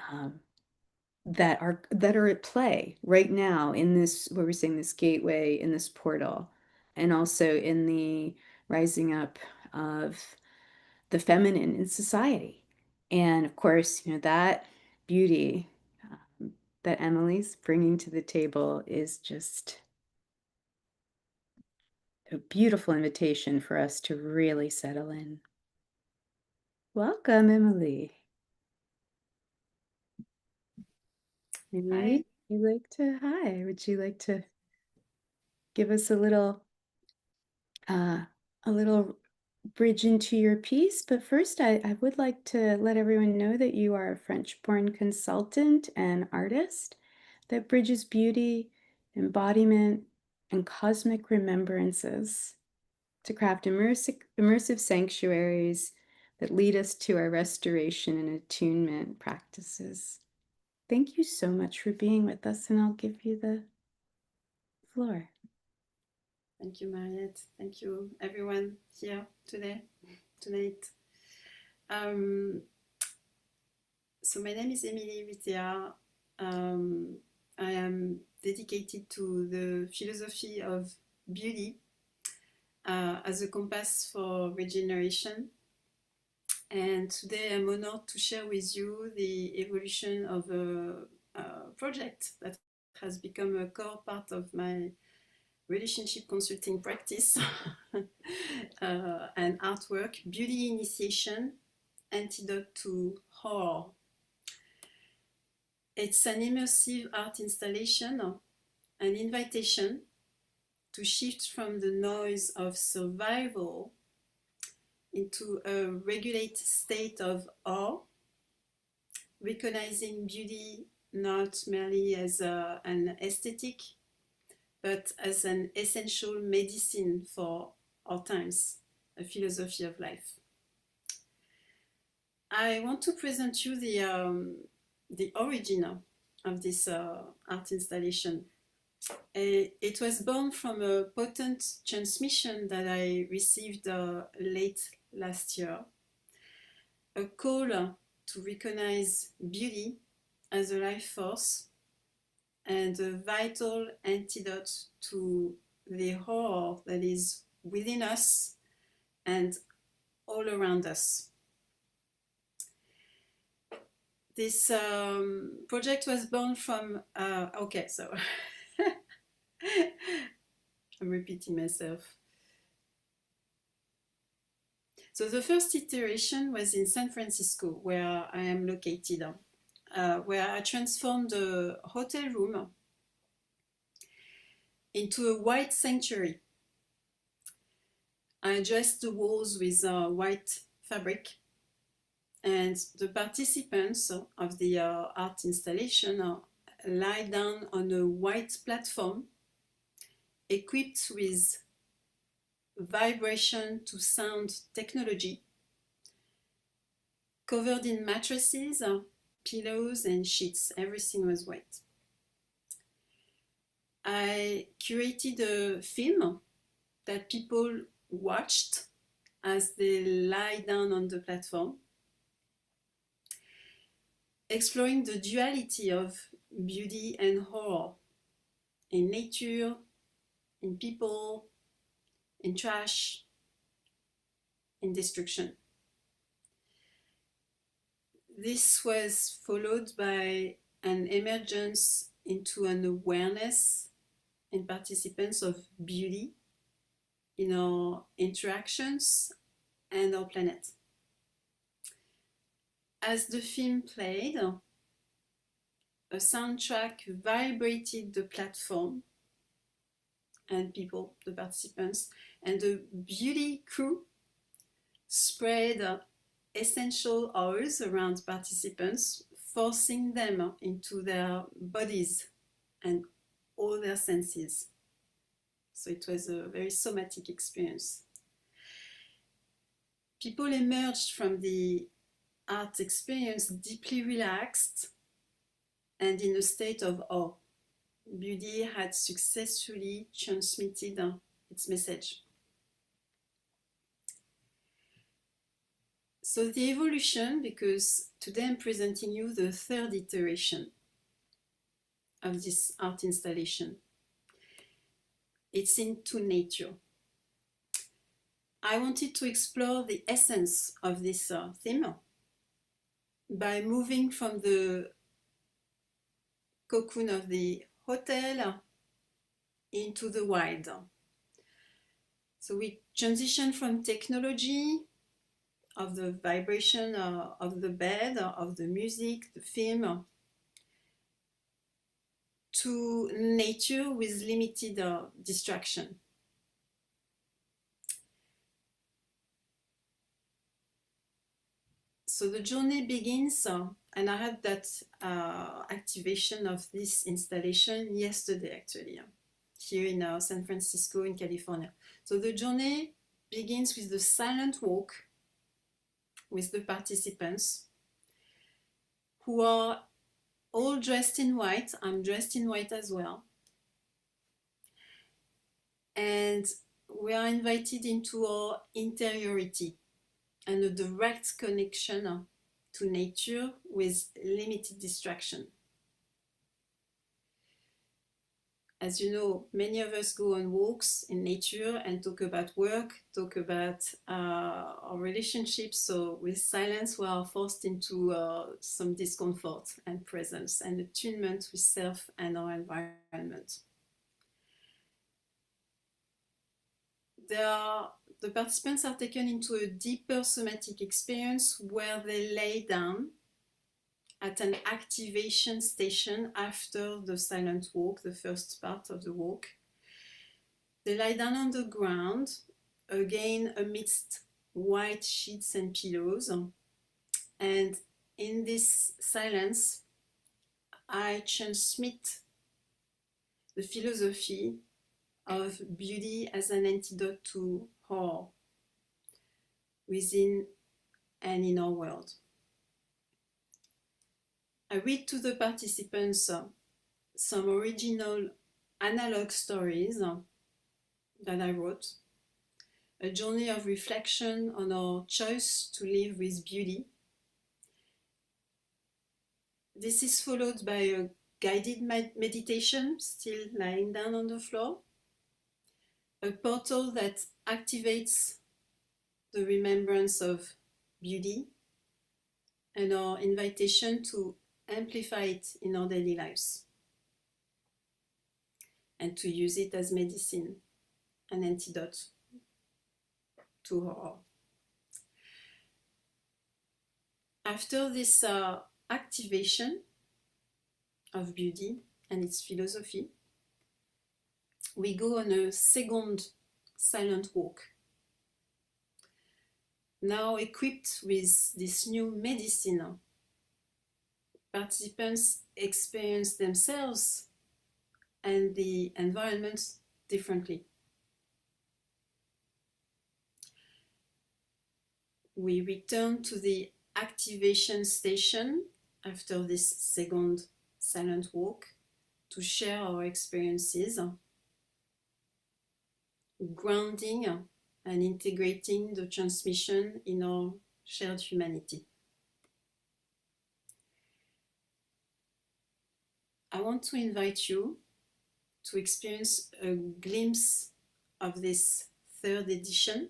Speaker 17: that are at play right now in this, what we're saying, this gateway, in this portal, and also in the rising up of the feminine in society. And of course, that beauty that Emily's bringing to the table is just a beautiful invitation for us to really settle in. Welcome, Emily. Emily, would you like to give us a little bridge into your piece? But first, I would like to let everyone know that you are a French-born consultant and artist that bridges beauty, embodiment, and cosmic remembrances to craft immersive sanctuaries that lead us to our restoration and attunement practices. Thank you so much for being with us, and I'll give you the floor.
Speaker 18: Thank you, Mariette. Thank you, everyone here tonight. So my name is Emily Vitea. I am dedicated to the philosophy of beauty as a compass for regeneration. And today I'm honored to share with you the evolution of a project that has become a core part of my relationship consulting practice and artwork, Beauty Initiation, Antidote to Horror. It's an immersive art installation, an invitation to shift from the noise of survival into a regulated state of awe, recognizing beauty not merely as an aesthetic, but as an essential medicine for our times, a philosophy of life. I want to present you the origin of this art installation. It was born from a potent transmission that I received late last year, a call to recognize beauty as a life force and a vital antidote to the horror that is within us and all around us. This project was born from, okay, so I'm repeating myself. So the first iteration was in San Francisco, where I am located, where I transformed a hotel room into a white sanctuary. I dressed the walls with white fabric, and the participants of the art installation lie down on a white platform equipped with vibration to sound technology, covered in mattresses, pillows and sheets. Everything was white. I curated a film that people watched as they lie down on the platform, exploring the duality of beauty and horror in nature, in people, in trash, in destruction. This was followed by an emergence into an awareness in participants of beauty in our interactions and our planet. As the film played, a soundtrack vibrated the platform and people, the participants, and the beauty crew spread essential auras around participants, forcing them into their bodies and all their senses. So it was a very somatic experience. People emerged from the art experience deeply relaxed and in a state of awe. Beauty had successfully transmitted its message. So the evolution, because today I'm presenting you the third iteration of this art installation. It's into nature. I wanted to explore the essence of this theme by moving from the cocoon of the hotel into the wild. So we transition from technology, of the vibration of the bed, of the music, the film, to nature with limited distraction. So the journey begins, and I had that activation of this installation yesterday, actually, here in San Francisco, in California. So the journey begins with the silent walk with the participants, who are all dressed in white. I'm dressed in white as well. And we are invited into our interiority and a direct connection to nature with limited distraction. As you know, many of us go on walks in nature and talk about work, talk about our relationships. So with silence, we are forced into some discomfort and presence and attunement with self and our environment. The participants are taken into a deeper somatic experience where they lay down at an activation station after the silent walk, the first part of the walk. They lie down on the ground, again amidst white sheets and pillows. And in this silence, I transmit the philosophy of beauty as an antidote to horror within and in our world. I read to the participants some original analog stories that I wrote, a journey of reflection on our choice to live with beauty. This is followed by a guided meditation, still lying down on the floor, a portal that activates the remembrance of beauty and our invitation to amplify it in our daily lives and to use it as medicine, an antidote to horror. After this activation of beauty and its philosophy, we go on a second silent walk. Now equipped with this new medicine, participants experience themselves and the environment differently. We return to the activation station after this second silent walk to share our experiences, grounding and integrating the transmission in our shared humanity. I want to invite you to experience a glimpse of this third edition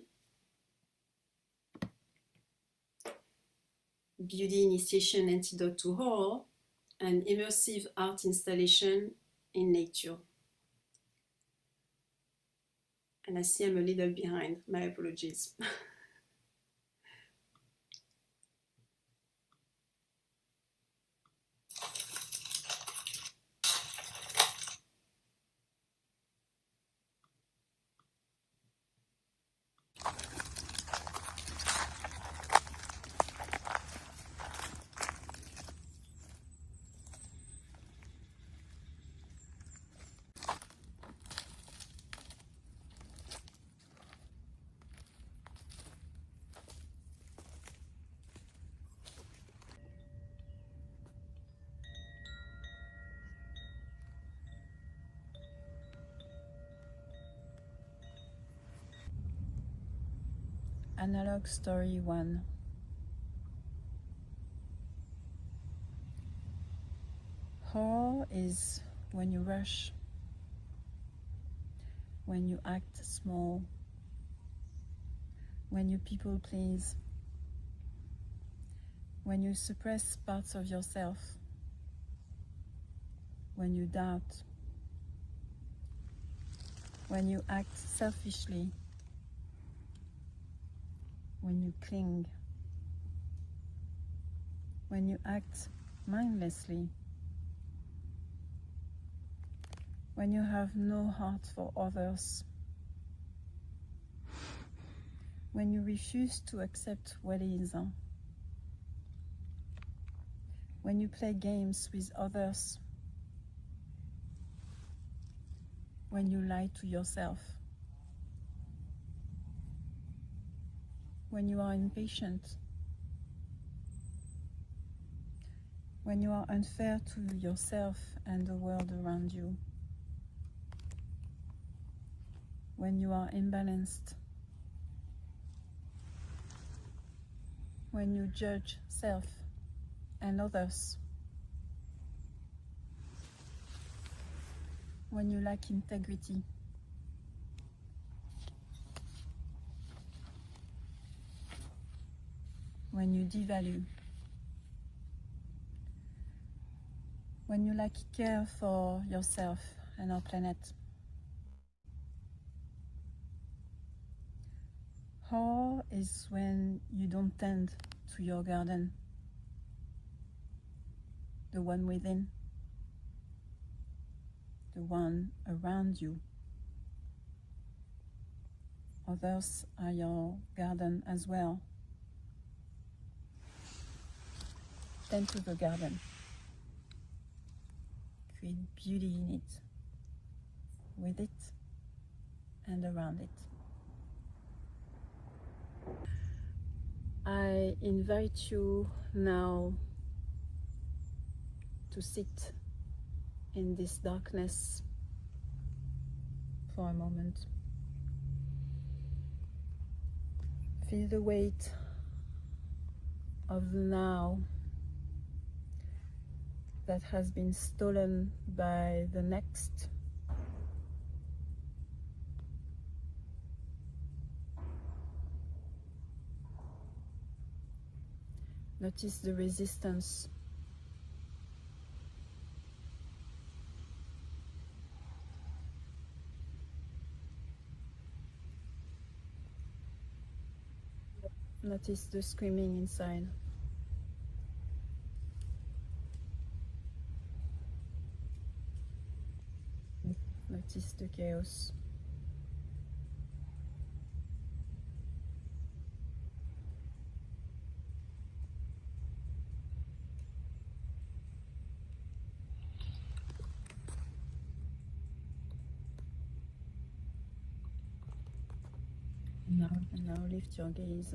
Speaker 18: beauty initiation antidote to horror, an immersive art installation in nature. And I see I'm a little behind. My apologies.
Speaker 19: Analog Story 1. Horror is when you rush, when you act small, when you people please, when you suppress parts of yourself, when you doubt, when you act selfishly, when you cling, when you act mindlessly, when you have no heart for others, when you refuse to accept what is, when you play games with others, when you lie to yourself, when you are impatient, when you are unfair to yourself and the world around you, when you are imbalanced, when you judge self and others, when you lack integrity, when you devalue, when you lack care for yourself and our planet. Horror is when you don't tend to your garden, the one within, the one around you. Others are your garden as well. Tend to the garden. Create beauty in it, with it, and around it. I invite you now to sit in this darkness for a moment. Feel the weight of the now that has been stolen by the next. Notice the resistance. Notice the screaming inside. Notice the chaos. And now lift your gaze.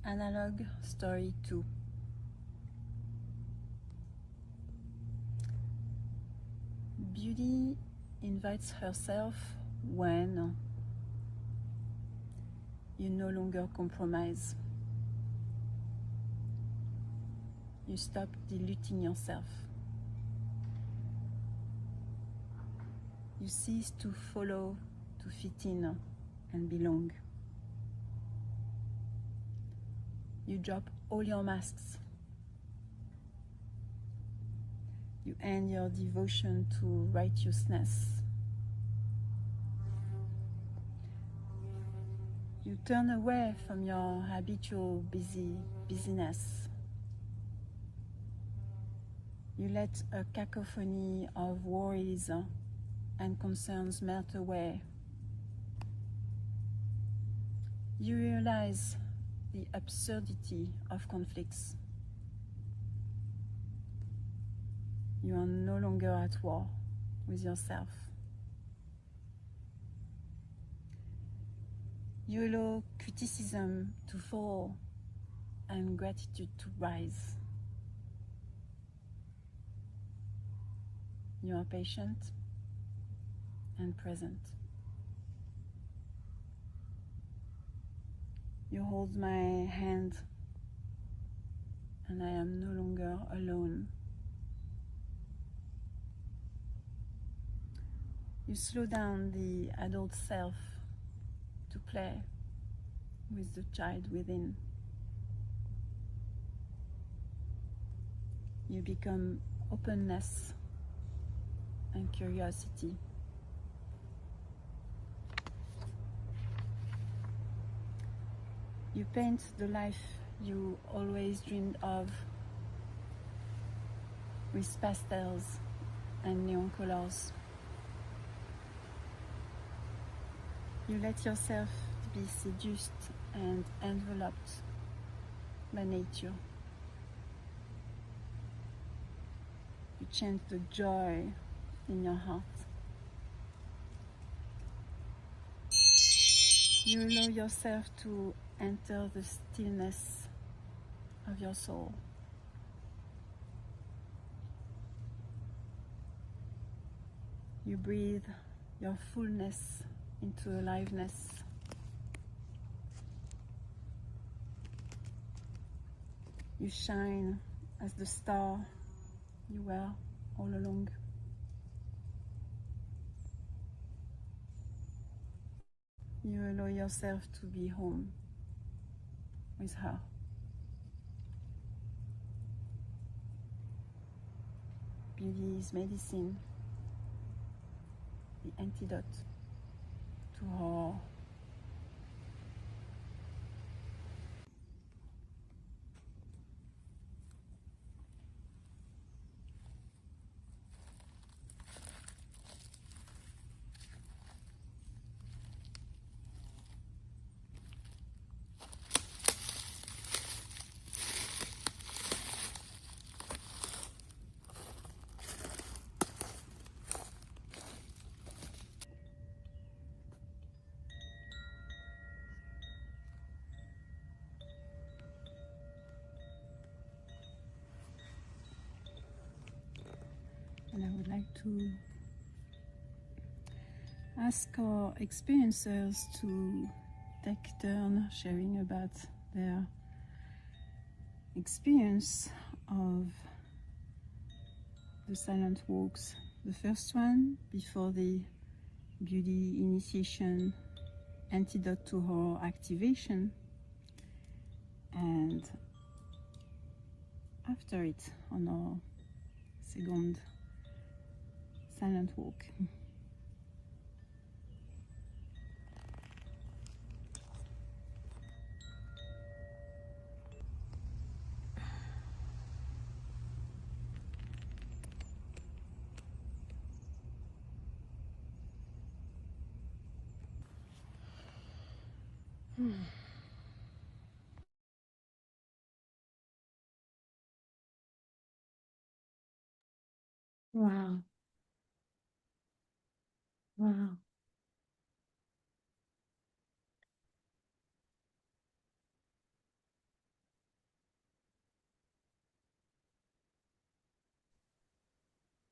Speaker 19: Analog Story 2. Beauty invites herself when you no longer compromise, You stop diluting yourself. You cease to follow, to fit in and belong. You drop all your masks. You end your devotion to righteousness. You turn away from your habitual busyness. You let a cacophony of worries and concerns melt away. You realize the absurdity of conflicts. You are no longer at war with yourself. You allow criticism to fall and gratitude to rise. You are patient and present. You hold my hand, and I am no longer alone. You slow down the adult self to play with the child within. You become openness and curiosity. You paint the life you always dreamed of with pastels and neon colors. You let yourself be seduced and enveloped by nature. You chant the joy in your heart. You allow yourself to enter the stillness of your soul. You breathe your fullness into aliveness. You shine as the star you were all along. You allow yourself to be home with her. Beauty is medicine, the antidote to horror. And I would like to ask our experiencers to take turn sharing about their experience of the silent walks. The first one before the beauty initiation, antidote to horror activation, and after it on our second silent walk.
Speaker 17: Wow. Wow.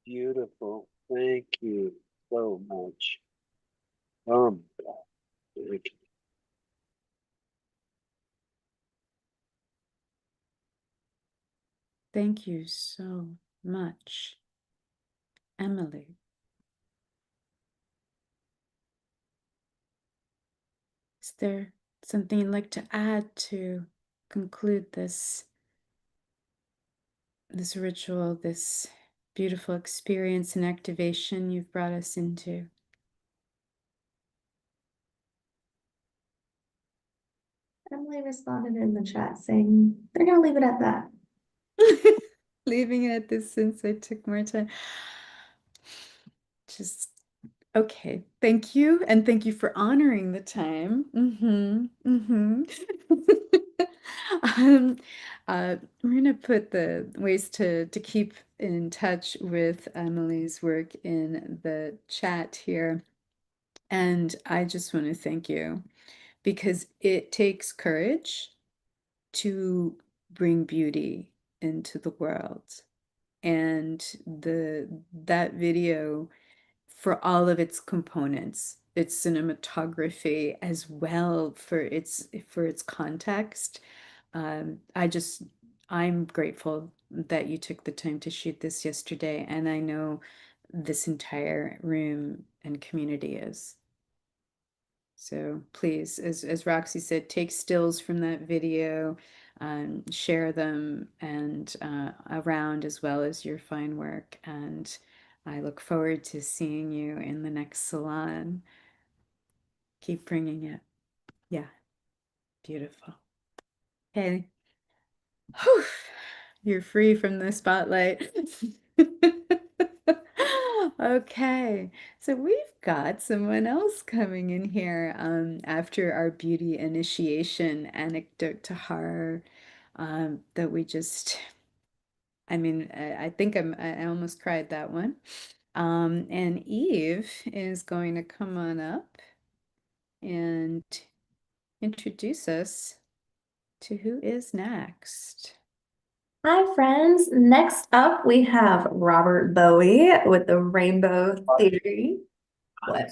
Speaker 20: Beautiful. Thank you so much. Thank you.
Speaker 17: Thank you so much, Emily. Is there something you'd like to add to conclude this ritual, this beautiful experience and activation you've brought us into?
Speaker 9: Emily responded in the chat saying they're going to leave it at that.
Speaker 17: Leaving it at this since I took more time. Just okay. Thank you. And thank you for honoring the time. We're gonna put the ways to keep in touch with Emily's work in the chat here. And I just want to thank you because it takes courage to bring beauty into the world. And that video, for all of its components, its cinematography as well for its context. I'm grateful that you took the time to shoot this yesterday, and I know this entire room and community is. So please, as Roxy said, take stills from that video, share them and around as well as your fine work. And I look forward to seeing you in the next salon. Keep bringing it. Yeah, beautiful. Okay. Whew. You're free from the spotlight. Okay, so we've got someone else coming in here after our beauty initiation anecdote to horror that we just, I mean, I think I almost cried that one. And Eve is going to come on up and introduce us to who is next.
Speaker 21: Hi, friends. Next up, we have Robert Bowie with the Rainbow Theory. What?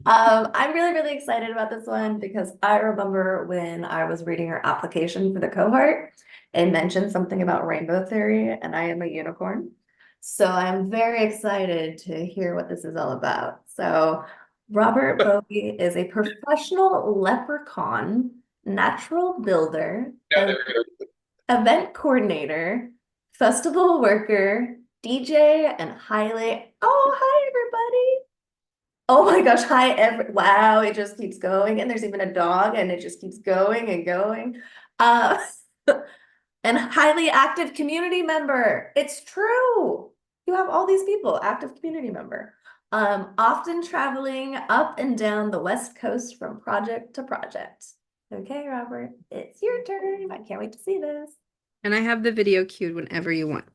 Speaker 21: I'm really, really excited about this one because I remember when I was reading her application for the cohort, it mentioned something about rainbow theory, and I am a unicorn. So I'm very excited to hear what this is all about. So Robert Bowie is a professional leprechaun, natural builder, event coordinator, festival worker, DJ, and highly, oh, hi, everybody. Oh my gosh, wow, it just keeps going. And there's even a dog and it just keeps going and going. And highly active community member. It's true. You have all these people, active community member. Often traveling up and down the West Coast from project to project. Okay, Robert, it's your turn. I can't wait to see this.
Speaker 1: And I have the video queued whenever you want.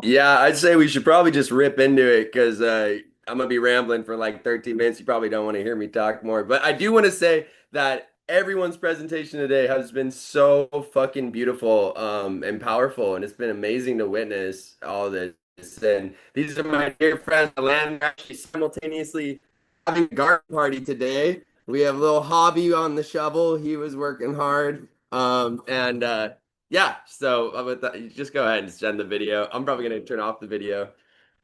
Speaker 22: Yeah, I'd say we should probably just rip into it because I'm gonna be rambling for like 13 minutes. You probably don't want to hear me talk more, but I do want to say that everyone's presentation today has been so fucking beautiful and powerful, and it's been amazing to witness all this. And these are my dear friends. Alan actually simultaneously having a garden party today. We have a little hobby on the shovel. He was working hard. Yeah, so with that, you just go ahead and send the video. I'm probably gonna turn off the video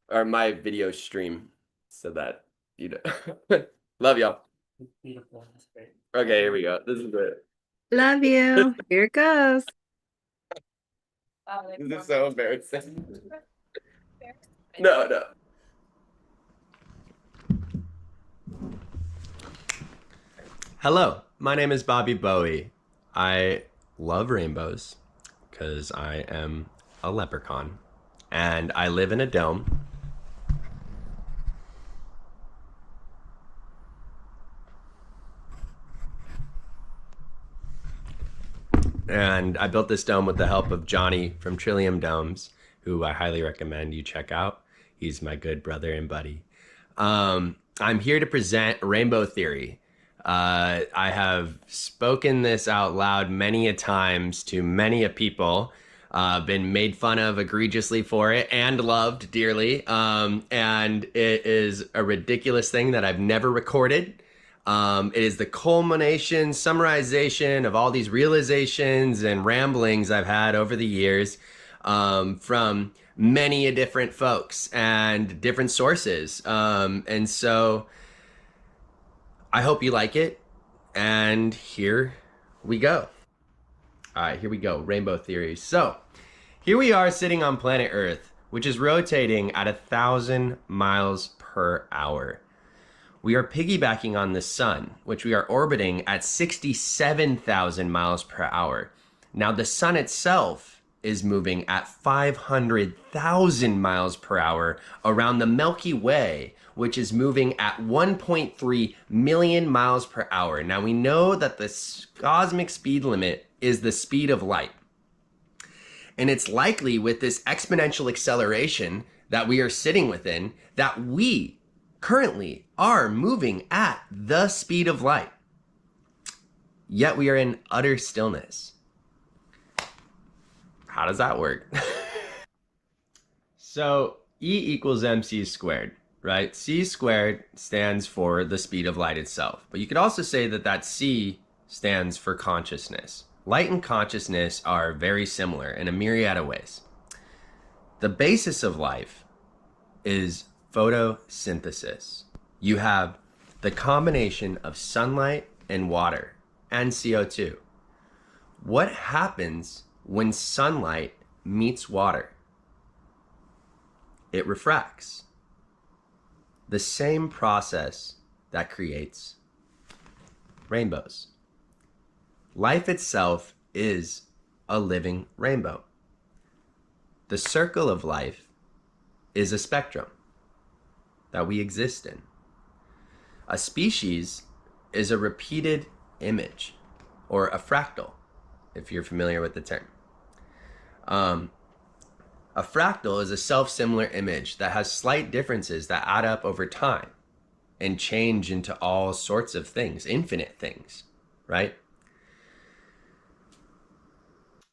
Speaker 22: or my video stream so that you know. Love y'all.
Speaker 8: Beautiful. That's great.
Speaker 22: Okay, here we go. This is it.
Speaker 1: Love you. Here it goes.
Speaker 22: This is so embarrassing. No. Hello, my name is Bobby Bowie. I love rainbows because I am a leprechaun and I live in a dome. And I built this dome with the help of Johnny from Trillium Domes, who I highly recommend you check out. He's my good brother and buddy. I'm here to present Rainbow Theory. I have spoken this out loud many a times to many a people, been made fun of egregiously for it and loved dearly. And it is a ridiculous thing that I've never recorded. It is the culmination, summarization of all these realizations and ramblings I've had over the years from many different folks and different sources. And so I hope you like it. And here we go. All right, here we go. Rainbow theories. So here we are sitting on planet Earth, which is rotating at 1,000 miles per hour. We are piggybacking on the sun, which we are orbiting at 67,000 miles per hour. Now the sun itself is moving at 500,000 miles per hour around the Milky Way, which is moving at 1.3 million miles per hour. Now we know that the cosmic speed limit is the speed of light. And it's likely with this exponential acceleration that we are sitting within that we currently are moving at the speed of light. Yet we are in utter stillness. How does that work? So E equals mc squared, right? C squared stands for the speed of light itself. But you could also say that that C stands for consciousness. Light and consciousness are very similar in a myriad of ways. The basis of life is photosynthesis. You have the combination of sunlight and water and CO2. What happens when sunlight meets water? It refracts. The same process that creates rainbows. Life itself is a living rainbow. The circle of life is a spectrum that we exist in. A species is a repeated image, or a fractal, if you're familiar with the term. A fractal is a self-similar image that has slight differences that add up over time and change into all sorts of things, infinite things, right?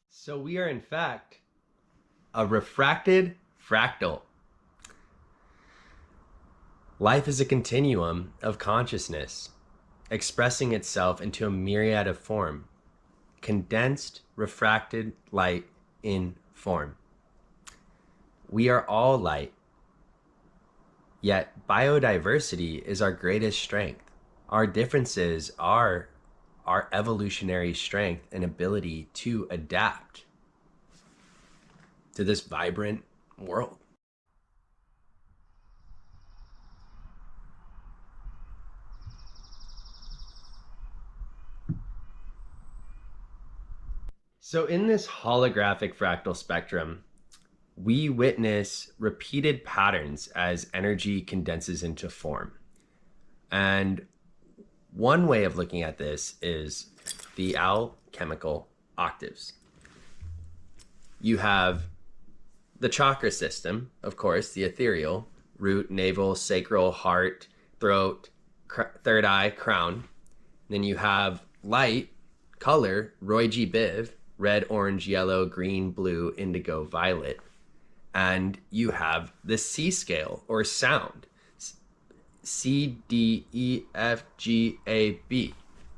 Speaker 22: So we are in fact a refracted fractal. Life is a continuum of consciousness expressing itself into a myriad of form, condensed, refracted light in form. We are all light, yet biodiversity is our greatest strength. Our differences are our evolutionary strength and ability to adapt to this vibrant world. So in this holographic fractal spectrum, we witness repeated patterns as energy condenses into form. And one way of looking at this is the alchemical octaves. You have the chakra system, of course, the ethereal, root, navel, sacral, heart, throat, third eye, crown. Then you have light, color, Roy G. Biv, red, orange, yellow, green, blue, indigo, violet. And you have the C scale, or sound, C, D, E, F, G, A, B,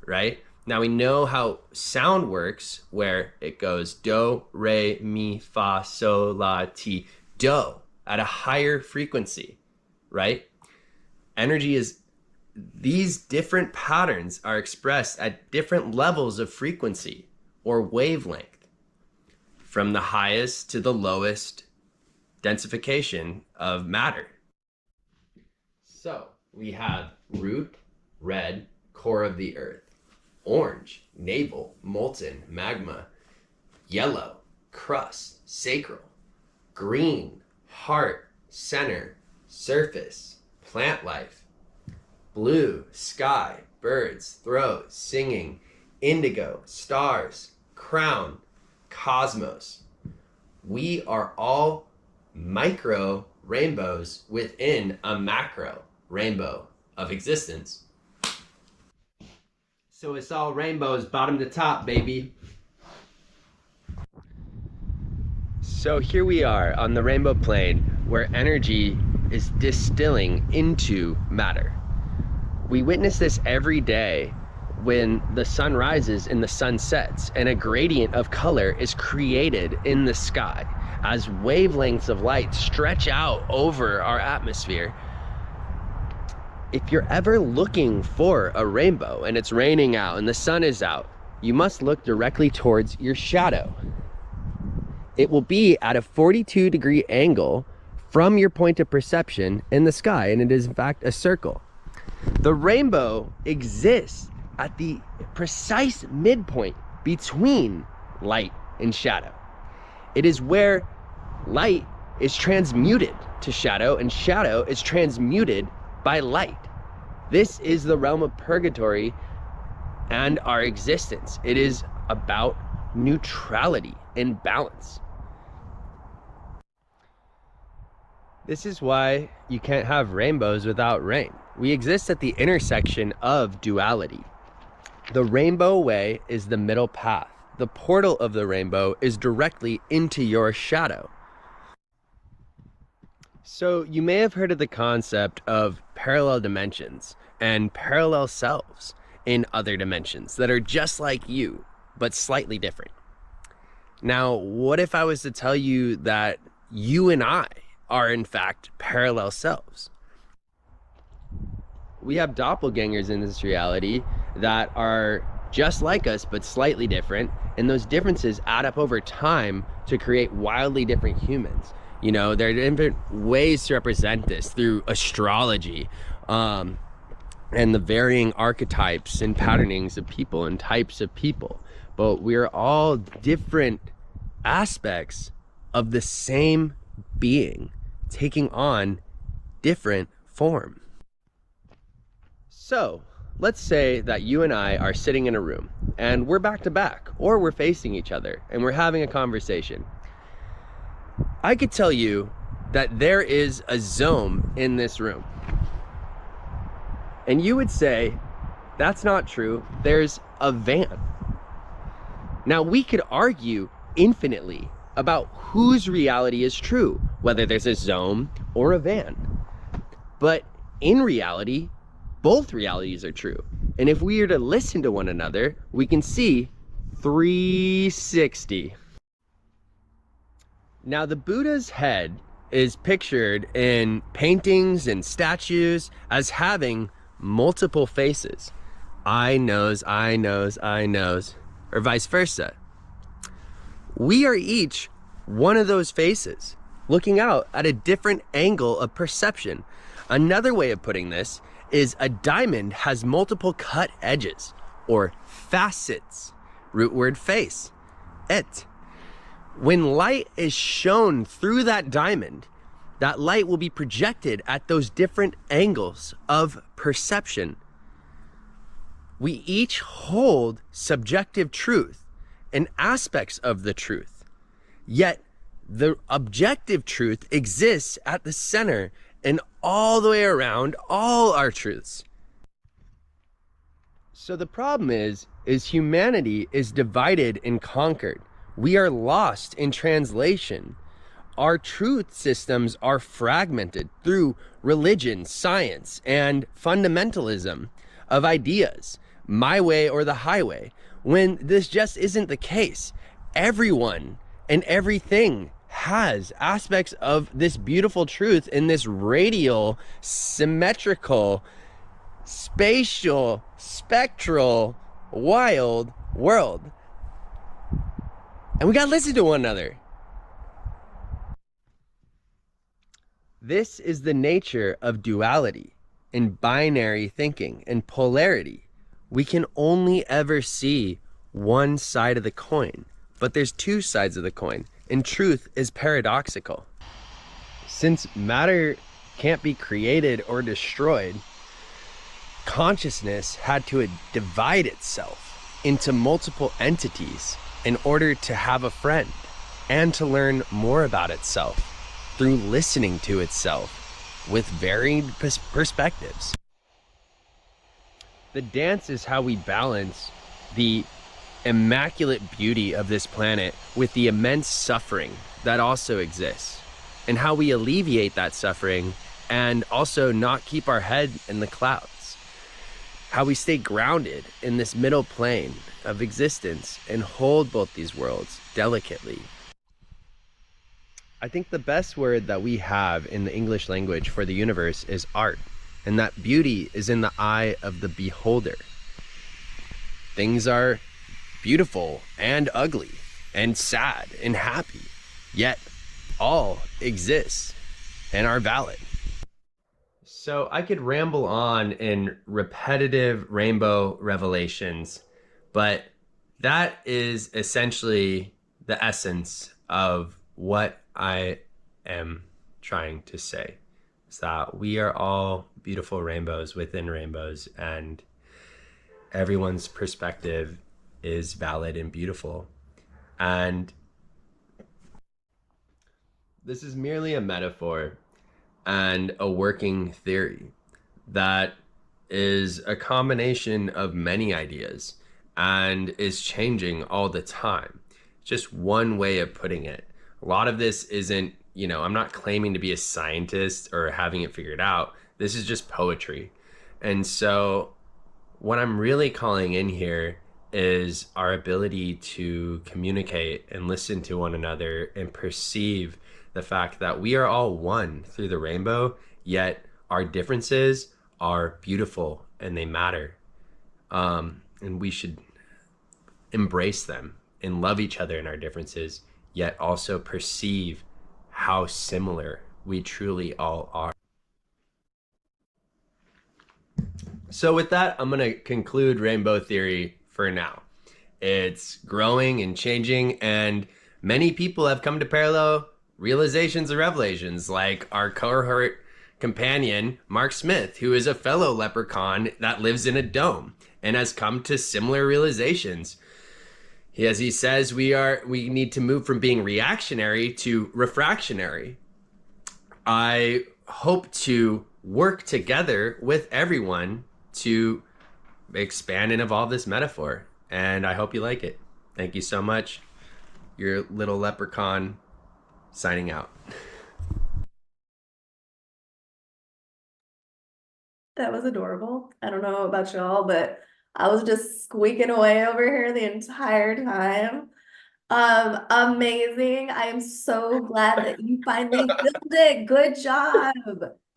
Speaker 22: right? Now we know how sound works, where it goes do, re, mi, fa, sol, la, ti, do, at a higher frequency, right? Energy is, these different patterns are expressed at different levels of frequency or wavelength, from the highest to the lowest densification of matter. So we have root, red, core of the earth, orange, navel, molten, magma, yellow, crust, sacral, green, heart, center, surface, plant life, blue, sky, birds, throat, singing, indigo, stars, crown, cosmos. We are all micro rainbows within a macro rainbow of existence. So it's all rainbows bottom to top, baby. So here we are on the rainbow plane where energy is distilling into matter. We witness this every day when the sun rises and the sun sets, and a gradient of color is created in the sky as wavelengths of light stretch out over our atmosphere. If you're ever looking for a rainbow and it's raining out and the sun is out, you must look directly towards your shadow. It will be at a 42-degree angle from your point of perception in the sky, and it is in fact a circle. The rainbow exists at the precise midpoint between light and shadow. It is where light is transmuted to shadow and shadow is transmuted by light. This is the realm of purgatory and our existence. It is about neutrality and balance. This is why you can't have rainbows without rain. We exist at the intersection of duality. The rainbow way is the middle path. The portal of the rainbow is directly into your shadow. So you may have heard of the concept of parallel dimensions and parallel selves in other dimensions that are just like you, but slightly different. Now, what if I was to tell you that you and I are in fact parallel selves? We have doppelgangers in this reality that are just like us, but slightly different. And those differences add up over time to create wildly different humans. You know, there are different ways to represent this through astrology, and the varying archetypes and patternings of people and types of people. But we're all different aspects of the same being, taking on different form. So let's say that you and I are sitting in a room and we're back to back, or we're facing each other and we're having a conversation. I could tell you that there is a Zoom in this room. And you would say, that's not true, there's a van. Now we could argue infinitely about whose reality is true, whether there's a Zoom or a van. But in reality, both realities are true. And if we are to listen to one another, we can see 360. Now the Buddha's head is pictured in paintings and statues as having multiple faces. Eye, nose, eye, nose, eye, nose, or vice versa. We are each one of those faces, looking out at a different angle of perception. Another way of putting this is a diamond has multiple cut edges, or facets, root word face, et. When light is shown through that diamond, that light will be projected at those different angles of perception. We each hold subjective truth and aspects of the truth, yet the objective truth exists at the center and all the way around all our truths. So the problem is humanity is divided and conquered. We are lost in translation. Our truth systems are fragmented through religion, science, and fundamentalism of ideas, my way or the highway, when this just isn't the case. Everyone and everything has aspects of this beautiful truth in this radial, symmetrical, spatial, spectral, wild world. And we gotta listen to one another. This is the nature of duality and binary thinking and polarity. We can only ever see one side of the coin, but there's two sides of the coin, and truth is paradoxical. Since matter can't be created or destroyed, consciousness had to divide itself into multiple entities in order to have a friend and to learn more about itself through listening to itself with varying perspectives. The dance is how we balance the immaculate beauty of this planet with the immense suffering that also exists, and how we alleviate that suffering and also not keep our head in the clouds. how we stay grounded in this middle plane of existence and hold both these worlds delicately. I think the best word that we have in the English language for the universe is art, and that beauty is in the eye of the beholder. Things are beautiful and ugly and sad and happy, yet all exist and are valid. So I could ramble on in repetitive rainbow revelations, but that is essentially the essence of what I am trying to say. Is that we are all beautiful rainbows within rainbows, and everyone's perspective is valid and beautiful. And this is merely a metaphor and a working theory that is a combination of many ideas and is changing all the time. Just one way of putting it. A lot of this isn't, I'm not claiming to be a scientist or having it figured out. This is just poetry. And so what I'm really calling in here is our ability to communicate and listen to one another and perceive the fact that we are all one through the rainbow, yet our differences are beautiful and they matter. And we should embrace them and love each other in our differences, yet also perceive how similar we truly all are. So with that, I'm going to conclude rainbow theory for now. It's growing and changing, and many people have come to parallel realizations and revelations, like our cohort companion, Mark Smith, who is a fellow leprechaun that lives in a dome and has come to similar realizations. As he says, we need to move from being reactionary to refractionary. I hope to work together with everyone to expand and evolve this metaphor, and I hope you like it. Thank you so much. Your little leprechaun signing out.
Speaker 21: That was adorable. I don't know about y'all, but I was just squeaking away over here the entire time. Amazing. I am so glad that you finally filmed it. Good job.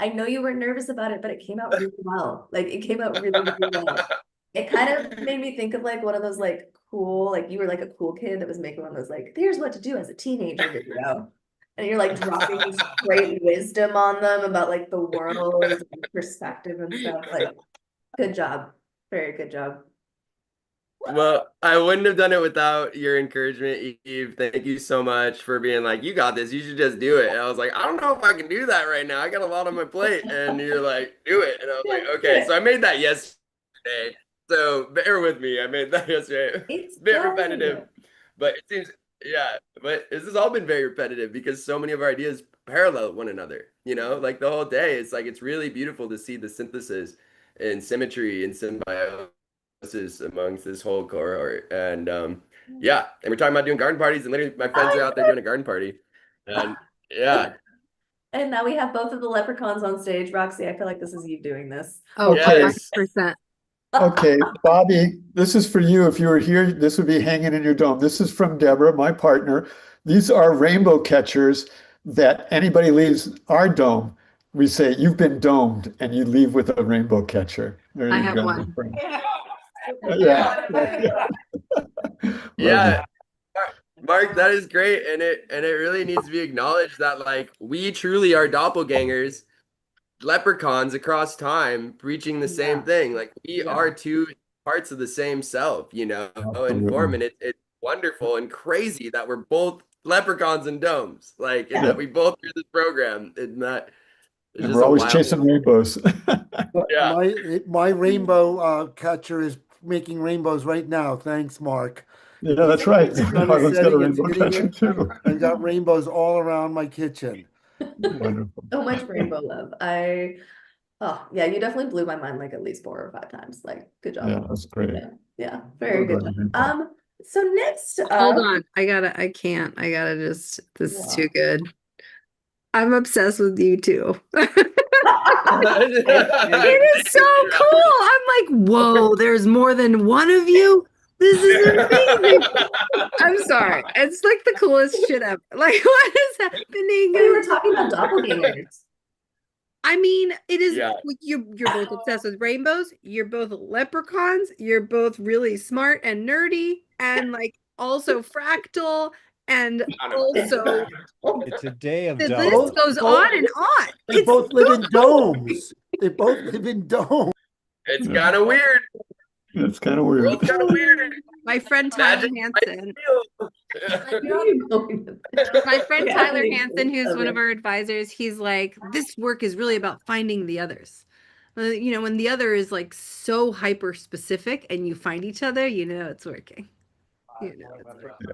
Speaker 21: I know you were nervous about it, but it came out really well. Like it came out really, really well. It kind of made me think of like one of those like cool, like you were like a cool kid that was making one of those like, here's what to do as a teenager video. And you're like dropping this great wisdom on them about like the world and perspective and stuff. Like, good job. Very good job.
Speaker 22: Well, I wouldn't have done it without your encouragement, Eve. Thank you so much for being like, you got this. You should just do it. And I was like, I don't know if I can do that right now. I got a lot on my plate. And you're like, do it. And I was like, okay. So I made that yesterday. So bear with me. I made that yesterday. It's a bit repetitive, but it seems, yeah, but this has all been very repetitive because so many of our ideas parallel one another, like the whole day. It's like, it's really beautiful to see the synthesis and symmetry and symbiosis amongst this whole cohort. And yeah, and we're talking about doing garden parties, and literally my friends are out there doing a garden party. And yeah.
Speaker 21: And now we have both of the leprechauns on stage. Roxy, I feel like this is you doing this.
Speaker 1: Oh,
Speaker 22: Yes.
Speaker 1: 100%.
Speaker 13: Okay, Bobby, this is for you. If you were here, this would be hanging in your dome. This is from Deborah, my partner. These are rainbow catchers that anybody leaves our dome, we say, you've been domed, and you leave with a rainbow catcher. There
Speaker 1: I
Speaker 13: you
Speaker 1: have
Speaker 13: go.
Speaker 1: one.
Speaker 13: Yeah.
Speaker 22: Yeah. Mark, that is great. And it really needs to be acknowledged that like we truly are doppelgangers, leprechauns across time, preaching the same thing. Like we are two parts of the same self, and form. And it's wonderful and crazy that we're both leprechauns and domes. Like and that we both do this program. And that it's
Speaker 13: And
Speaker 22: just
Speaker 13: we're
Speaker 22: a
Speaker 13: always
Speaker 22: wild
Speaker 13: chasing rainbows.
Speaker 22: Yeah.
Speaker 4: My rainbow catcher is making rainbows right now. Thanks, Mark.
Speaker 13: Yeah, that's right.
Speaker 4: It's done his
Speaker 13: Harlan's got a
Speaker 4: setting, it's
Speaker 13: rainbow
Speaker 4: hitting
Speaker 13: catcher
Speaker 4: it.
Speaker 13: too.
Speaker 4: I've got rainbows all around my kitchen.
Speaker 13: Wonderful.
Speaker 21: So much rainbow love. Oh yeah, you definitely blew my mind like at least 4 or 5 times. Like, good job.
Speaker 13: Yeah, that's great.
Speaker 21: Yeah, very good job. So next
Speaker 1: Hold on. I can't. This is too good. I'm obsessed with you too.
Speaker 22: It
Speaker 1: It is so cool. I'm like, whoa, there's more than one of you. This is amazing. I'm sorry. It's like the coolest shit ever. Like, what is happening?
Speaker 21: We were talking about doppelgangers.
Speaker 1: I mean, it is
Speaker 22: Yeah.
Speaker 1: you're both obsessed with rainbows. You're both leprechauns. You're both really smart and nerdy, and like also fractal, and also
Speaker 5: It's a day of
Speaker 1: the
Speaker 5: dogs.
Speaker 1: list goes on and on.
Speaker 13: They both live in domes. They both live in domes.
Speaker 22: It's kind of weird.
Speaker 7: It's kind of weird.
Speaker 22: World's kind of weird.
Speaker 1: My friend Tyler Hansen. My friend Tyler Hansen, who's one of our advisors, he's like, this work is really about finding the others. You know, when the other is like so hyper specific and you find each other, you know it's working. You know it's working.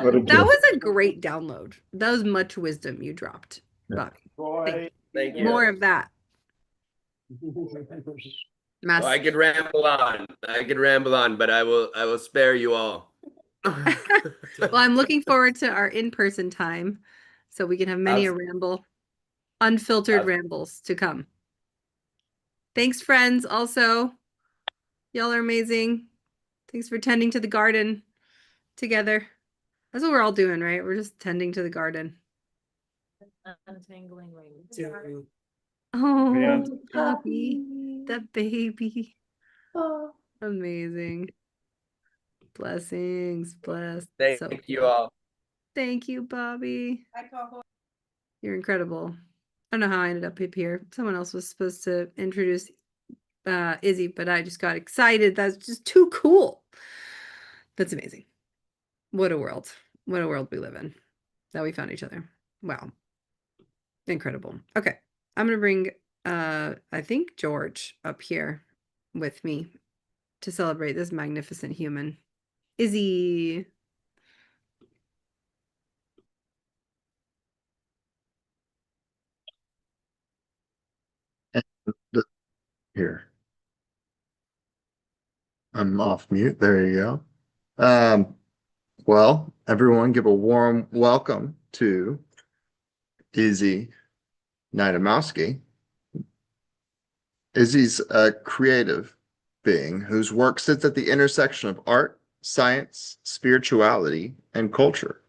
Speaker 7: What a
Speaker 1: That
Speaker 7: gift.
Speaker 1: was a great download. That was much wisdom you dropped, Bobby.
Speaker 22: Thank you.
Speaker 1: More of that.
Speaker 22: Oh, I could ramble on. I could ramble on, but I will spare you all.
Speaker 1: Well, I'm looking forward to our in-person time so we can have many a ramble, unfiltered rambles to come. Thanks, friends. Also, y'all are amazing. Thanks for tending to the garden together. That's what we're all doing, right? We're just tending to the garden.
Speaker 15: Untangling rings.
Speaker 1: Oh,
Speaker 7: Yeah.
Speaker 1: Bobby, the baby.
Speaker 21: Oh.
Speaker 1: Amazing. Blessings, blessed.
Speaker 22: Thank
Speaker 1: So
Speaker 22: you
Speaker 1: cool.
Speaker 22: all.
Speaker 1: Thank you, Bobby. You're incredible. I don't know how I ended up here. Someone else was supposed to introduce Izzy, but I just got excited. That's just too cool. That's amazing. What a world. What a world we live in. That we found each other. Wow. Incredible. Okay. I'm going to bring, I think, George up here with me to celebrate this magnificent human. Izzy.
Speaker 3: Here. I'm off mute. There you go. Well, everyone give a warm welcome to Izzy Niedemowski. Izzy's a creative being whose work sits at the intersection of art, science, spirituality, and culture,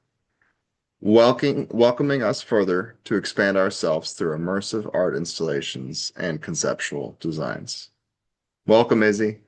Speaker 3: welcoming us further to expand ourselves through immersive art installations and conceptual designs. Welcome, Izzy.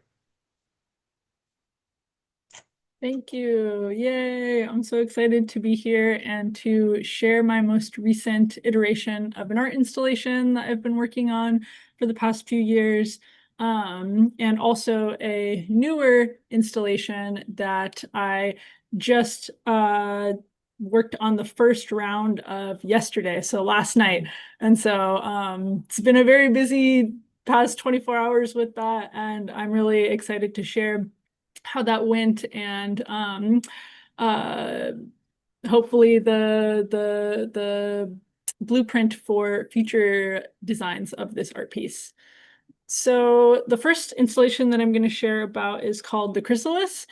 Speaker 23: Thank you. Yay. I'm so excited to be here and to share my most recent iteration of an art installation that I've been working on for the past few years. And also a newer installation that I just worked on the first round of yesterday, so last night. And so it's been a very busy past 24 hours with that, and I'm really excited to share how that went, and hopefully the blueprint for future designs of this art piece. So the first installation that I'm going to share about is called the Chrysalis,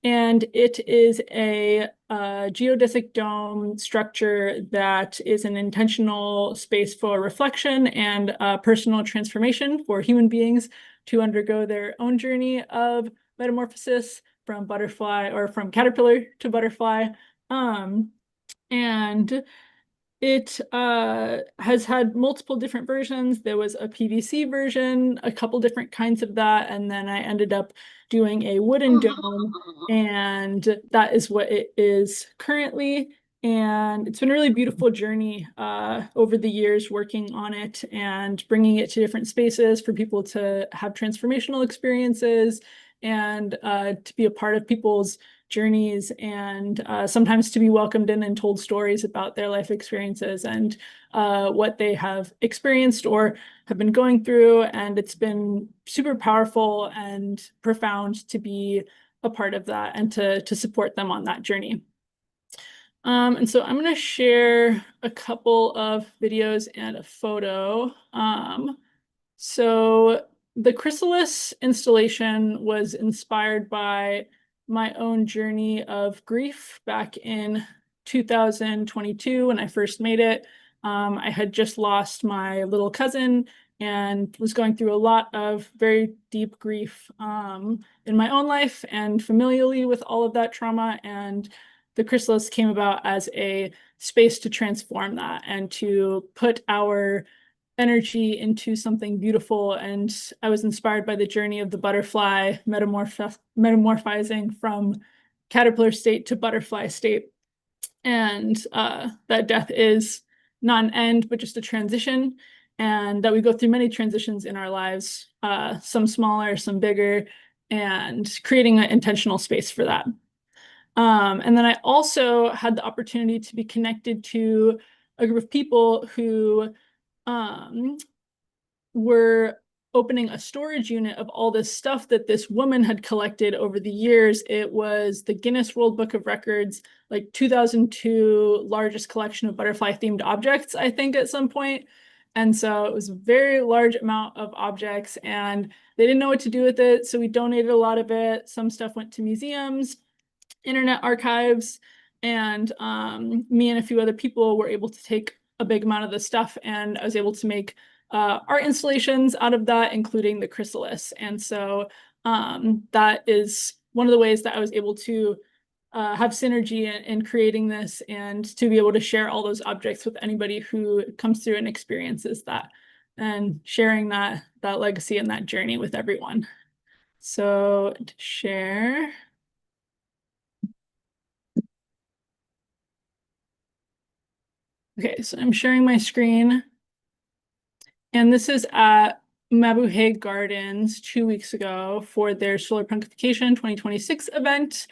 Speaker 23: and it is a geodesic dome structure that is an intentional space for reflection and personal transformation for human beings to undergo their own journey of metamorphosis from butterfly or from caterpillar to butterfly. And it has had multiple different versions. There was a PVC version, a couple different kinds of that, and then I ended up doing a wooden dome, and that is what it is currently. And it's been a really beautiful journey over the years working on it and bringing it to different spaces for people to have transformational experiences and to be a part of people's journeys, and sometimes to be welcomed in and told stories about their life experiences and what they have experienced or have been going through. And it's been super powerful and profound to be a part of that and to support them on that journey. And so I'm going to share a couple of videos and a photo. So the Chrysalis installation was inspired by my own journey of grief back in 2022 when I first made it. I had just lost my little cousin and was going through a lot of very deep grief in my own life and familially with all of that trauma. And the chrysalis came about as a space to transform that and to put our energy into something beautiful. And I was inspired by the journey of the butterfly metamorphizing from caterpillar state to butterfly state. And that death is not an end, but just a transition. And that we go through many transitions in our lives, some smaller, some bigger, and creating an intentional space for that. And then I also had the opportunity to be connected to a group of people who were opening a storage unit of all this stuff that this woman had collected over the years. It was the Guinness World Book of Records, like 2002 largest collection of butterfly themed objects, I think, at some point. And so it was a very large amount of objects and they didn't know what to do with it. So we donated a lot of it. Some stuff went to museums, internet archives, and me and a few other people were able to take a big amount of the stuff, and I was able to make art installations out of that, including the chrysalis. And so that is one of the ways that I was able to have synergy in creating this and to be able to share all those objects with anybody who comes through and experiences that, and sharing that legacy and that journey with everyone. So to share. Okay, so I'm sharing my screen. And this is at Mabuhay Gardens 2 weeks ago for their Solar Punkification 2026 event.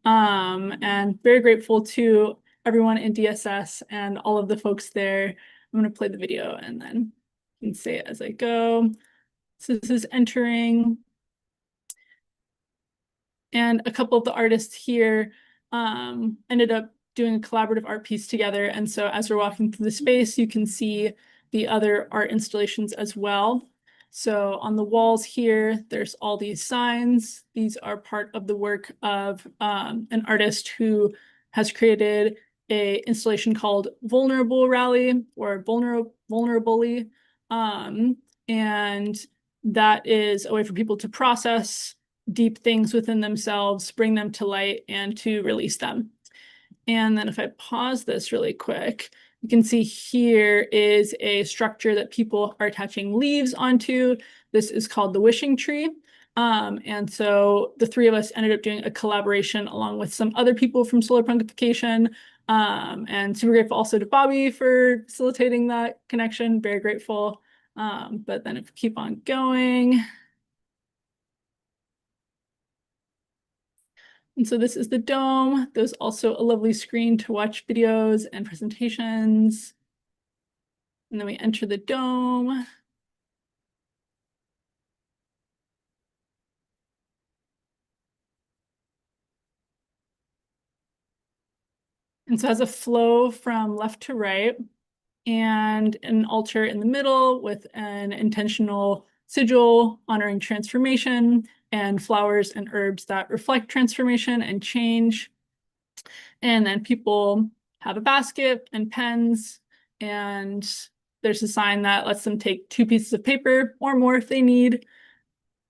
Speaker 23: And very grateful to everyone in DSS and all of the folks there. I'm going to play the video and then I can say it as I go. So this is entering. And a couple of the artists here ended up doing a collaborative art piece together. And so as we're walking through the space, you can see the other art installations as well. So on the walls here, there's all these signs. These are part of the work of an artist who has created a installation called Vulnerable Rally or Vulnerably. And that is a way for people to process deep things within themselves, bring them to light, and to release them. And then if I pause this really quick, you can see here is a structure that people are attaching leaves onto. This is called the wishing tree. And so the three of us ended up doing a collaboration along with some other people from Solar Punkification. And super grateful also to Bobby for facilitating that connection. Very grateful. But then if we keep on going. And so this is the dome. There's also a lovely screen to watch videos and presentations. And then we enter the dome. And so it has a flow from left to right and an altar in the middle with an intentional sigil honoring transformation and flowers and herbs that reflect transformation and change. And then people have a basket and pens, and there's a sign that lets them take 2 pieces of paper or more if they need.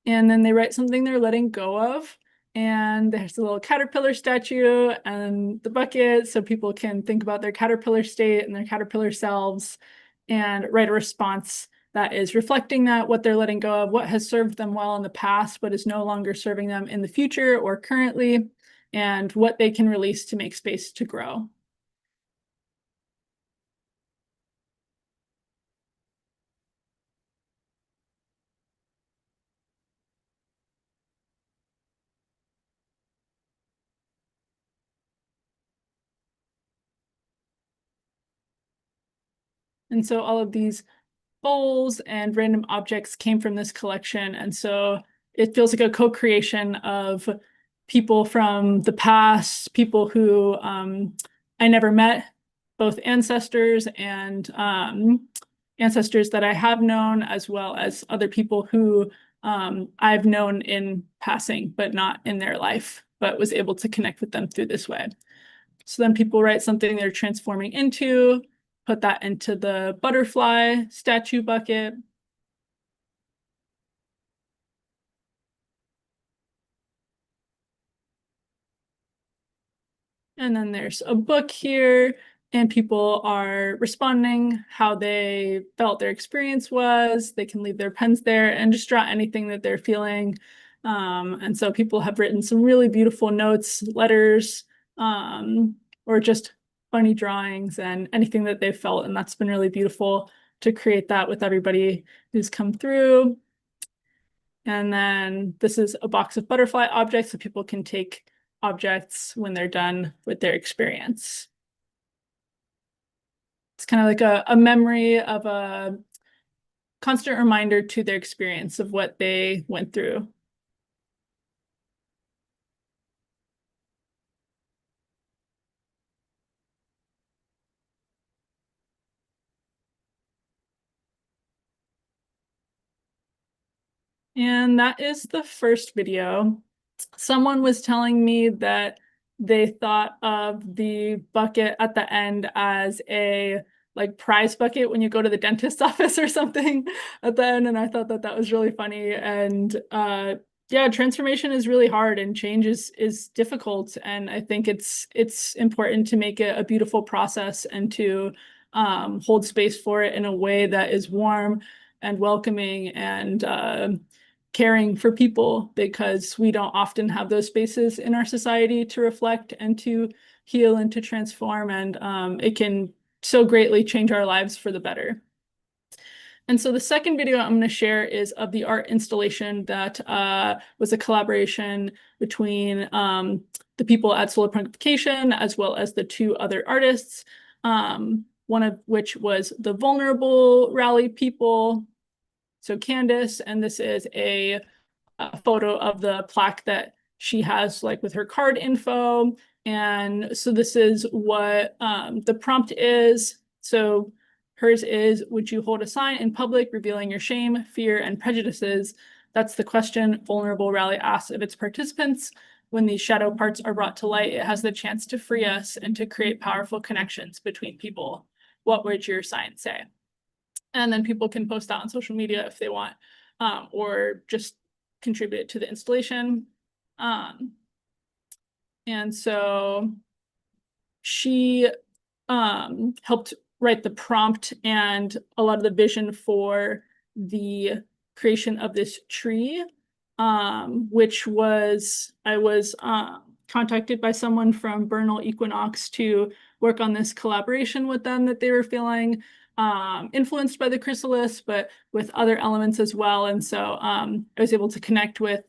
Speaker 23: And then they write something they're letting go of. And there's a little caterpillar statue and the bucket so people can think about their caterpillar state and their caterpillar selves and write a response that is reflecting that, what they're letting go of, what has served them well in the past, but is no longer serving them in the future or currently, and what they can release to make space to grow. And so all of these bowls and random objects came from this collection. And so it feels like a co-creation of people from the past, people who I never met, both ancestors and ancestors that I have known, as well as other people who I've known in passing, but not in their life, but was able to connect with them through this way. So then people write something they're transforming into, put that into the butterfly statue bucket. And then there's a book here, and people are responding how they felt their experience was. They can leave their pens there and just draw anything that they're feeling. And so people have written some really beautiful notes, letters, or just funny drawings and anything that they've felt. And that's been really beautiful to create that with everybody who's come through. And then this is a box of butterfly objects so people can take objects when they're done with their experience. It's kind of like a memory of a constant reminder to their experience of what they went through. And that is the first video. Someone was telling me that they thought of the bucket at the end as a like prize bucket when you go to the dentist's office or something at the end, and I thought that that was really funny. And yeah, transformation is really hard and change is difficult, and I think it's important to make it a beautiful process and to hold space for it in a way that is warm and welcoming and caring for people, because we don't often have those spaces in our society to reflect and to heal and to transform, and it can so greatly change our lives for the better. And so the second video I'm going to share is of the art installation that was a collaboration between the people at Solar Punctification as well as the two other artists, one of which was the Vulnerable Rally people, so Candace, and this is a photo of the plaque that she has like with her card info. And so this is what the prompt is. So hers is, would you hold a sign in public revealing your shame, fear, and prejudices? That's the question Vulnerable Rally asks of its participants. When these shadow parts are brought to light, it has the chance to free us and to create powerful connections between people. What would your sign say? And then people can post that on social media if they want, or just contribute to the installation. And so she helped write the prompt and a lot of the vision for the creation of this tree, which was, I was contacted by someone from Bernal Equinox to work on this collaboration with them that they were feeling influenced by the chrysalis, but with other elements as well. And so I was able to connect with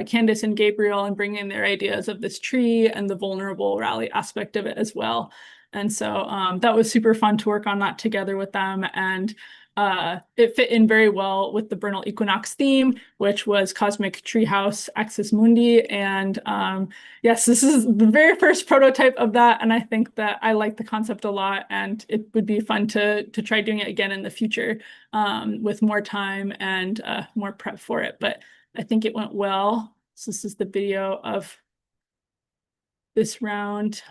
Speaker 23: Candace and Gabriel and bring in their ideas of this tree and the Vulnerable Rally aspect of it as well. And so that was super fun to work on that together with them. And it fit in very well with the Bernal Equinox theme, which was Cosmic Treehouse Axis Mundi. And yes, this is the very first prototype of that. And I think that I like the concept a lot. And it would be fun to try doing it again in the future with more time and more prep for it. But I think it went well. So this is the video of this round.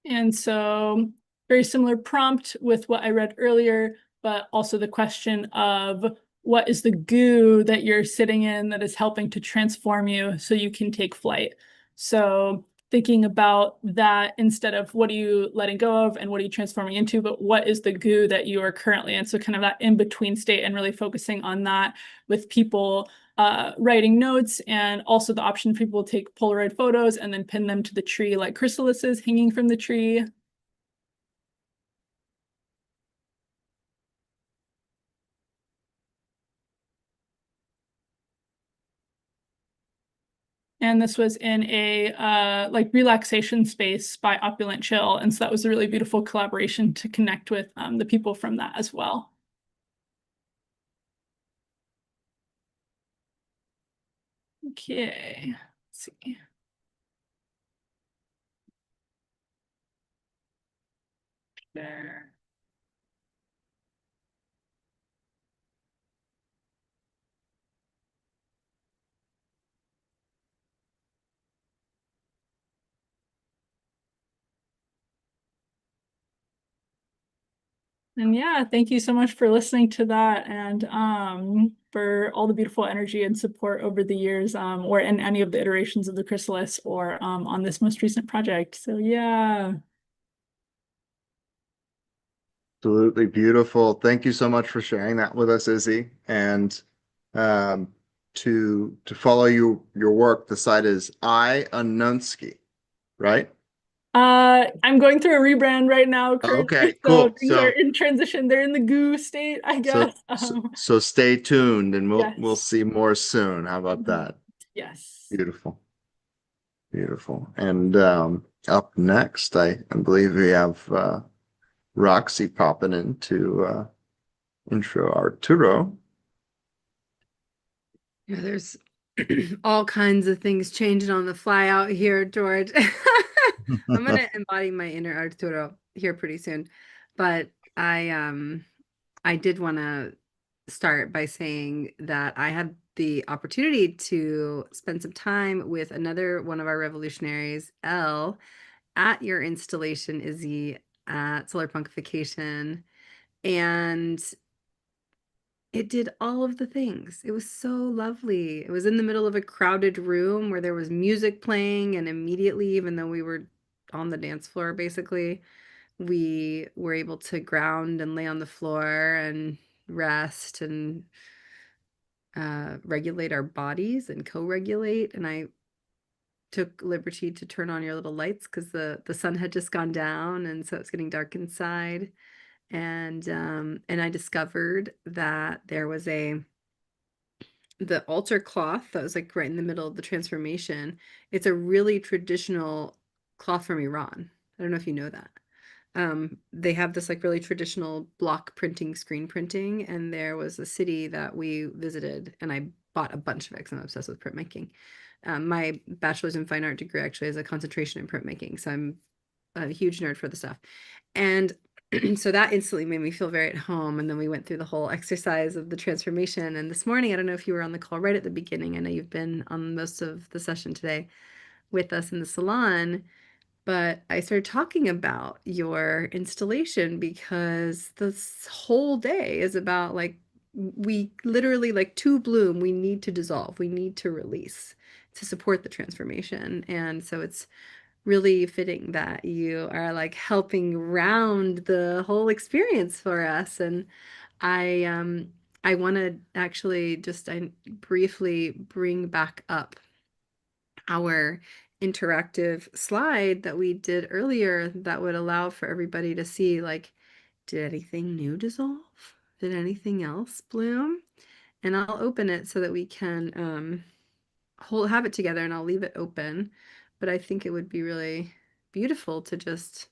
Speaker 23: And so very similar prompt with what I read earlier, but also the question of what is the goo that you're sitting in that is helping to transform you so you can take flight. So thinking about that instead of what are you letting go of and what are you transforming into, but what is the goo that you are currently in? So kind of that in-between state and really focusing on that with people writing notes, and also the option for people to take Polaroid photos and then pin them to the tree like chrysalises hanging from the tree. And this was in a like relaxation space by Opulent Chill. And so that was a really beautiful collaboration to connect with the people from that as well. Okay, let's see. There. And yeah, thank you so much for listening to that and for all the beautiful energy and support over the years or in any of the iterations of the Chrysalis or on this most recent project. So yeah.
Speaker 3: Absolutely beautiful. Thank you so much for sharing that with us, Izzy. And to follow your work, the site is Unknownsky, right?
Speaker 23: I'm going through a rebrand right now currently,
Speaker 3: Okay,
Speaker 23: so
Speaker 3: cool.
Speaker 23: things are in transition. They're in the goo state, I
Speaker 3: So
Speaker 23: guess.
Speaker 3: so stay tuned and we'll
Speaker 23: Yes.
Speaker 3: see more soon. How about that?
Speaker 23: Yes.
Speaker 3: Beautiful. Beautiful. And up next, I believe we have Roxy popping in to intro Arturo.
Speaker 1: Yeah, there's all kinds of things changing on the fly out here, George. I'm gonna embody my inner Arturo here pretty soon. But I did want to start by saying that I had the opportunity to spend some time with another one of our revolutionaries, Elle, at your installation, Izzy, at Solar Punkification. And it did all of the things. It was so lovely. It was in the middle of a crowded room where there was music playing, and immediately, even though we were on the dance floor, basically, we were able to ground and lay on the floor and rest and regulate our bodies and co-regulate. And I took liberty to turn on your little lights because the sun had just gone down, and so it's getting dark inside. And I discovered that there was the altar cloth that was like right in the middle of the transformation. It's a really traditional cloth from Iran. I don't know if you know that. They have this like really traditional block printing, screen printing, and there was a city that we visited, and I bought a bunch of it because I'm obsessed with printmaking. My bachelor's in fine art degree actually is a concentration in printmaking, so I'm a huge nerd for the stuff. And so that instantly made me feel very at home. And then we went through the whole exercise of the transformation. And this morning, I don't know if you were on the call right at the beginning. I know you've been on most of the session today with us in the salon, but I started talking about your installation because this whole day is about like, we literally like to bloom, we need to dissolve, we need to release to support the transformation. And so it's really fitting that you are like helping round the whole experience for us. And I want to actually just briefly bring back up our interactive slide that we did earlier that would allow for everybody to see, like, did anything new dissolve? Did anything else bloom? And I'll open it so that we can have it together, and I'll leave it open. But I think it would be really beautiful to just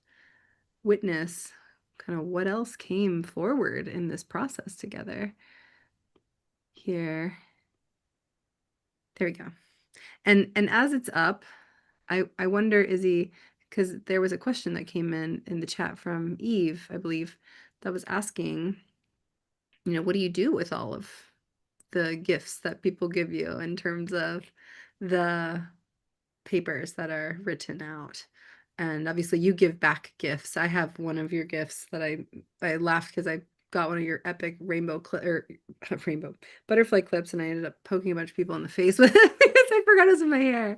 Speaker 1: witness kind of what else came forward in this process together. Here. There we go. And as it's up, I wonder, Izzy, because there was a question that came in the chat from Eve, I believe, that was asking, what do you do with all of the gifts that people give you in terms of the papers that are written out? And obviously you give back gifts. I have one of your gifts that I laughed because I got one of your epic rainbow or rainbow butterfly clips, and I ended up poking a bunch of people in the face with it because I forgot it was in my hair.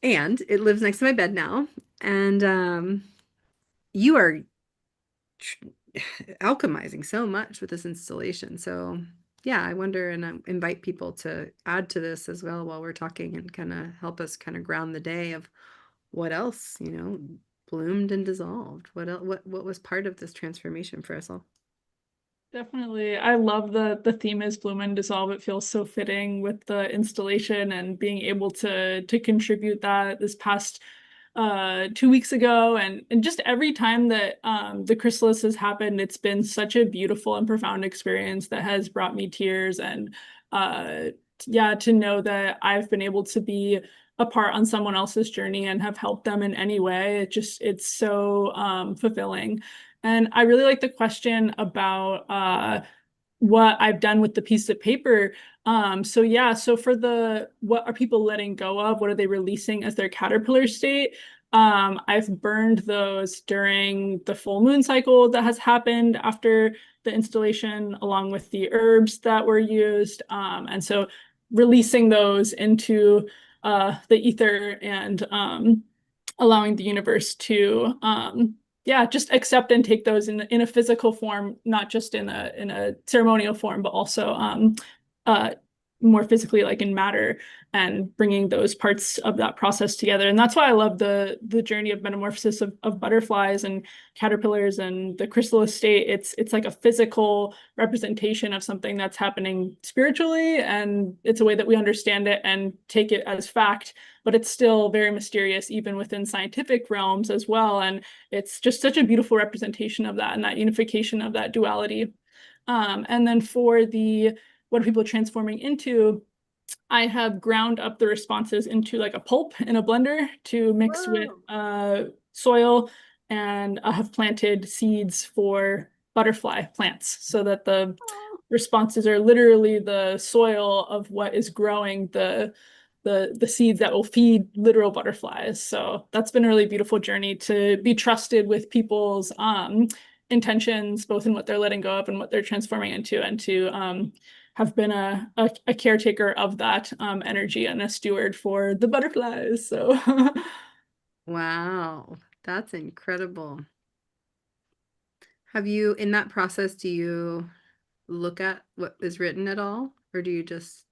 Speaker 1: And it lives next to my bed now. And you are alchemizing so much with this installation. So yeah, I wonder, and I invite people to add to this as well while we're talking, and kind of help us kind of ground the day of what else, bloomed and dissolved. What was part of this transformation for us all?
Speaker 23: Definitely. I love the theme is bloom and dissolve. It feels so fitting with the installation and being able to contribute that this past 2 weeks ago, and just every time that the chrysalis has happened, it's been such a beautiful and profound experience that has brought me tears. And yeah, to know that I've been able to be a part on someone else's journey and have helped them in any way, it's so fulfilling. And I really like the question about what I've done with the piece of paper. So yeah, so for what are people letting go of? What are they releasing as their caterpillar state? I've burned those during the full moon cycle that has happened after the installation, along with the herbs that were used. And so releasing those into the ether and allowing the universe to yeah, just accept and take those in a physical form, not just in a ceremonial form, but also uh, more physically, like in matter, and bringing those parts of that process together. And that's why I love the journey of metamorphosis of butterflies and caterpillars and the chrysalis state. It's like a physical representation of something that's happening spiritually, and it's a way that we understand it and take it as fact, but it's still very mysterious even within scientific realms as well. And it's just such a beautiful representation of that and that unification of that duality. And then for the what are people transforming into, I have ground up the responses into like a pulp in a blender to mix with soil, and I have planted seeds for butterfly plants so that the responses are literally the soil of what is growing the seeds that will feed literal butterflies. So that's been a really beautiful journey to be trusted with people's intentions, both in what they're letting go of and what they're transforming into, and to have been a caretaker of that energy and a steward for the butterflies. So
Speaker 1: Wow, that's incredible. Have you, in that process, do you look at what is written at all, or do you just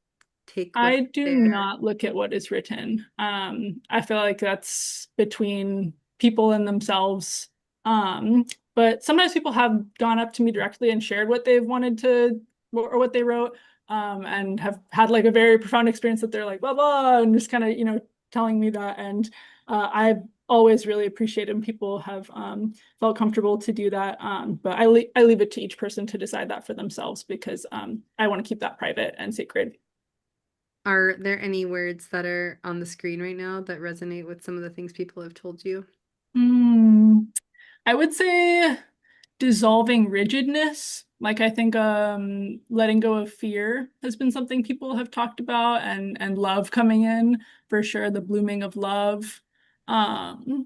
Speaker 1: take what's
Speaker 23: I do
Speaker 1: there?
Speaker 23: not look at what is written. I feel like that's between people and themselves. But sometimes people have gone up to me directly and shared what they've wanted to, or what they wrote, and have had like a very profound experience that they're like, blah, blah, and just kind of, telling me that. And I've always really appreciated when people have felt comfortable to do that. But I leave it to each person to decide that for themselves, because I want to keep that private and sacred.
Speaker 1: Are there any words that are on the screen right now that resonate with some of the things people have told you?
Speaker 23: I would say dissolving rigidness. Like, I think letting go of fear has been something people have talked about, and love coming in for sure, the blooming of love. And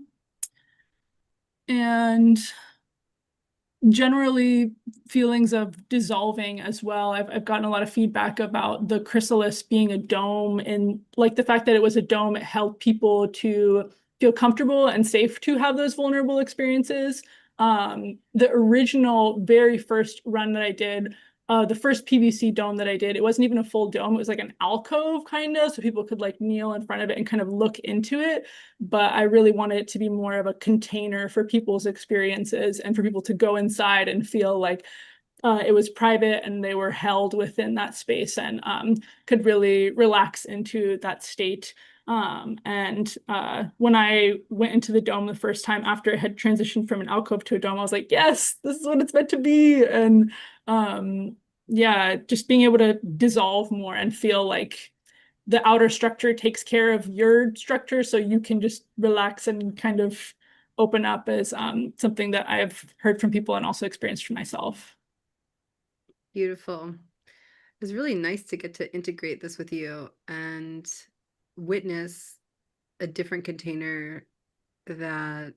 Speaker 23: generally feelings of dissolving as well. I've gotten a lot of feedback about the chrysalis being a dome, and like the fact that it was a dome, it helped people to feel comfortable and safe to have those vulnerable experiences. The original very first run that I did, the first PVC dome that I did, it wasn't even a full dome. It was like an alcove kind of, so people could like kneel in front of it and kind of look into it. But I really wanted it to be more of a container for people's experiences and for people to go inside and feel like it was private and they were held within that space, and could really relax into that state. And when I went into the dome the first time after it had transitioned from an alcove to a dome, I was like, yes, this is what it's meant to be. And yeah, just being able to dissolve more and feel like the outer structure takes care of your structure, so you can just relax and kind of open up, is something that I've heard from people and also experienced for myself.
Speaker 1: Beautiful. It was really nice to get to integrate this with you and witness a different container that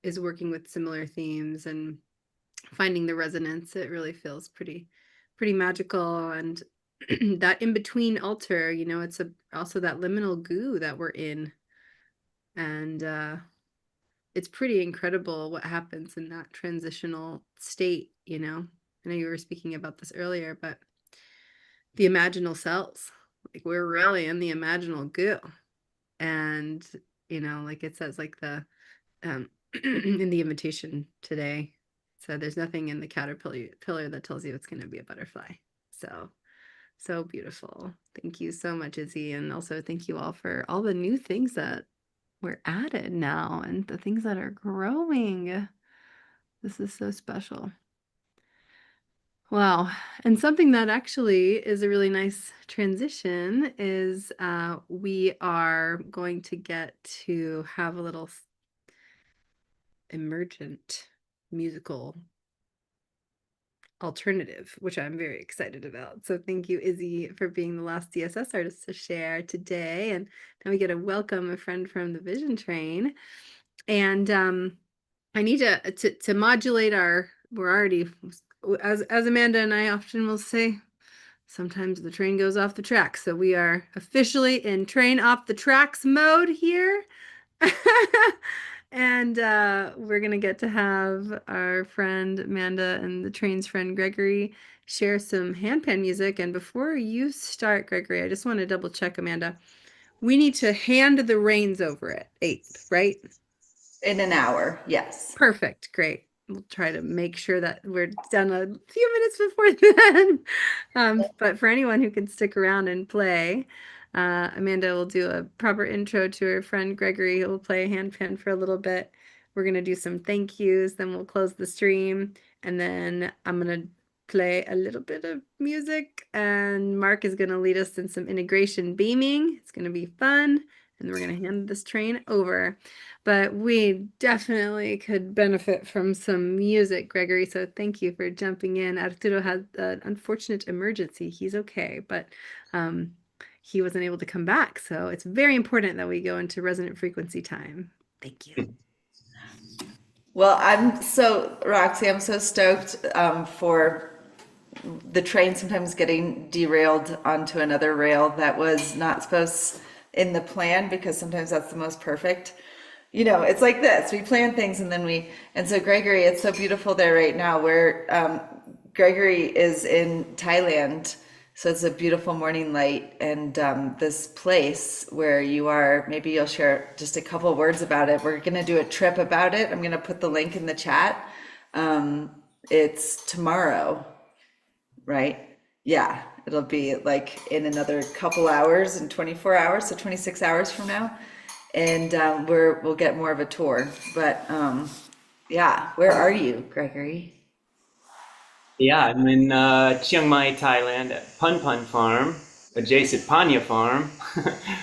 Speaker 1: is working with similar themes and finding the resonance. It really feels pretty magical. And that in between altar, it's also that liminal goo that we're in. And it's pretty incredible what happens in that transitional state. I know you were speaking about this earlier, but the imaginal cells, like we're really in the imaginal goo. And like it says, like the in the invitation today, so there's nothing in the caterpillar that tells you it's going to be a butterfly. So beautiful. Thank you so much, Izzy. And also thank you all for all the new things that were added now and the things that are growing. This is so special. Wow. And something that actually is a really nice transition is we are going to get to have a little emergent musical alternative, which I'm very excited about. So thank you, Izzy, for being the last DSS artist to share today. And then we get to welcome a friend from the Vision Train. And I need to modulate our, we're already, as Amanda and I often will say, sometimes the train goes off the tracks. So we are officially in train off the tracks mode here. And we're going to get to have our friend Amanda and the train's friend Gregory share some handpan music. And before you start, Gregory, I just want to double check, Amanda. We need to hand the reins over at 8, right?
Speaker 5: In an hour, yes.
Speaker 1: Perfect. Great. We'll try to make sure that we're done a few minutes before then. But for anyone who can stick around and play, Amanda will do a proper intro to her friend Gregory, who will play a handpan for a little bit. We're going to do some thank yous, then we'll close the stream, and then I'm going to play a little bit of music, and Mark is going to lead us in some integration beaming. It's going to be fun, and we're going to hand this train over. But we definitely could benefit from some music, Gregory. So thank you for jumping in. Arturo had an unfortunate emergency. He's okay, but he wasn't able to come back. So it's very important that we go into resonant frequency time. Thank you.
Speaker 5: Well, Roxy, I'm so stoked for the train sometimes getting derailed onto another rail that was not supposed in the plan, because sometimes that's the most perfect. You know, it's like this, we plan things and so Gregory, it's so beautiful there right now where Gregory is in Thailand. So it's a beautiful morning light, and this place where you are, maybe you'll share just a couple of words about it. We're gonna do a trip about it. I'm gonna put the link in the chat. It's tomorrow, right? Yeah, it'll be like in another couple hours, in 24 hours, so 26 hours from now. And we'll get more of a tour. But yeah, where are you, Gregory?
Speaker 11: Yeah, I'm in Chiang Mai, Thailand at Pun Pun Farm, adjacent Panya Farm,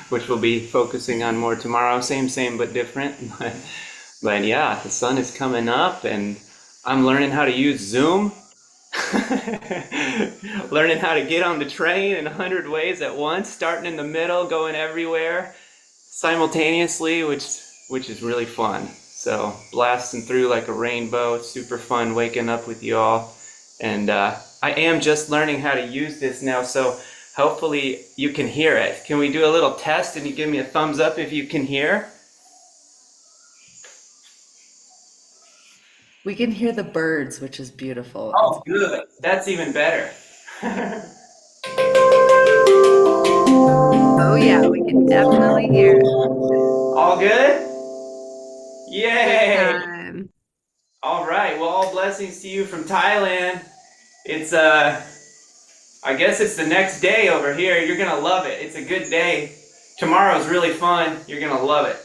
Speaker 11: which we'll be focusing on more tomorrow. Same, but different. But yeah, the sun is coming up and I'm learning how to use Zoom. Learning how to get on the train in 100 ways at once, starting in the middle, going everywhere simultaneously, which is really fun. So blasting through like a rainbow, super fun waking up with you all. And I am just learning how to use this now, so hopefully you can hear it. Can we do a little test and you give me a thumbs up if you can hear?
Speaker 5: We can hear the birds, which is beautiful.
Speaker 11: Oh, good. That's even better.
Speaker 1: Oh yeah, we can definitely hear it.
Speaker 11: All good? Yay! All right. Well, all blessings to you from Thailand. It's I guess it's the next day over here. You're gonna love it. It's a good day. Tomorrow's really fun. You're gonna love it.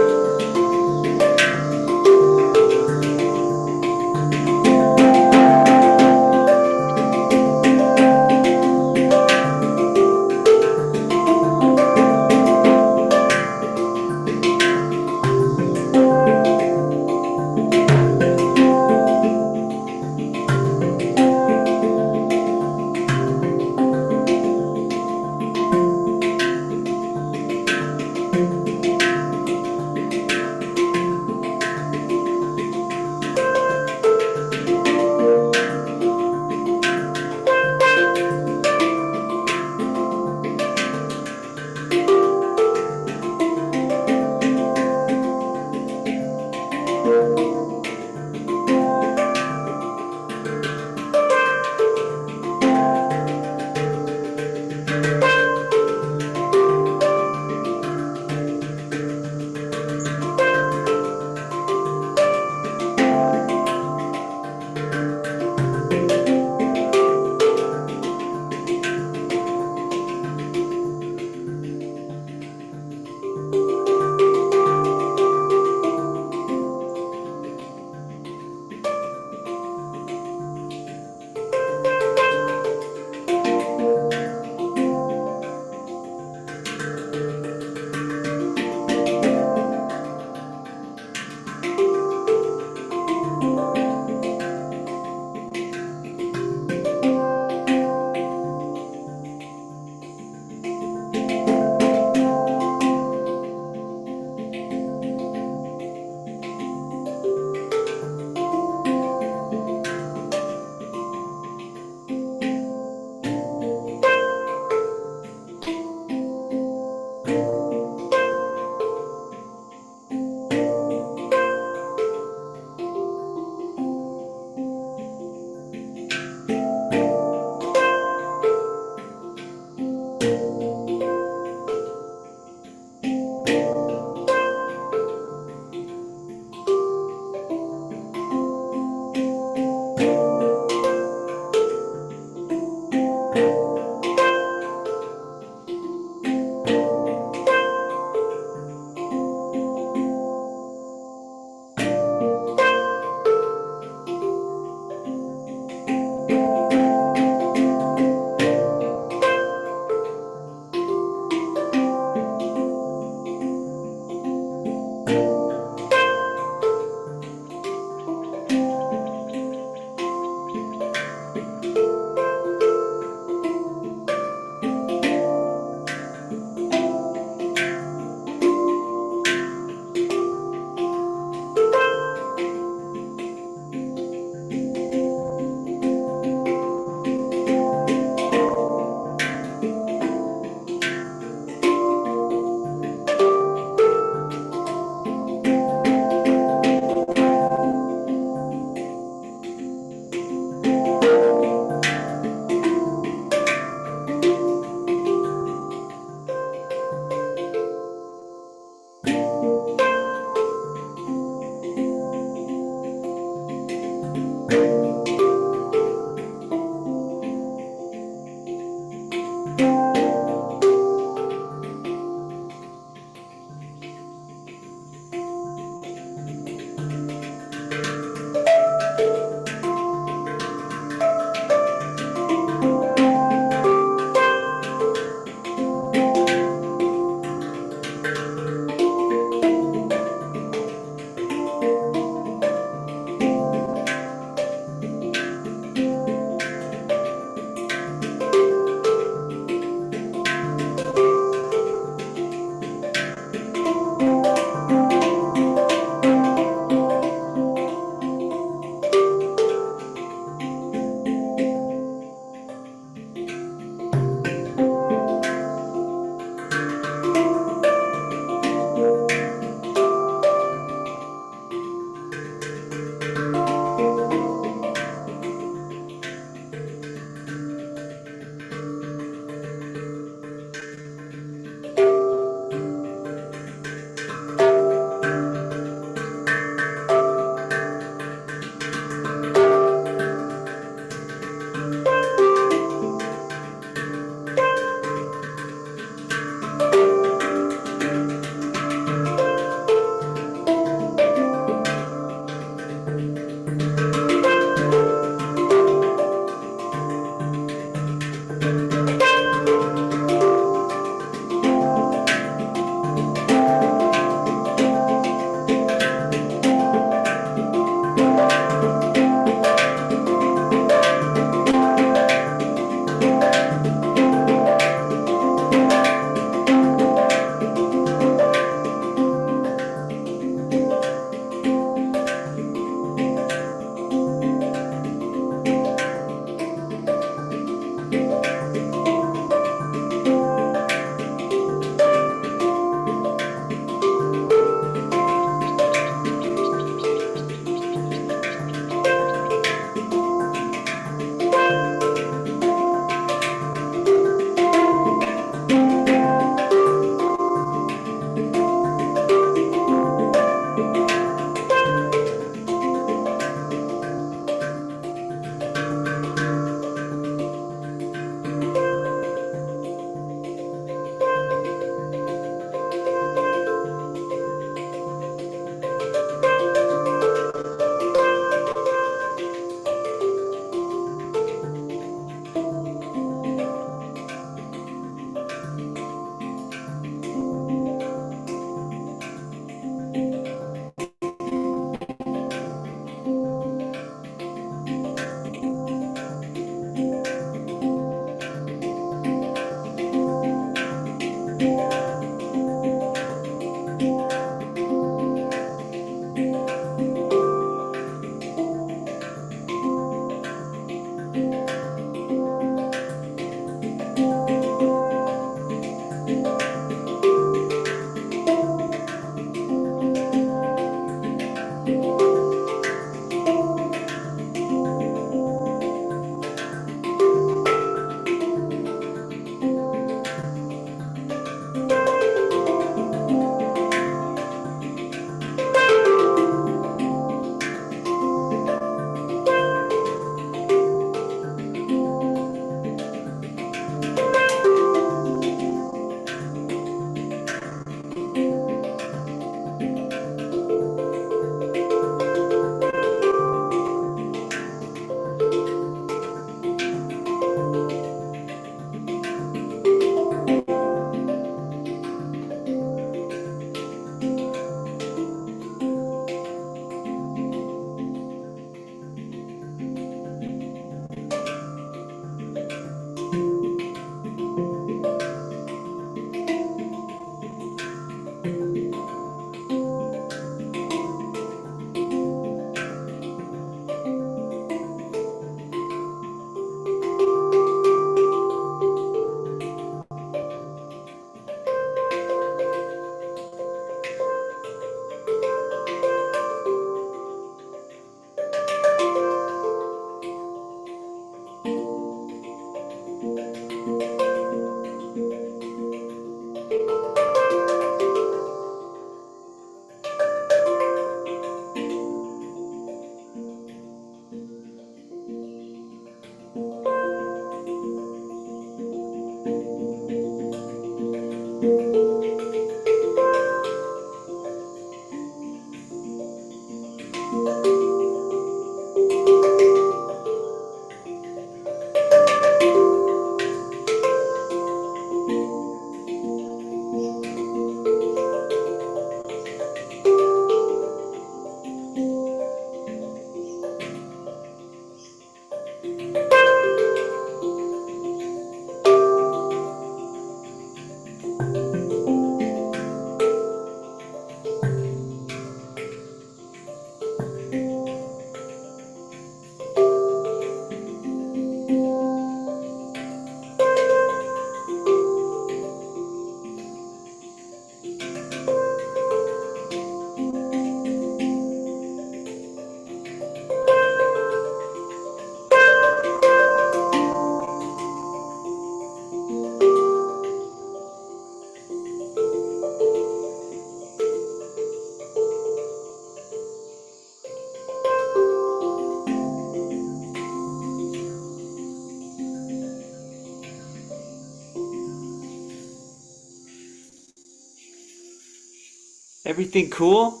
Speaker 11: Everything cool?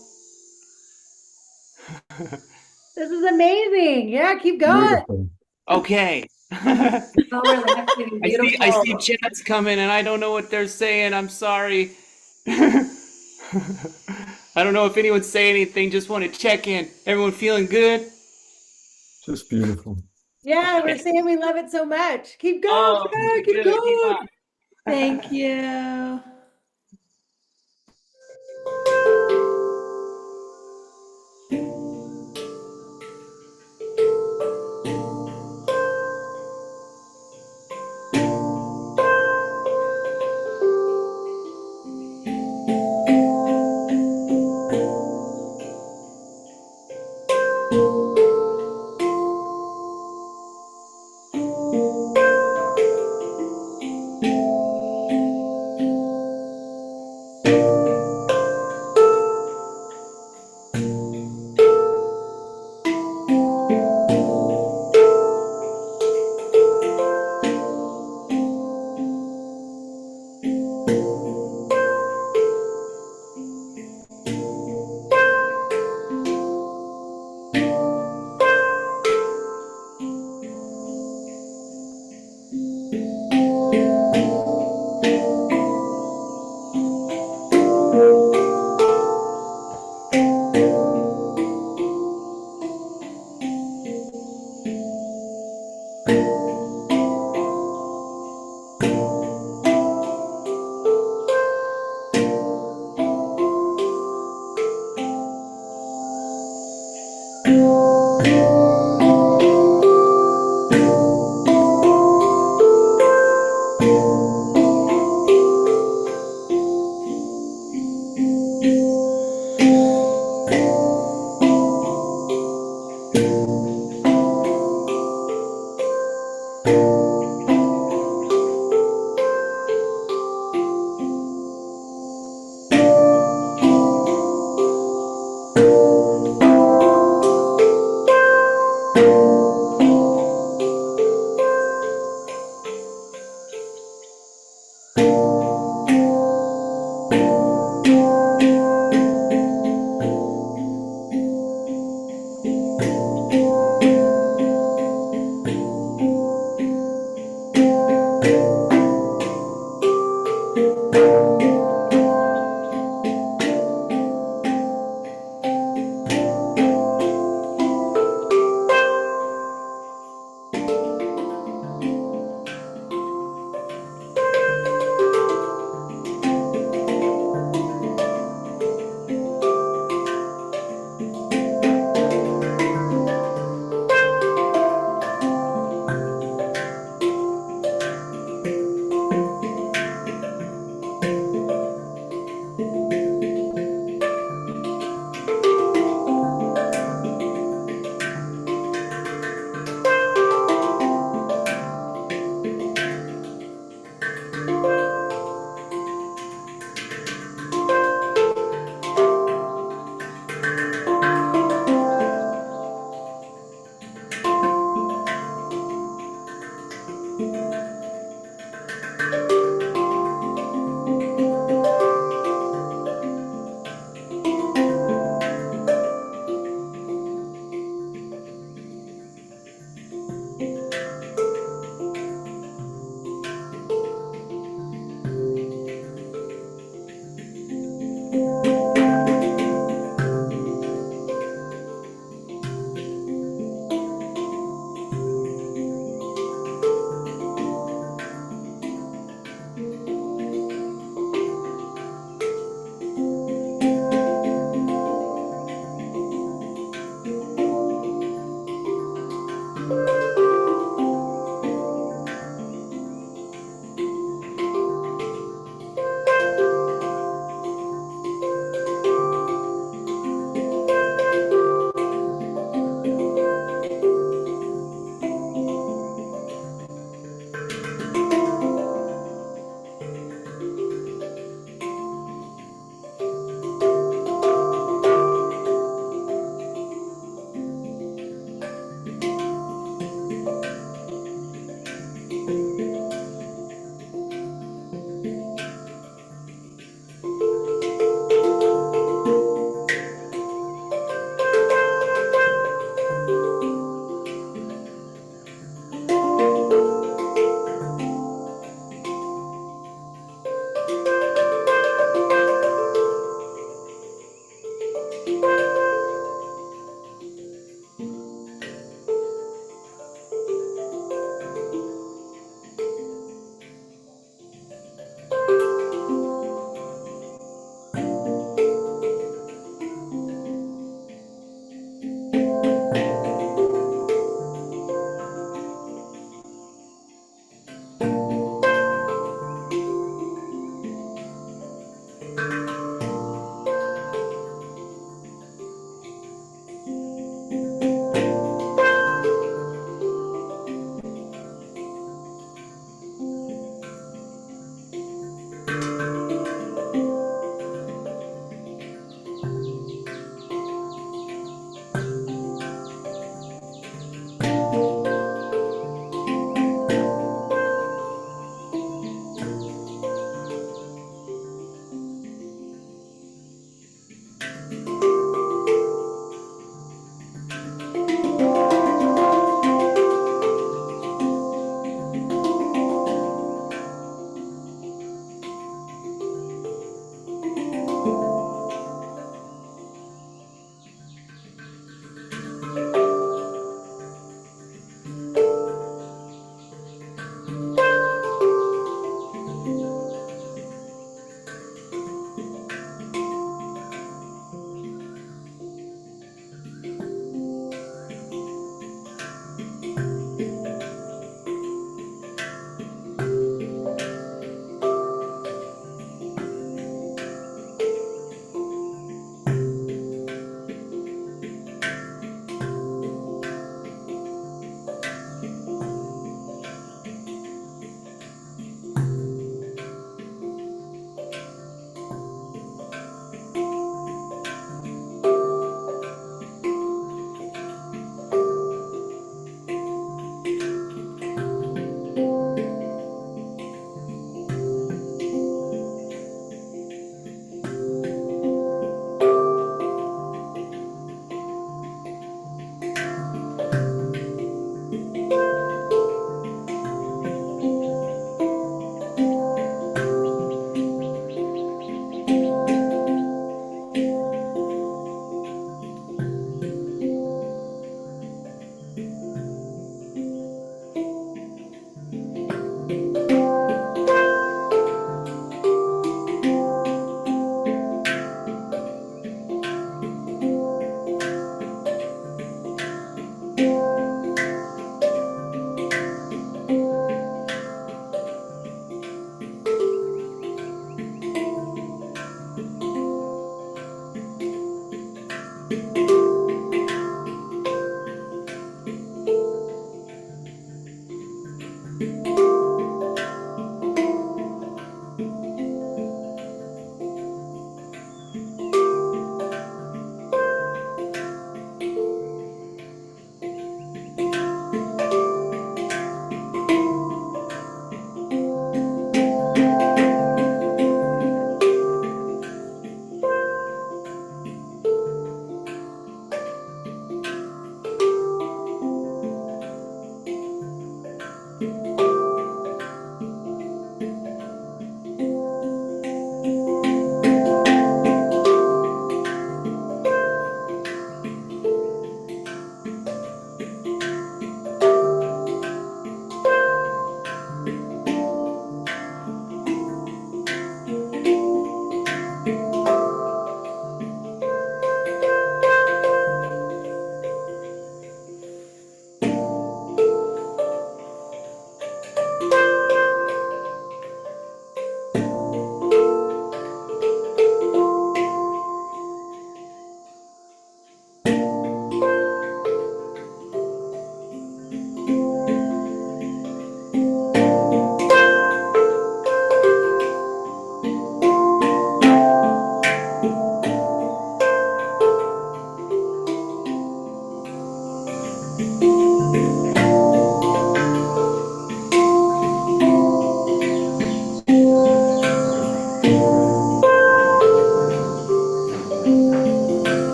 Speaker 2: This is amazing. Yeah, keep going.
Speaker 7: Beautiful.
Speaker 11: Okay.
Speaker 21: So relaxing,
Speaker 11: I see
Speaker 21: beautiful.
Speaker 11: chats coming and I don't know what they're saying. I'm sorry. I don't know if anyone's saying anything. Just want to check in. Everyone feeling good?
Speaker 7: Just beautiful.
Speaker 2: Yeah, we're saying we love it so much. Keep going,
Speaker 11: Oh,
Speaker 2: Fran, keep
Speaker 11: good.
Speaker 2: going.
Speaker 21: Thank you.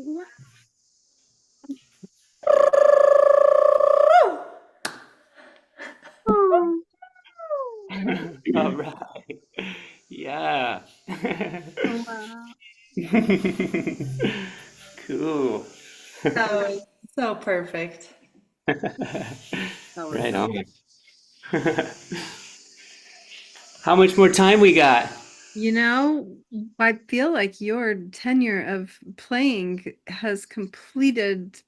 Speaker 1: Oh.
Speaker 11: All right. Yeah.
Speaker 1: Oh, wow.
Speaker 11: Cool.
Speaker 5: So perfect.
Speaker 1: That was
Speaker 11: Right
Speaker 1: so
Speaker 11: on. How much more time we got?
Speaker 1: I feel like your tenure of playing has completed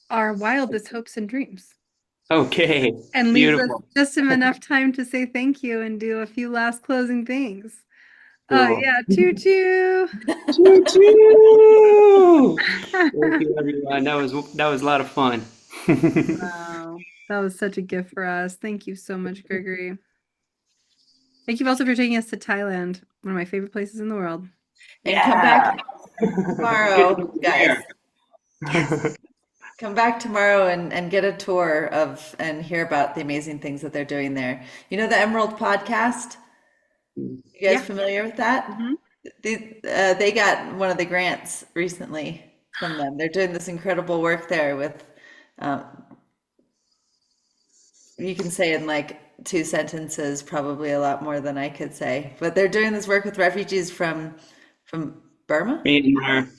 Speaker 1: our wildest hopes and dreams
Speaker 11: Okay,
Speaker 1: and leaves us
Speaker 11: beautiful.
Speaker 1: just enough time to say thank you and do a few last closing things. Oh,
Speaker 11: Cool.
Speaker 1: yeah. Choo choo.
Speaker 11: Choo choo! Thank you, everyone. That was a lot of fun.
Speaker 1: Wow. That was such a gift for us. Thank you so much, Gregory. Thank you also for taking us to Thailand, one of my favorite places in the world.
Speaker 5: And come back
Speaker 11: Good
Speaker 5: tomorrow,
Speaker 11: to
Speaker 5: guys.
Speaker 11: hear.
Speaker 5: Come back tomorrow and get a tour of and hear about the amazing things that they're doing there. You know the Emerald podcast? You guys
Speaker 1: Yeah.
Speaker 5: familiar with that?
Speaker 1: Mhm.
Speaker 5: They got one of the grants recently from them. They're doing this incredible work there with, um, you can say in like 2 sentences, probably a lot more than I could say. But they're doing this work with refugees from Burma?
Speaker 11: Myanmar,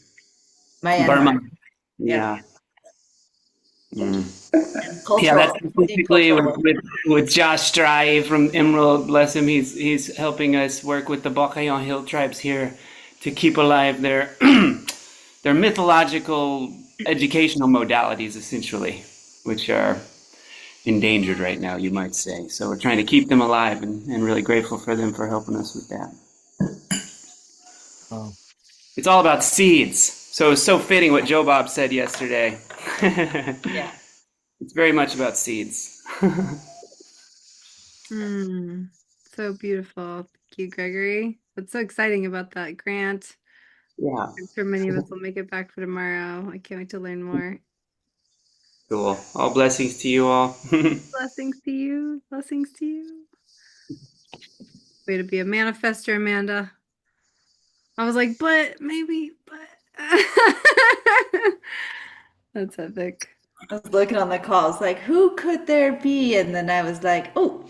Speaker 11: Burma.
Speaker 5: Myanmar. Yeah.
Speaker 11: Yeah. Mm.
Speaker 5: And
Speaker 11: Yeah, that's
Speaker 5: deep
Speaker 11: specifically
Speaker 5: cultural work.
Speaker 11: with Josh Stry from Emerald. Bless him. He's helping us work with the Bakayan Hill tribes here to keep alive their their mythological educational modalities, essentially, which are endangered right now, you might say. So we're trying to keep them alive and really grateful for them for helping us with that.
Speaker 4: Oh.
Speaker 11: It's all about seeds. So it's so fitting what Joe Bob said yesterday.
Speaker 5: Yeah.
Speaker 11: It's very much about seeds.
Speaker 1: So beautiful. Thank you, Gregory. What's so exciting about that grant?
Speaker 11: Yeah.
Speaker 1: I'm sure many of us will make it back for tomorrow. I can't wait to learn more.
Speaker 11: Cool. All blessings to you all.
Speaker 1: Blessings to you. Blessings to you. Way to be a manifester, Amanda. I was like, but maybe, but that's epic.
Speaker 5: I was looking on the calls, like, who could there be? And then I was like, oh,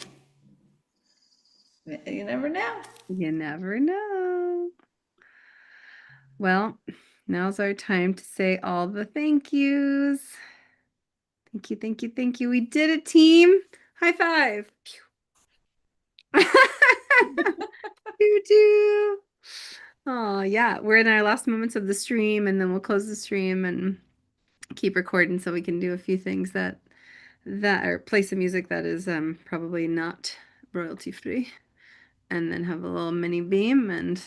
Speaker 5: you never know.
Speaker 1: You never know. Well, now's our time to say all the thank yous. Thank you, thank you, thank you. We did it, team. High five. Doo doo. Oh, yeah. We're in our last moments of the stream, and then we'll close the stream and keep recording so we can do a few things that or play some music that is probably not royalty free, and then have a little mini beam and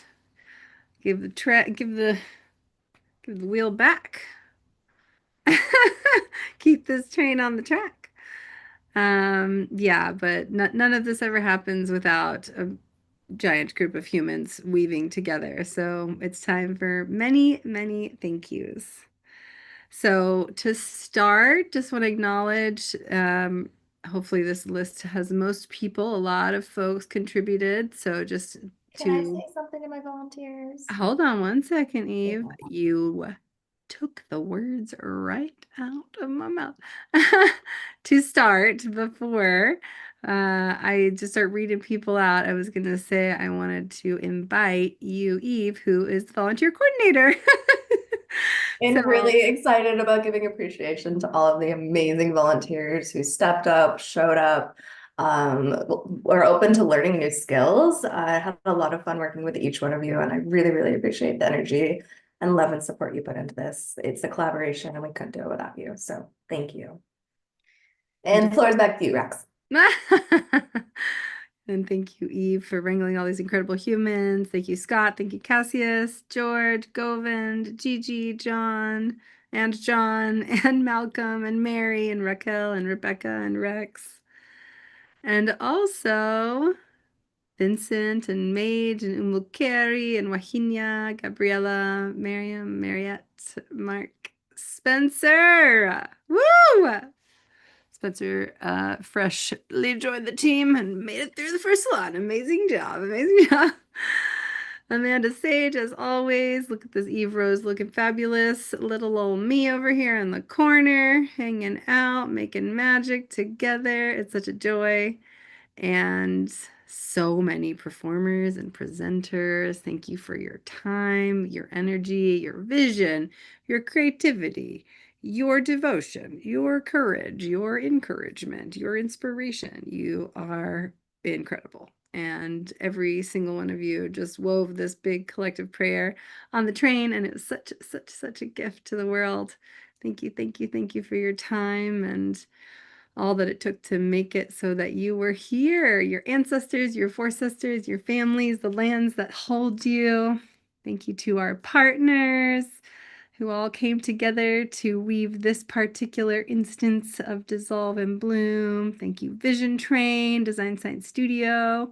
Speaker 1: give the wheel back. Keep this train on the track. Yeah, but none of this ever happens without a giant group of humans weaving together. So it's time for many, many thank yous. So to start, just want to acknowledge, hopefully this list has most people, a lot of folks contributed. So just
Speaker 21: Can I say something to my volunteers?
Speaker 1: hold on one second, Eve. You took the words right out of my mouth. To start, before I just start reading people out, I was going to say I wanted to invite you, Eve, who is the volunteer coordinator.
Speaker 21: And really excited about giving appreciation to all of the amazing volunteers who stepped up, showed up, were open to learning new skills. I had a lot of fun working with each one of you, and I really, really appreciate the energy and love and support you put into this. It's a collaboration, and we couldn't do it without you. So thank you. And the floor is back to you, Rex.
Speaker 1: And thank you, Eve, for wrangling all these incredible humans. Thank you, Scott. Thank you, Cassius, George, Govind, Gigi, John, and Malcolm, and Mary, and Raquel, and Rebecca, and Rex. And also Vincent, and Mage, and Umukeri, and Wahinia, Gabriella, Miriam, Mariette, Mark, Spencer. Woo! Spencer freshly joined the team and made it through the first salon. Amazing job. Amazing job. Amanda Sage, as always. Look at this Eve Rose looking fabulous. Little old me over here in the corner, hanging out, making magic together. It's such a joy. And so many performers and presenters. Thank you for your time, your energy, your vision, your creativity, your devotion, your courage, your encouragement, your inspiration. You are incredible. And every single one of you just wove this big collective prayer on the train, and it was such a gift to the world. Thank you, thank you, thank you for your time and all that it took to make it so that you were here, your ancestors, your forecasters, your families, the lands that hold you. Thank you to our partners who all came together to weave this particular instance of Dissolve and Bloom. Thank you, Vision Train, Design Science Studio,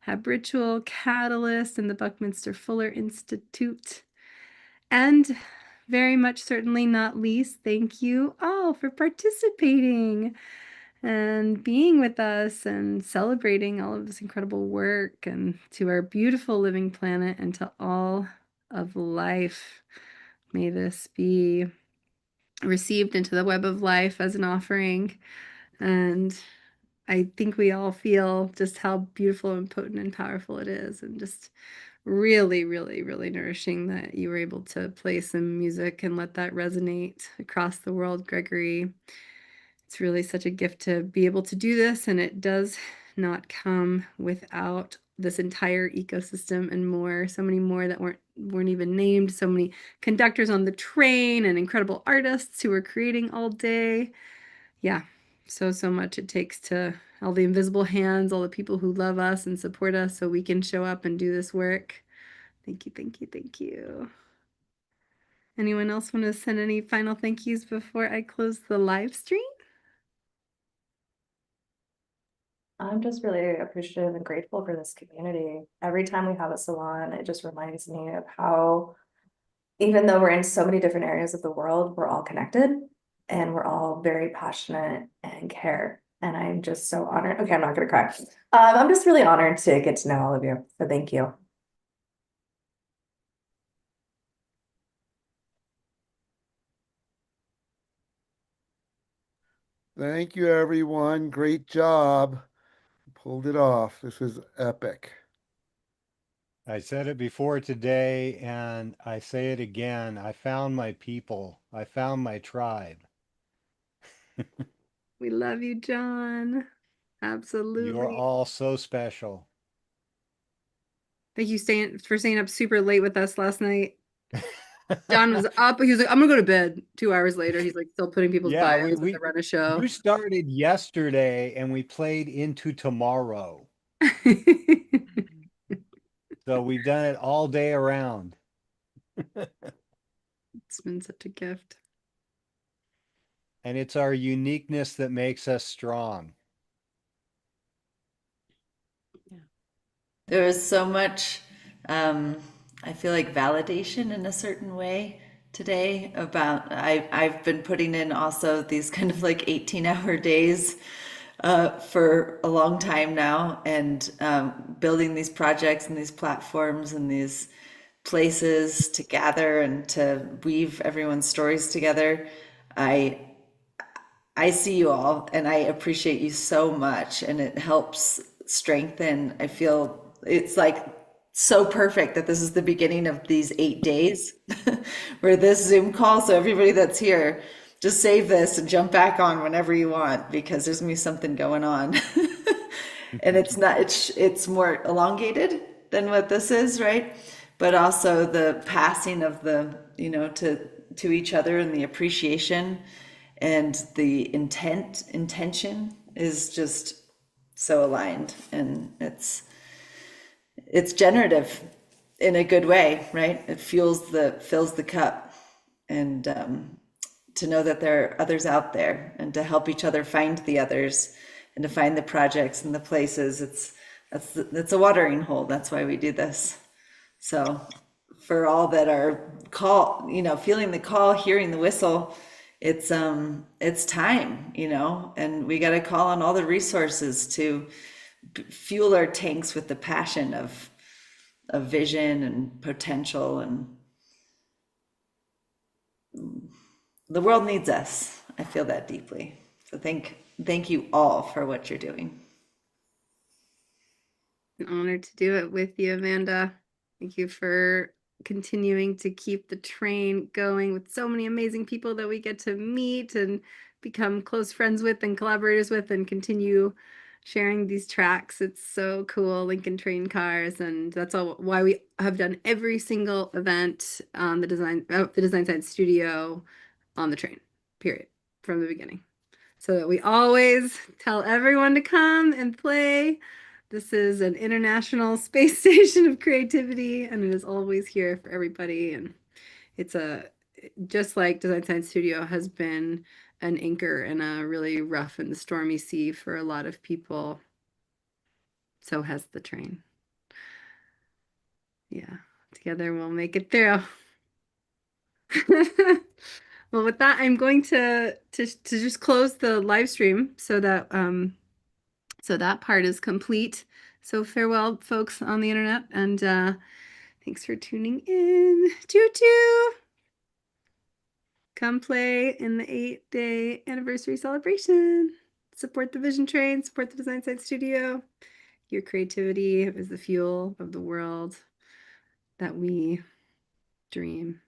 Speaker 1: Habritual, Catalyst, and the Buckminster Fuller Institute. And very much certainly not least, thank you all for participating and being with us and celebrating all of this incredible work, and to our beautiful living planet and to all of life. May this be received into the web of life as an offering. And I think we all feel just how beautiful and potent and powerful it is, and just really, really, really nourishing that you were able to play some music and let that resonate across the world, Gregory. It's really such a gift to be able to do this, and it does not come without this entire ecosystem and more, so many more that weren't even named, so many conductors on the train and incredible artists who are creating all day. Yeah, so much it takes to all the invisible hands, all the people who love us and support us so we can show up and do this work. Thank you, thank you, thank you. Anyone else want to send any final thank yous before I close the live stream?
Speaker 21: I'm just really appreciative and grateful for this community. Every time we have a salon, it just reminds me of how, even though we're in so many different areas of the world, we're all connected and we're all very passionate and care. And I'm just so honored. Okay, I'm not gonna cry. I'm just really honored to get to know all of you. So thank you.
Speaker 13: Thank you, everyone. Great job. Pulled it off. This is epic.
Speaker 6: I said it before today, and I say it again. I found my people. I found my tribe.
Speaker 1: We love you, John. Absolutely.
Speaker 6: You're all so special.
Speaker 1: Thank you for staying up super late with us last night. John was up. He was like, I'm gonna go to bed. 2 hours later, he's like still putting people's bios to run a show.
Speaker 6: You started yesterday and we played into tomorrow. So we've done it all day around.
Speaker 1: It's been such a gift.
Speaker 6: And it's our uniqueness that makes us strong.
Speaker 5: There is so much, I feel like validation in a certain way today about, I've been putting in also these kind of like 18-hour days for a long time now, and building these projects and these platforms and these places to gather and to weave everyone's stories together. I see you all and I appreciate you so much, and it helps strengthen. I feel it's like so perfect that this is the beginning of these 8 days where this Zoom call. So everybody that's here, just save this and jump back on whenever you want, because there's gonna be something going on. And it's more elongated than what this is, right? But also the passing of the, to each other, and the appreciation and the intention is just so aligned, and it's generative in a good way, right? It fills the cup, and to know that there are others out there, and to help each other find the others, and to find the projects and the places. That's a watering hole. That's why we do this. So for all that are feeling the call, hearing the whistle, it's time, and we got to call on all the resources to fuel our tanks with the passion of of vision and potential, and the world needs us. I feel that deeply. So thank you all for what you're doing.
Speaker 1: An honor to do it with you, Amanda. Thank you for continuing to keep the train going with so many amazing people that we get to meet and become close friends with and collaborators with, and continue sharing these tracks. It's so cool, Lincoln Train Cars, and that's all why we have done every single event on the Design Science Studio on the train, period, from the beginning. So that we always tell everyone to come and play. This is an international space station of creativity, and it is always here for everybody. And it's just like Design Science Studio has been an anchor in a really rough and stormy sea for a lot of people. So has the train. Yeah, together we'll make it through. Well, with that, I'm going to just close the live stream so that so that part is complete. So farewell, folks on the internet, and thanks for tuning in. Choo choo! Come play in the 8-day anniversary celebration. Support the Vision Train, support the Design Science Studio. Your creativity is the fuel of the world that we dream.